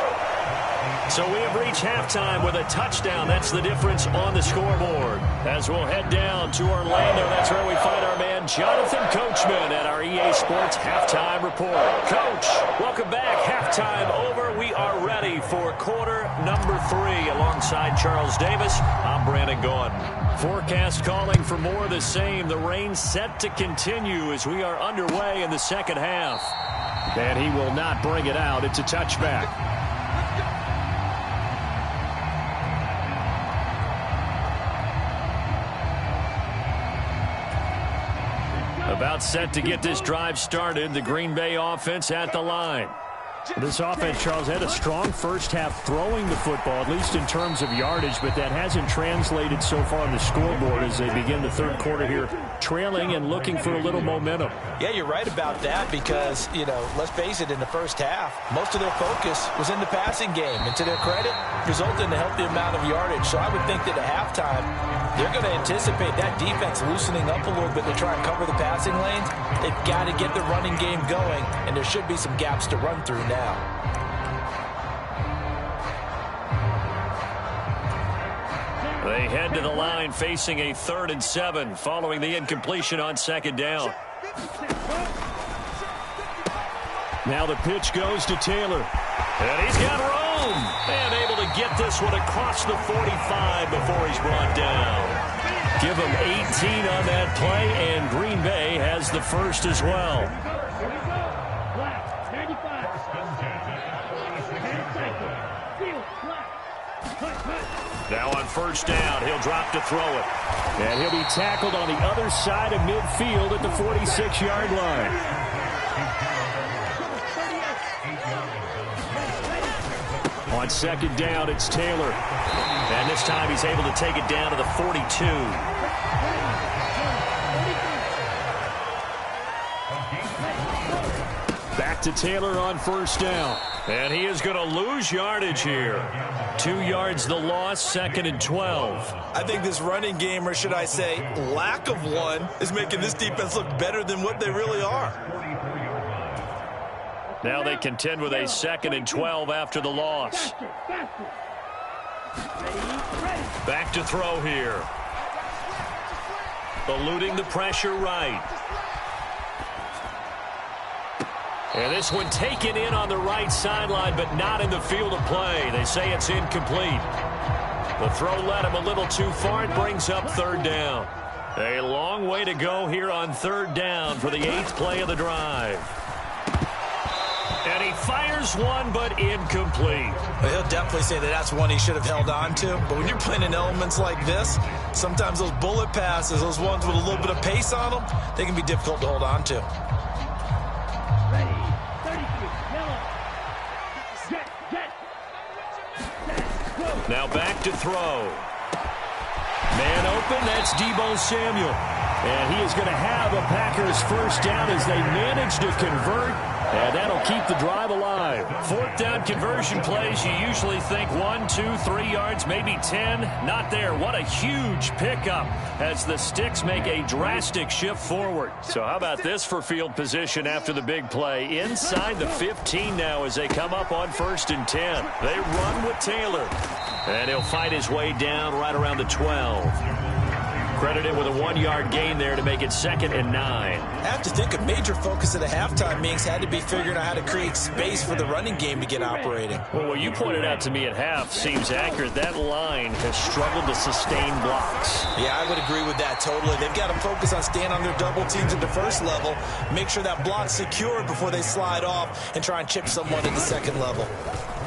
So we have reached halftime with a touchdown. That's the difference on the scoreboard. As we'll head down to Orlando, that's where we find our man Jonathan Coachman at our EA Sports Halftime Report. Coach, welcome back. Halftime over. We are ready for quarter number 3. Alongside Charles Davis, I'm Brandon Gordon. Forecast calling for more of the same. The rain set to continue as we are underway in the second half. And he will not bring it out. It's a touchback. About set to get this drive started. The Green Bay offense at the line. This offense, Charles, had a strong first half throwing the football, at least in terms of yardage, but that hasn't translated so far on the scoreboard as they begin the third quarter here, trailing and looking for a little momentum. Yeah, you're right about that because, let's face it, in the first half, most of their focus was in the passing game. And to their credit, resulted in a healthy amount of yardage. So I would think that at halftime, they're going to anticipate that defense loosening up a little bit to try and cover the passing lanes. They've got to get the running game going, and there should be some gaps to run through now. They head to the line facing a 3rd and 7 following the incompletion on second down. Now the pitch goes to Taylor. And he's got room. And able to get this one across the 45 before he's brought down. Give him 18 on that play, and Green Bay has the first as well. Now on first down, he'll drop to throw it. And he'll be tackled on the other side of midfield at the 46-yard line. On second down, it's Taylor. And this time he's able to take it down to the 42. Back to Taylor on first down. And he is going to lose yardage here. 2 yards the loss, 2nd and 12. I think this running game, or should I say lack of one, is making this defense look better than what they really are. Now they contend with a 2nd and 12 after the loss. Back to throw here. Eluding the pressure right. And this one taken in on the right sideline, but not in the field of play. They say it's incomplete. The throw led him a little too far. It brings up 3rd down. A long way to go here on third down for the 8th play of the drive. And he fires one, but incomplete. Well, he'll definitely say that that's one he should have held on to. But when you're playing in elements like this, sometimes those bullet passes, those ones with a little bit of pace on them, they can be difficult to hold on to. Now back to throw. Man open, that's Deebo Samuel. And he is going to have a Packers first down as they manage to convert. And that'll keep the drive alive. 4th down conversion plays, you usually think 1, 2, 3 yards, maybe 10. Not there. What a huge pickup as the Sticks make a drastic shift forward. So how about this for field position after the big play? Inside the 15 now as they come up on 1st and 10. They run with Taylor. And he'll fight his way down right around the 12. Credited with a 1-yard gain there to make it 2nd and 9. I have to think a major focus of the halftime meetings had to be figuring out how to create space for the running game to get operating. Well, what you pointed out to me at half seems accurate. That line has struggled to sustain blocks. Yeah, I would agree with that totally. They've got to focus on staying on their double teams at the first level, make sure that block's secured before they slide off and try and chip someone at the second level.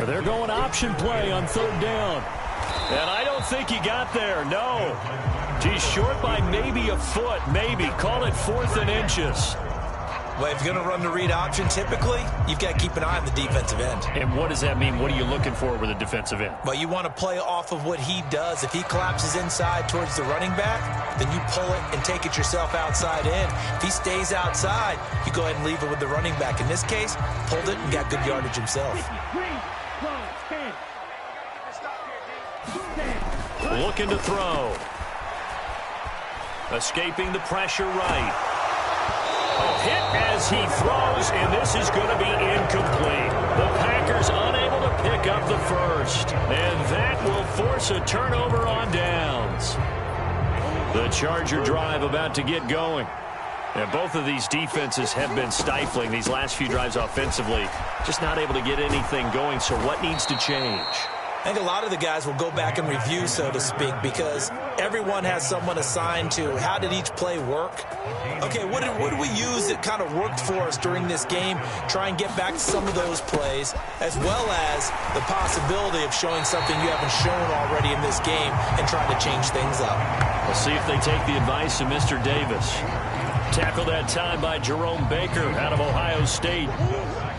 They're going option play on 3rd down. And I don't think he got there, no. He's short by maybe a foot, maybe. Call it 4th and inches. Well, if you're going to run the read option, typically, you've got to keep an eye on the defensive end. And what does that mean? What are you looking for with a defensive end? Well, you want to play off of what he does. If he collapses inside towards the running back, then you pull it and take it yourself outside in. If he stays outside, you go ahead and leave it with the running back. In this case, pulled it and got good yardage himself. Looking to throw. Escaping the pressure right. A hit as he throws, and this is going to be incomplete. The Packers unable to pick up the first, and that will force a turnover on downs. The Charger drive about to get going. And both of these defenses have been stifling these last few drives offensively. Just not able to get anything going, so what needs to change? I think a lot of the guys will go back and review, so to speak, because everyone has someone assigned to how did each play work. Okay, what did we use that kind of worked for us during this game? Try and get back to some of those plays, as well as the possibility of showing something you haven't shown already in this game and trying to change things up. We'll see if they take the advice of Mr. Davis. Tackled that time by Jerome Baker out of Ohio State.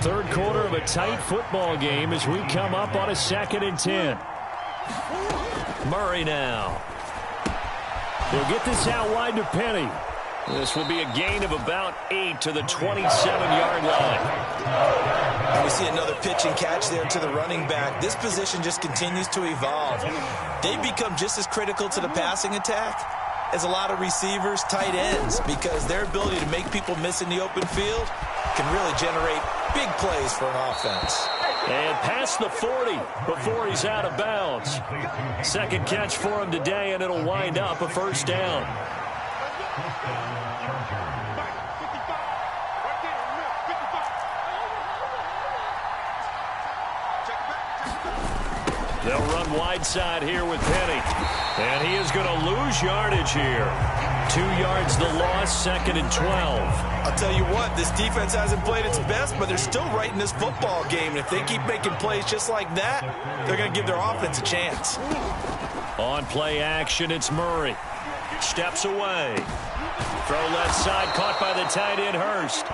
3rd quarter of a tight football game as we come up on a 2nd and 10. Murray now. He'll get this out wide to Penny. This will be a gain of about 8 to the 27-yard line. And we see another pitch and catch there to the running back. This position just continues to evolve. They become just as critical to the passing attack as a lot of receivers, tight ends, because their ability to make people miss in the open field can really generate big plays for an offense. And past the 40 before he's out of bounds. 2nd catch for him today, and it'll wind up a first down. They'll run wide side here with Penny. And he is going to lose yardage here. 2 yards the loss, 2nd and 12. I'll tell you what, this defense hasn't played its best, but they're still right in this football game. And if they keep making plays just like that, they're going to give their offense a chance. On play action, it's Murray. Steps away. Throw left side, caught by the tight end, Hurst.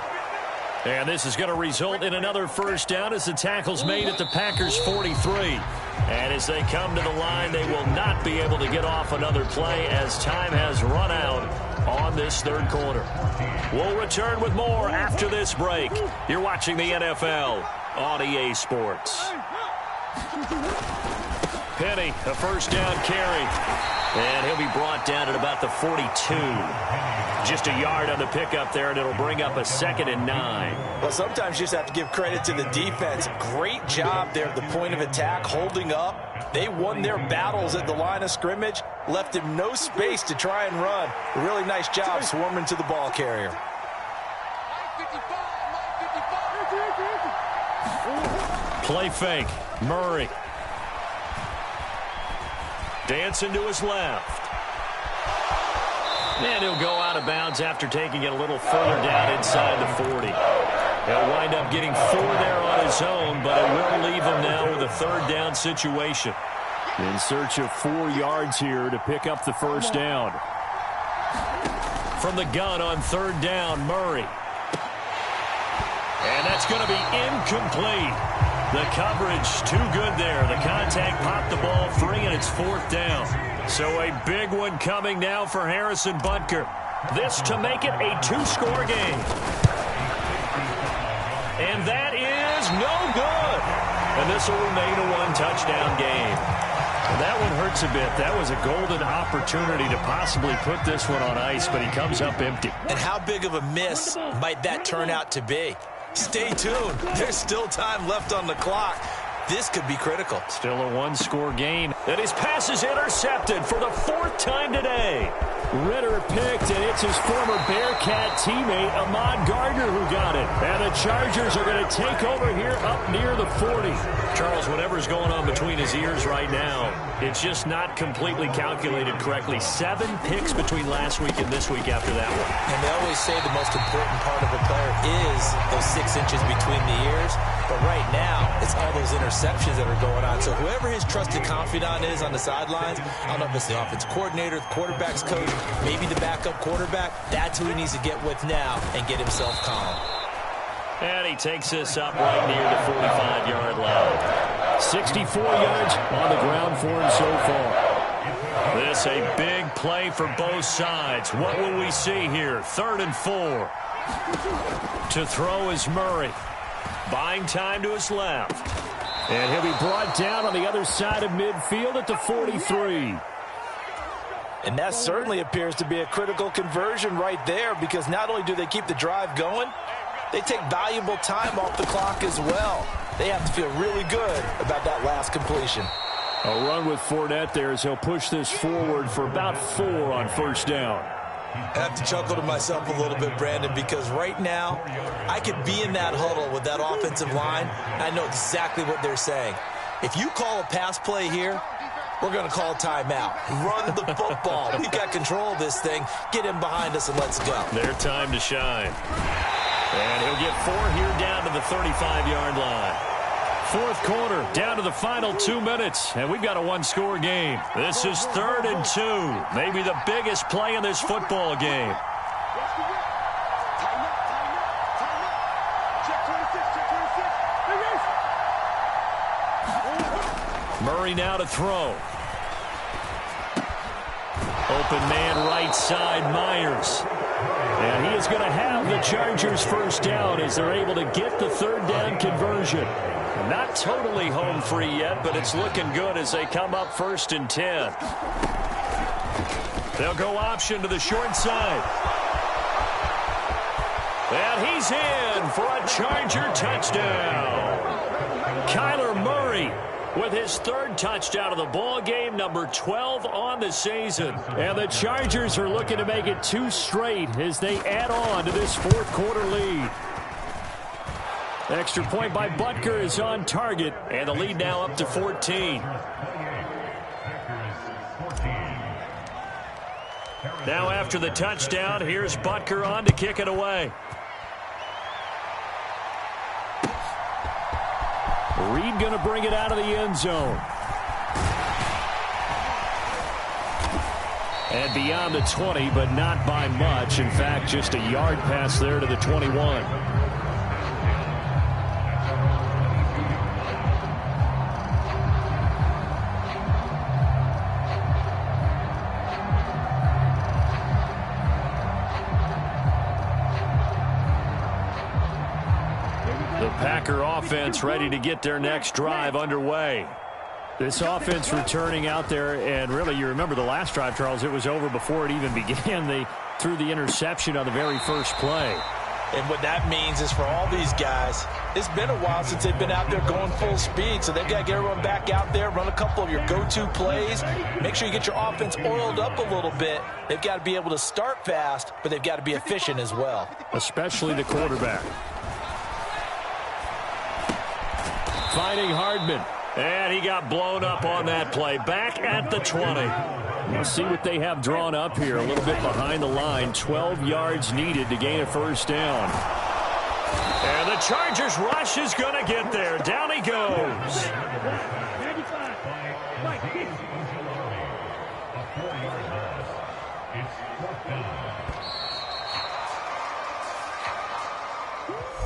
And this is going to result in another first down as the tackle's made at the Packers' 43. And as they come to the line, they will not be able to get off another play as time has run out on this 3rd quarter. We'll return with more after this break. You're watching the NFL on EA Sports. Penny, a first down carry. And he'll be brought down at about the 42. Just a yard on the pickup there, and it'll bring up a 2nd and 9. Well, sometimes you just have to give credit to the defense. Great job there at the point of attack, holding up. They won their battles at the line of scrimmage, left him no space to try and run. A really nice job swarming to the ball carrier. Play fake. Murray. Dancing to his left. And he'll go out of bounds after taking it a little further down inside the 40. He'll wind up getting 4 there on his own, but it will leave him now with a third down situation. In search of 4 yards here to pick up the first down. From the gun on third down, Murray. And that's going to be incomplete. The coverage too good there. The contact popped the ball free, and it's 4th down. So a big one coming now for Harrison Butker. This to make it a 2-score game. And that is no good. And this will remain a 1-touchdown game. Well, that one hurts a bit. That was a golden opportunity to possibly put this one on ice, but he comes up empty. And how big of a miss might that turn out to be? Stay tuned. There's still time left on the clock. This could be critical. Still a 1-score game. And his pass is intercepted for the 4th time today. Ritter picked, and it's his former Bearcat teammate, Ahmad Gardner, who got it. And the Chargers are going to take over here up near the 40. Charles, whatever's going on between his ears right now, it's just not completely calculated correctly. 7 picks between last week and this week after that one. And they always say the most important part of a player is those 6 inches between the ears. But right now, it's all those interceptions that are going on. So whoever his trusted confidant is on the sidelines, I don't know if it's the offensive coordinator, the quarterback's coach, maybe the backup quarterback, that's who he needs to get with now and get himself calm. And he takes this up right near the 45-yard line. 64 yards on the ground for him so far. This a big play for both sides. What will we see here? 3rd and 4. To throw is Murray. Buying time to his left. And he'll be brought down on the other side of midfield at the 43. And that certainly appears to be a critical conversion right there, because not only do they keep the drive going, they take valuable time off the clock as well. They have to feel really good about that last completion. A run with Fournette there as he'll push this forward for about 4 on first down. I have to chuckle to myself a little bit, Brandon, because right now I could be in that huddle with that offensive line. I know exactly what they're saying. If you call a pass play here, we're going to call a timeout. Run the football. We've got control of this thing. Get him behind us and let's go. Their time to shine. And he'll get 4 here down to the 35-yard line. 4th quarter, down to the final 2 minutes, and we've got a 1-score game. This is 3rd and 2, maybe the biggest play in this football game. Murray now to throw. Open man right side, Myers. And he is going to have the Chargers first down as they're able to get the 3rd down conversion. Not totally home free yet, but it's looking good as they come up 1st and 10. They'll go option to the short side. And he's in for a Charger touchdown. Kyler Murray with his 3rd touchdown of the ball game, number 12 on the season. And the Chargers are looking to make it 2 straight as they add on to this 4th quarter lead. Extra point by Butker is on target, and the lead now up to 14. Now after the touchdown, here's Butker on to kick it away. Reed going to bring it out of the end zone. And beyond the 20, but not by much. In fact, just a yard pass there to the 21. Packer offense ready to get their next drive underway. This offense returning out there, and really, you remember the last drive, Charles, it was over before it even began. They threw the interception on the very first play. And what that means is for all these guys, it's been a while since they've been out there going full speed, so they've got to get everyone back out there, run a couple of your go-to plays, make sure you get your offense oiled up a little bit. They've got to be able to start fast, but they've got to be efficient as well. Especially the quarterback. Finding Hardman. And he got blown up on that play. Back at the 20. Let's see what they have drawn up here. A little bit behind the line. 12 yards needed to gain a first down. And the Chargers rush is going to get there. Down he goes.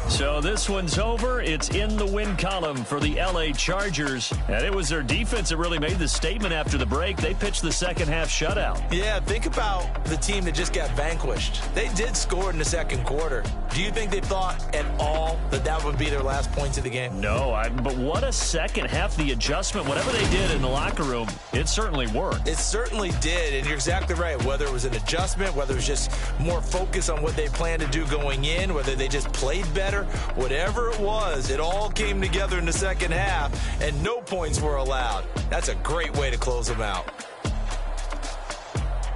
So this one's over. It's in the win column for the L.A. Chargers. And it was their defense that really made the statement after the break. They pitched the second half shutout. Yeah, think about the team that just got vanquished. They did score in the second quarter. Do you think they thought at all that that would be their last points of the game? No, but what a second half. The adjustment, whatever they did in the locker room, it certainly worked. It certainly did, and you're exactly right. Whether it was an adjustment, whether it was just more focus on what they planned to do going in, whether they just played better, whatever it was, it all came together in the second half, and no points were allowed. That's a great way to close them out.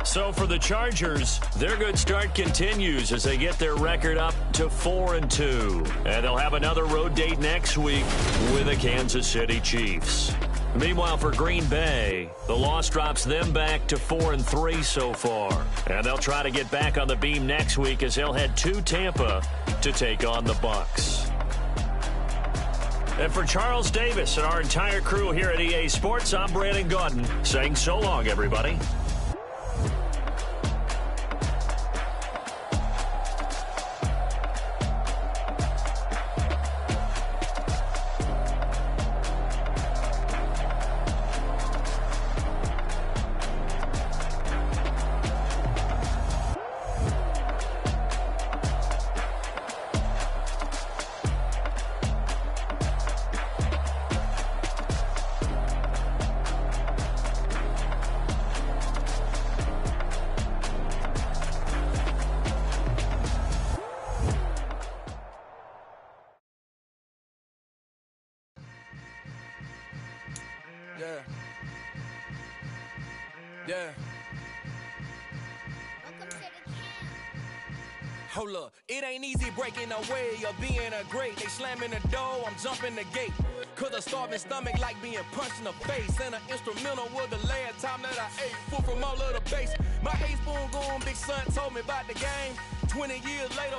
So for the Chargers, their good start continues as they get their record up to 4-2. And they'll have another road date next week with the Kansas City Chiefs. Meanwhile, for Green Bay, the loss drops them back to 4-3 so far. And they'll try to get back on the beam next week as they'll head to Tampa to take on the Bucs. And for Charles Davis and our entire crew here at EA Sports, I'm Brandon Gaudin saying so long, everybody. Yeah. Hold up, it ain't easy breaking away or being a great. They slamming the door, I'm jumping the gate. Cause a starving stomach like being punched in the face. And an instrumental was the last time that I ate. Full from all of the bass. My A-spoon going, big son told me about the game. 20 years later,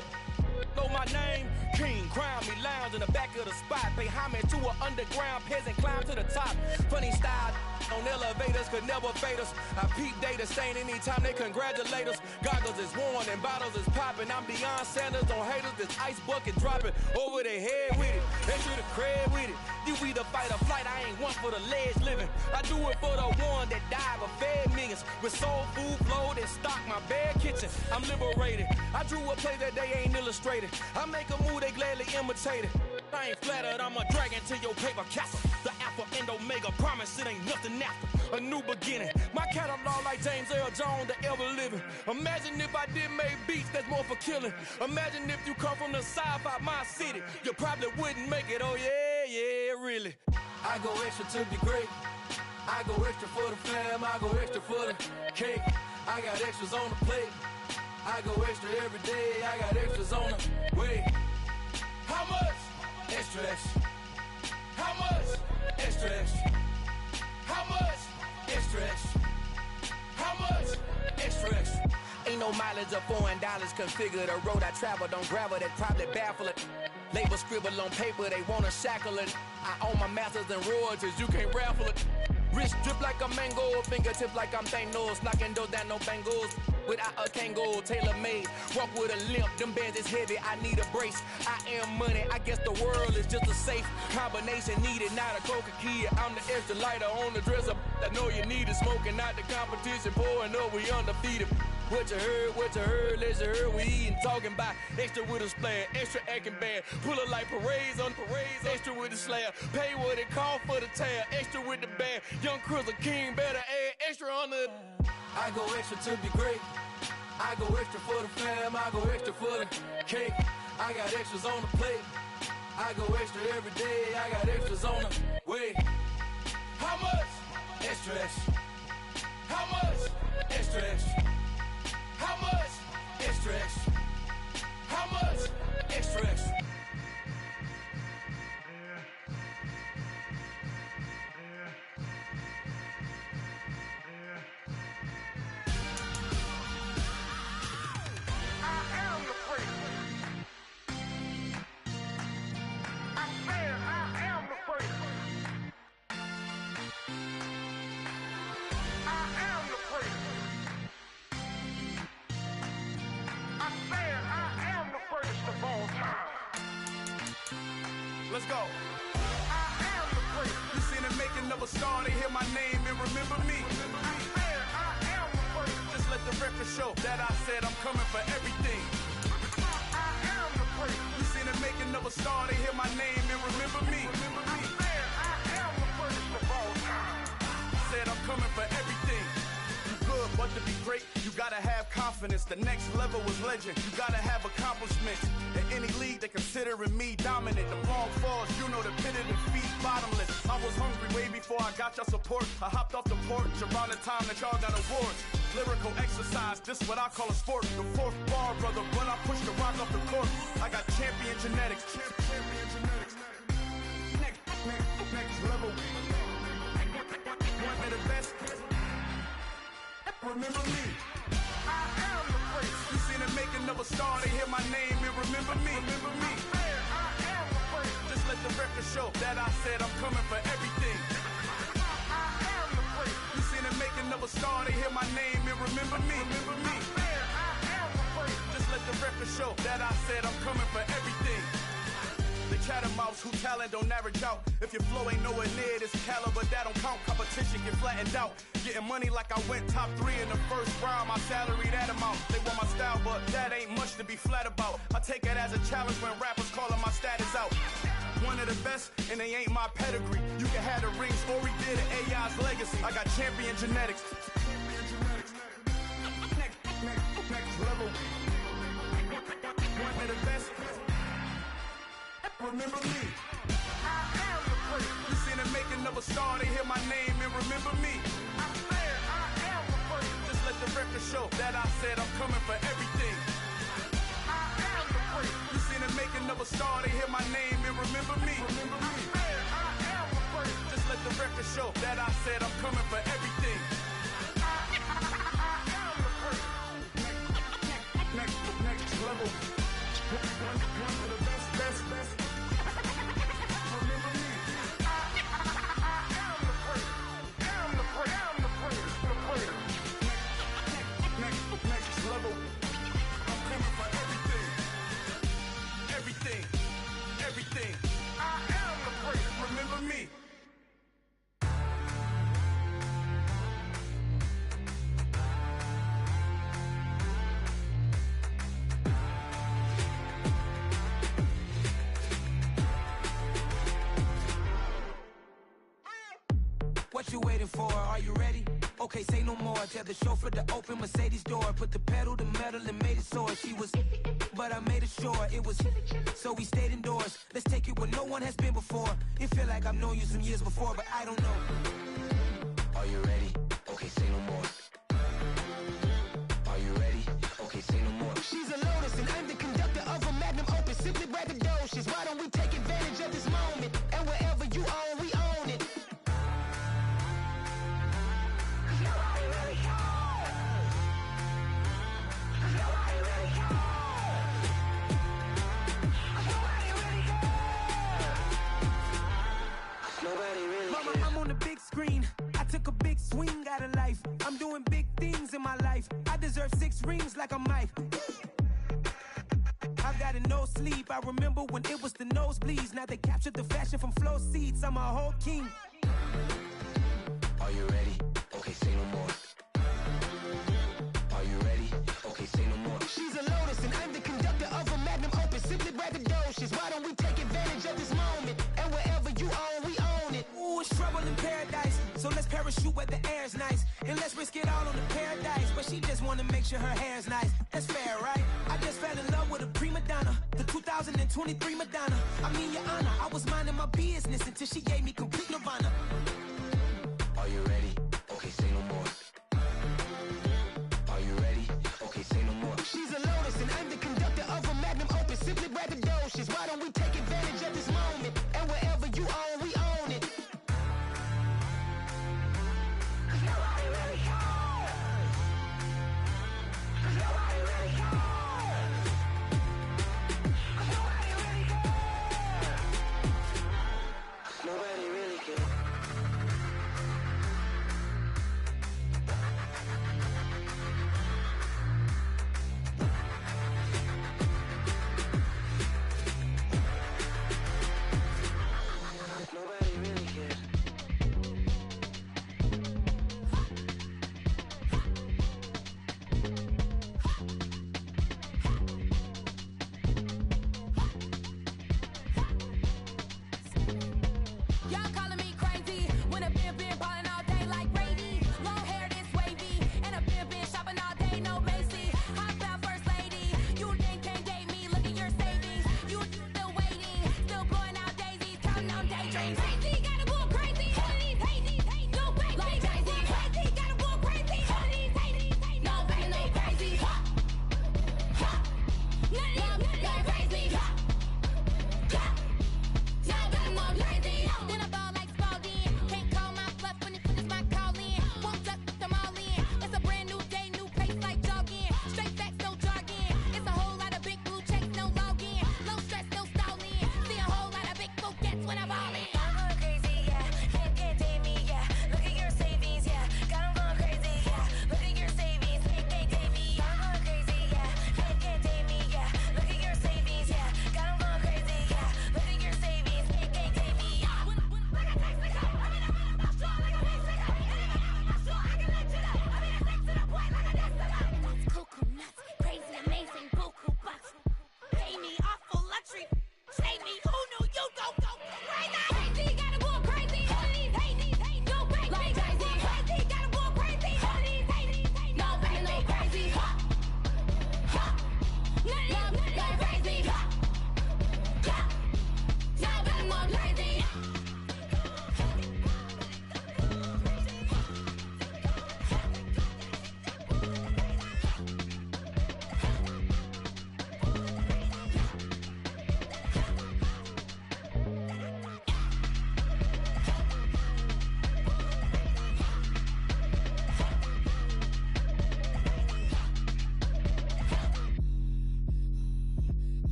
know my name. King, crown me, lounge in the back of the spot. Pay homage to an underground peasant, climb to the top. Funny style on elevators could never fade us. I peep data stain anytime they congratulate us. Goggles is worn and bottles is popping. I'm beyond Sanders on haters, this ice bucket dropping over their head with it. They should have cred with it. You either fight or flight, I ain't one for the ledge living. I do it for the one that died but fed millions. With soul food flowed and stocked my bare kitchen. I'm liberated. I drew a play that they ain't illustrated. I make a move, they gladly imitate it. I ain't flattered, I'm a dragon to your paper castle. The Alpha and Omega promise it ain't nothing after. A new beginning. My catalog like James Earl Jones, the ever living. Imagine if I did make beats that's more for killing. Imagine if you come from the sci-fi my city. You probably wouldn't make it, oh yeah, really. I go extra to be great. I go extra for the fam, I go extra for the cake. I got extras on the plate. I go extra every day, I got extras on the way. How much? Extra, extra. How much? Extra, extra. How much? Extra, extra. How much? Extra, extra. Ain't no mileage of $4 configure the road I travel. Don't gravel that probably baffle it. Label scribble on paper, they wanna shackle it. I own my masters and royalties, you can't raffle it. Wrist drip like a mango, fingertip like I'm Thanos. Knocking those down, no bangles. Without a Kango, tailor-made. Walk with a limp, them bands is heavy, I need a brace. I am money, I guess the world is just a safe combination needed, not a coca key. I'm the extra lighter on the dresser. I know you need it, smoking out the competition, pouring up, we undefeated. What you heard, let you heard, we eatin', talking about extra with a splash, extra acting bad, pull it like parades on parades, extra with the slab, pay what it cost for the tab, extra with the bag, young Chris a king, better add extra on the... I go extra to be great. I go extra for the fam, I go extra for the cake. I got extras on the plate. I go extra every day, I got extras on the way. How much? Extra, extra. How much? Extra, extra. How much? Extra, extra. How much? Extra, extra. star, they hear my name and remember me. Just let the record show that I said I'm coming for everything. You seen the making of a star, they hear my name and remember me. Said I'm coming for everything. You good, but to be great, you gotta have confidence. The next level was legend. You gotta have accomplishments. In any league, they considering me dominant. The long falls, you know the pit of defeat, bottomless. I was hungry way before I got your support. I hopped off the porch around the time that y'all got awards. Lyrical exercise, this what I call a sport. The fourth bar, brother, when I push the rock off the court. I got champion genetics. Champion genetics. Next level. One of the best. Remember me. I am the prince. You seen the making of a star, they hear my name and remember me. Remember me. I am the prince. Just let the record show that I said I'm coming for everything. I am the prince. You seen the making of a star, they hear my name and remember me. Remember me. I am the prince. Just let the record show that I said I'm coming for everything. They chattermouths who talent don't average out. If your flow ain't nowhere near this caliber, that don't count. Competition get flattened out. Getting money like I went top 3 in the first round. My salary that amount. They want my style, but that ain't much to be flat about. I take it as a challenge when rappers calling my status out. One of the best, and they ain't my pedigree. You can have the rings, or we did it, AI's legacy. I got champion genetics. Next level. One of the best. Remember me. I am the prince. You seen the making of a star, they hear my name and remember me. I am the prince. Just let the record show that I said I'm coming for everything. I am the prince. You seen the making of a star, they hear my name and remember me. Remember me. I am the prince. Just let the record show that I said I'm coming for everything. I am the prince. Next level. One of the best. Level. I'm coming for everything. Everything. I am the prince. Remember me. What you waiting for? Are you ready? Okay, say no more. Tell the chauffeur to open Mercedes door. Put the pedal to metal and made it soar. She was, but I made it sure it was. So we stayed indoors. Let's take it where no one has been before. It feel like I've known you some years before, but I don't know. Are you ready? Okay, say no more. Are you ready? Okay, say no more. She's a Lotus and I'm the conductor of a magnum opus. Simply braggadocious. Why don't we take advantage of this moment? And wherever you own, we own it. Mama, I'm on the big screen. I took a big swing out of life. I'm doing big things in my life. I deserve 6 rings like I'm Mike. I've got no sleep. I remember when it was the nosebleeds. Now they captured the fashion from flow seats. I'm a whole king. Are you ready? Okay, say no more. Are you ready? Okay, say no more. She's a Lotus and I'm the conductor of a magnum opus. Simply braggadocious. Why don't we take advantage of this moment? And wherever you own, we own it. Ooh, it's trouble in paradise. So let's parachute where the air's nice. And let's risk it all on the paradise. But she just wanna make sure her hair's nice. That's fair, right? I just fell in love with a prima donna. The 2023 Madonna. I mean, your honor, I was minding my business until she gave me complete nirvana. Are you ready? Okay, say no more. Are you ready? Okay, say no more. She's a Lotus and I'm the conductor of a magnum opus. Simply braggadocious. Why don't we take advantage of this moment? And wherever you own, we own it. Nobody really cares. Nobody really cares. Nobody really cares. Nobody really cares.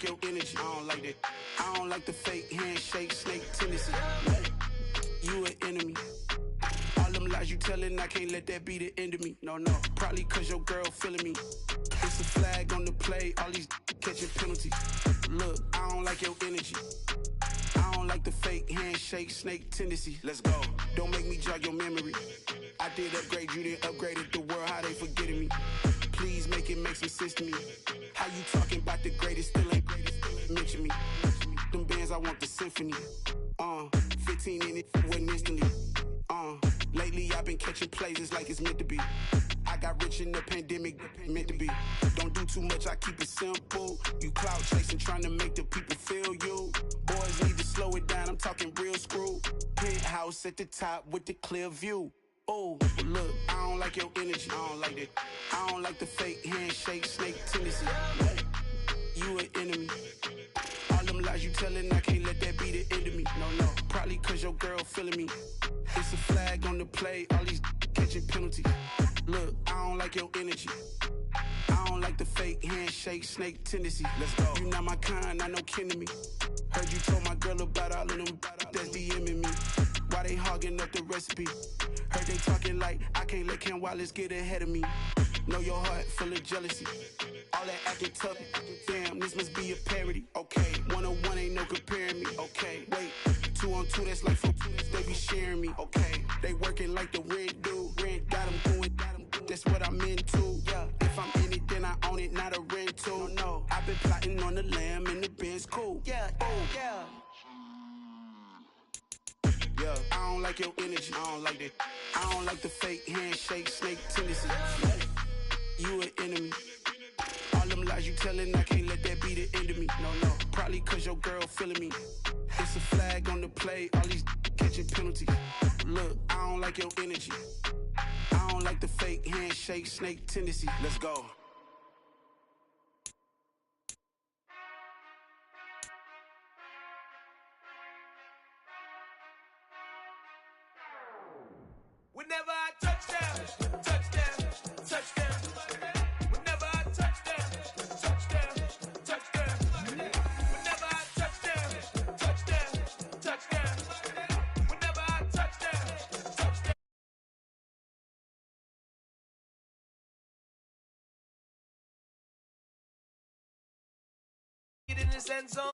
your energy. I don't like that. I don't like the fake handshake, snake tendency. You an enemy. All them lies you telling, I can't let that be the end of me. No, probably cause your girl feeling me. It's a flag on the play, all these catching penalties. Look, I don't like your energy. I don't like the fake handshake, snake tendency. Let's go. Don't make me jog your memory. I did upgrade you, then upgraded the world, how they forgetting me. Please make it make some sense to me. How you talking about the greatest, still ain't greatest, mention me. Them bands, I want the symphony. 15 in it, wasn't instantly. Lately I've been catching plays, it's like it's meant to be. I got rich in the pandemic, meant to be. Don't do too much, I keep it simple. You clout chasing, trying to make the people feel you. Boys need to slow it down, I'm talking real screw. Penthouse at the top with the clear view. Oh, look, I don't like your energy, I don't like that. I don't like the fake handshake, snake tendency. You an enemy. All them lies you telling, I can't let that be the end of me. No, probably cause your girl feeling me. It's a flag on the play, all these catching penalties. Look, I don't like your energy. I don't like the fake handshake, snake tendency. Let's go. You not my kind, I know kin to me. Heard you told my girl about all of them that's DMing me. Why they hogging up the recipe? Heard they talking like I can't let Ken Wallace get ahead of me. Know your heart full of jealousy. All that acting tough, damn, this must be a parody. Okay, 101 ain't no comparing me. Okay, wait, 2 on 2, that's like 4, they be sharing me. Okay, they working like the rent do. Rent got them going, that's what I'm into. Yeah, if I'm in it, then I own it, not a rental. No, I've been plotting on the lamb and the Benz cool. Yeah, yeah. Yeah, I don't like your energy, I don't like that. I don't like the fake handshake, snake tendency. You an enemy. All them lies you telling, I can't let that be the end of me. No, probably cause your girl feeling me. It's a flag on the play, all these catching penalties. Look, I don't like your energy. I don't like the fake handshake, snake tendency. Let's go. Whenever I touch down, touchdown, touchdown. Whenever I touch down, touchdown, touchdown. Whenever I touch down, touchdown, touchdown. Whenever I touch down, touchdown. Get in this end zone.